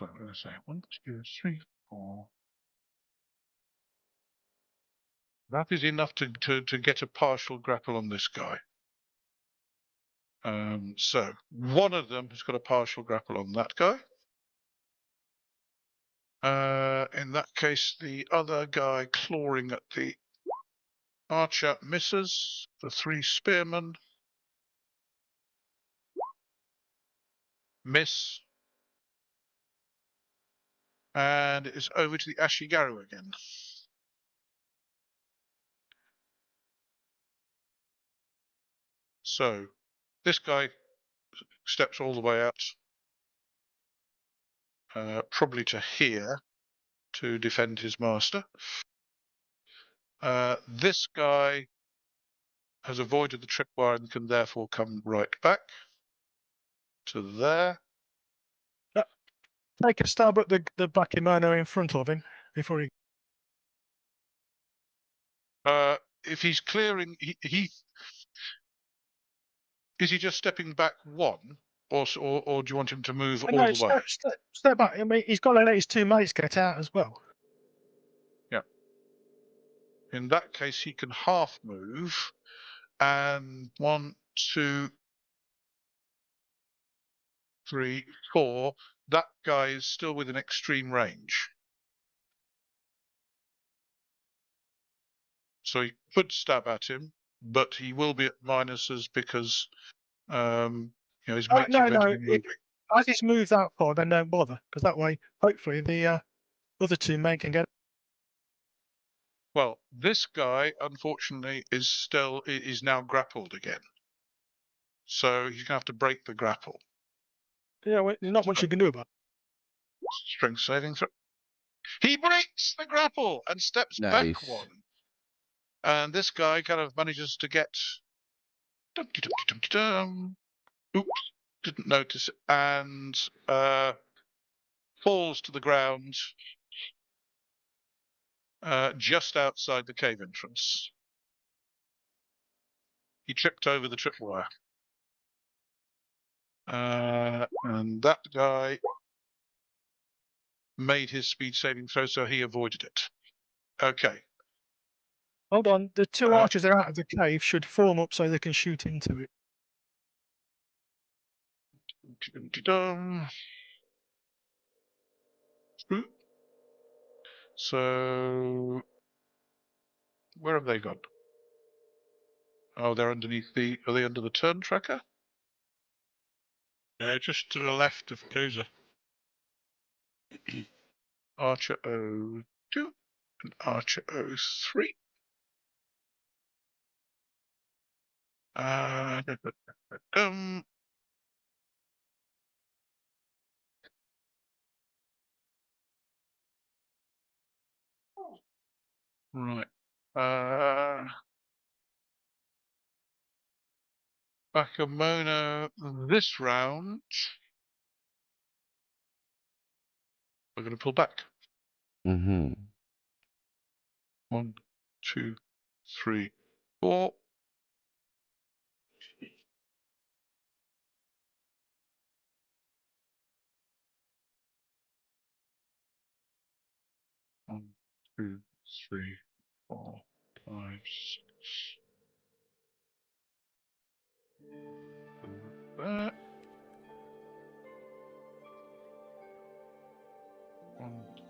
I'm going to say 1, 2, 3, 4. That is enough to get a partial grapple on this guy. So one of them has got a partial grapple on that guy. In that case, the other guy clawing at the archer misses. The 3 spearmen miss. And it is over to the Ashigaru again. So this guy steps all the way out, probably to here, to defend his master. This guy has avoided the tripwire and can therefore come right back to there. Take a stab at the Bakemono in front of him before he. If he's clearing, he is he just stepping back 1, or do you want him to move all the way? Step back. I mean, he's got to let his 2 mates get out as well. Yeah. In that case, he can half move, and 1, 2, 3, 4. That guy is still within extreme range. So he could stab at him, but he will be at minuses because his mates No. eventually moving. As he's moved that far, then don't bother, because that way, hopefully, the other 2 men can get. Well, this guy, unfortunately, is now grappled again. So he's gonna have to break the grapple. Yeah, well, not much you can do about it. Strength saving throw. He breaks the grapple and steps back Nice. 1. And this guy kind of manages to get. Oops, didn't notice it, and falls to the ground just outside the cave entrance. He tripped over the tripwire. And that guy made his speed saving throw, so he avoided it. Okay. Hold on, the 2 archers that are out of the cave should form up so they can shoot into it. So where have they gone? Oh, they're underneath the. Are they under the turn tracker? Just to the left of Kosa. Archer 02 and Archer 03. Right. Bakemono this round. We're going to pull back. Mm-hmm. 1, 2, 3, 4. One, 2, 3, 4, 5, 6. That. 1, 2.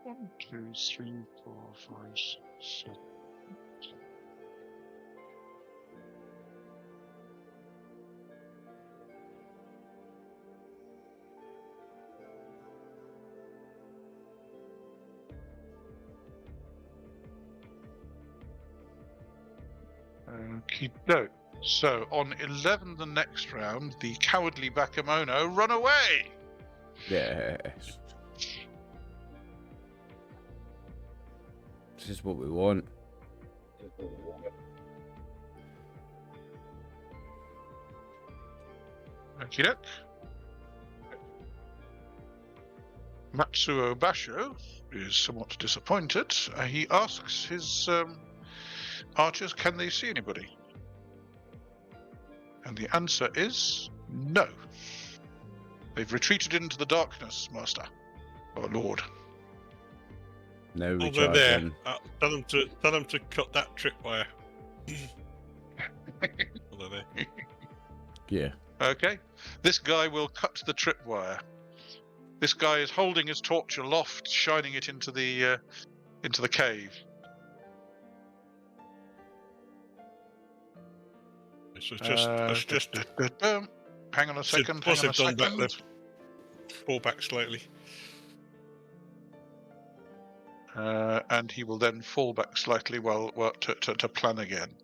One, 2, 3, 4, 5, 6, 7. Okey-doke. So on 11 the next round, the cowardly Bakemono run away! Yes. This is what we want. Okey-doke. Matsuo Basho is somewhat disappointed. He asks his archers, can they see anybody? And the answer is no. They've retreated into the darkness, Master. Or Lord. Now we Oh, they're charge there. in. Tell them to cut that tripwire. Oh, they're there. Yeah. Okay. This guy will cut the tripwire. This guy is holding his torch aloft, shining it into the cave. So it's just hang on a second. once Hang on a they've done second. that, they fall back slightly. And he will then fall back slightly to plan again.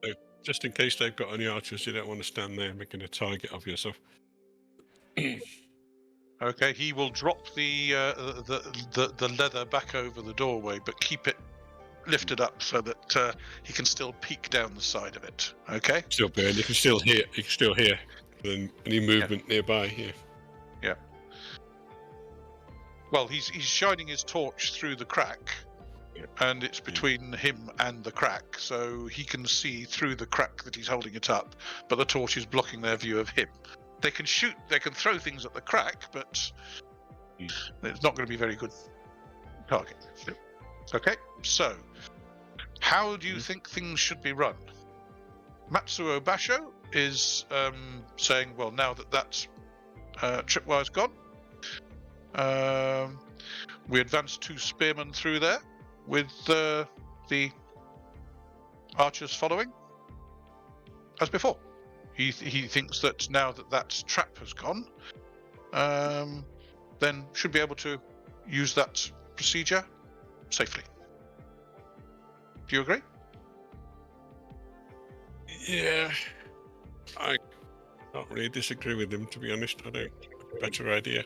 So just in case they've got any archers, you don't want to stand there making a target of yourself. Okay, he will drop the leather back over the doorway, but keep it lifted up so that he can still peek down the side of it. Okay. Still burn. You can still hear. You can still hear any movement nearby. Yeah. Yeah. Well, he's shining his torch through the crack, and it's between him and the crack, so he can see through the crack that he's holding it up, but the torch is blocking their view of him. They can shoot, they can throw things at the crack, but it's not going to be a very good target. Okay, so how do you think things should be run? Matsuo Basho is saying, well, now that tripwire's gone, we advance 2 spearmen through there with the archers following as before. He thinks that now that trap has gone, then should be able to use that procedure safely. Do you agree? Yeah. I can't really disagree with him, to be honest. I don't have a better idea.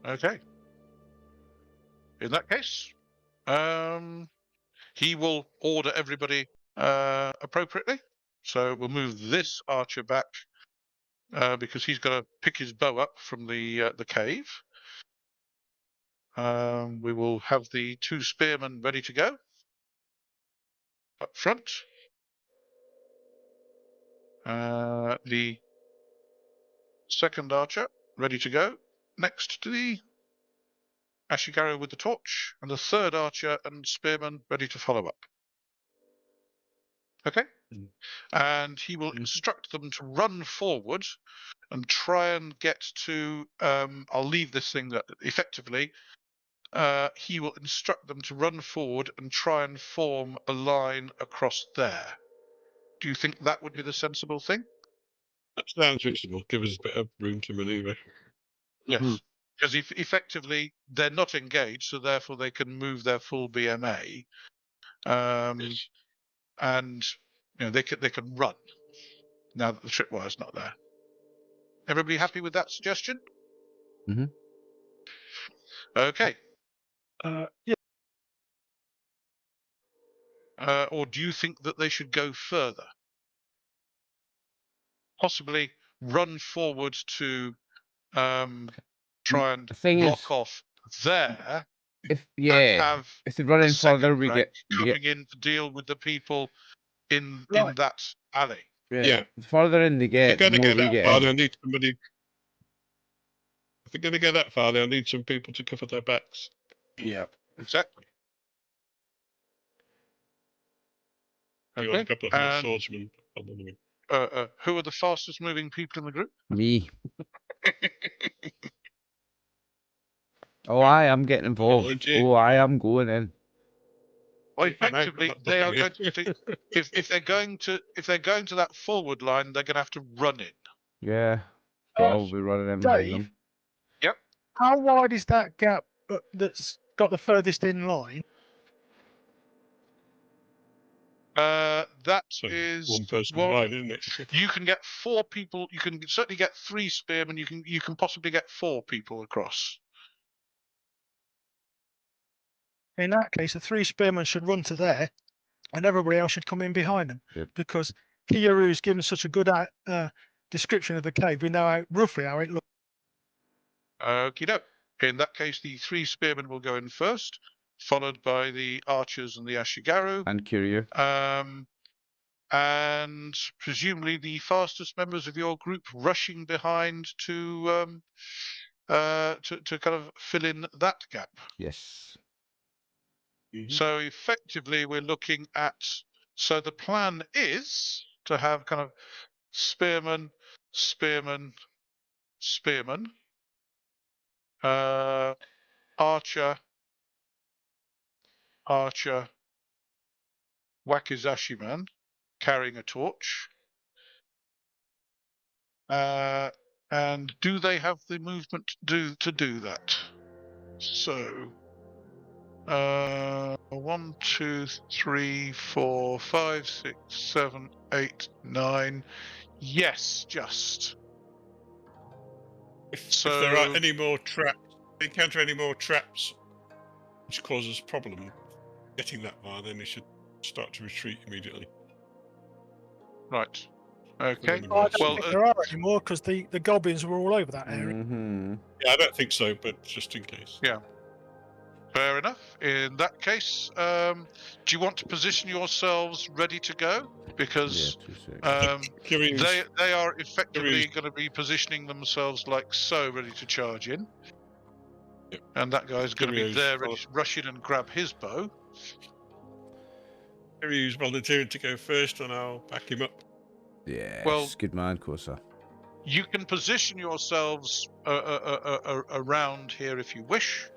Okay. In that case, he will order everybody appropriately. So we'll move this archer back because he's got to pick his bow up from the cave. We will have the 2 spearmen ready to go up front. The second archer ready to go next to the Ashigaru with the torch, and the third archer and spearman ready to follow up. Okay? And he will instruct them to run forward and try and get to, I'll leave this thing that effectively, he will instruct them to run forward and try and form a line across there. Do you think that would be the sensible thing? That sounds reasonable. Give us a bit of room to manoeuvre. Yes. Because if they're not engaged, so therefore they can move their full BMA, Yes. and they can run now that the tripwire's not there. Everybody happy with that suggestion? Mhm. Okay. Yeah. Or do you think that they should go further? Possibly run forward to try and The thing block is, off there. if And have if they run the in further, second we rank get coming in to deal with the people in Right. that alley. Yeah. The further in they If get, they're the going to more go we that get. far, In. they'll need somebody. If they're going to go that far, they'll need some people to cover their backs. Yeah. Exactly. You want a Okay. couple of more And swordsmen following them. who are the fastest moving people in the group? Me. Oh, I am getting involved. legit. Oh, I am going in. Well, I know, effectively, not they are looking going to. If they're going to that forward line, they're going to have to run in. Yeah. Oh, I'll be running in behind Dave? them. How wide is that gap that's got the furthest in line? That So is one person well, wide, isn't it? you can get 4 people. You can certainly get 3 spearmen. You can possibly get 4 people across. In that case, the 3 spearmen should run to there, and everybody else should come in behind them. Yep. Because Kyūryū's given such a good description of the cave, we know roughly how it looks. Okie doke. In that case, the 3 spearmen will go in first, followed by the archers and the ashigaru. And Kyūryū. And presumably the fastest members of your group rushing behind to kind of fill in that gap. Yes. So effectively, we're looking at. So the plan is to have kind of spearman, spearman, spearman, archer, archer, wakizashi man carrying a torch. And do they have the movement to do that? So, 1, 2, 3, 4, 5, 6, 7, 8, 9. Yes, just. If So there are any more traps, if they encounter any more traps which causes problem getting that far, then they should start to retreat immediately. right. Okay. I don't Well, think there are anymore because the goblins were all over that area. Mm-hmm. Yeah, I don't think so, but just in case. Yeah. Fair enough. In that case, do you want to position yourselves ready to go? Because Yeah, 2 seconds. they are effectively Kyūryū's- going to be positioning themselves like so, ready to charge in. Yep. And that guy's going to be Kyūryū's there, ready to rush in and grab his bow. Kyūryū's volunteering to go first, and I'll back him up. Yes. Well- Good man, Kosa. You can position yourselves around here if you wish.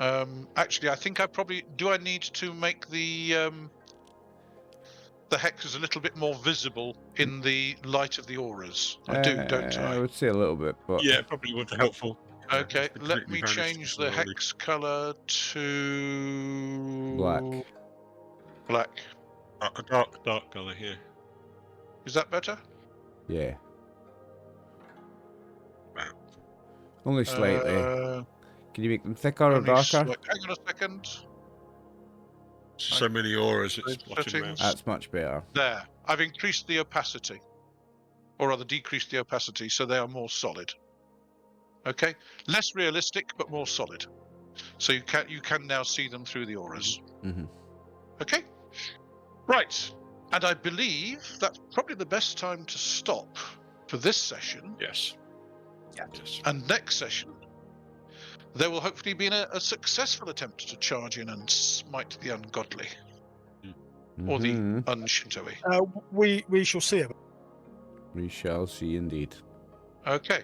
Actually, I think I probably do. I need to make the hexes a little bit more visible in the light of the auras. I do, don't I I? would say a little bit, but Yeah, probably would be helpful. Okay, It's let completely me vanished change as the well, already. hex color to Black. Black. A dark colour here. Is that better? yeah. Wow. Only slightly. Can you make them thicker or Only darker? hang on a second. So many auras, it's Right, blotting them out. settings. That's much better. There. I've increased the opacity. Or rather decreased the opacity so they are more solid. Okay? Less realistic but more solid. So you can now see them through the auras. Mm-hmm. Okay? Right. And I believe that's probably the best time to stop for this session. Yes. Yeah. Yes. And next session, there will hopefully be a successful attempt to charge in and smite the ungodly. Or the Mhm. unshintoe. We shall see about. We shall see indeed. Okay.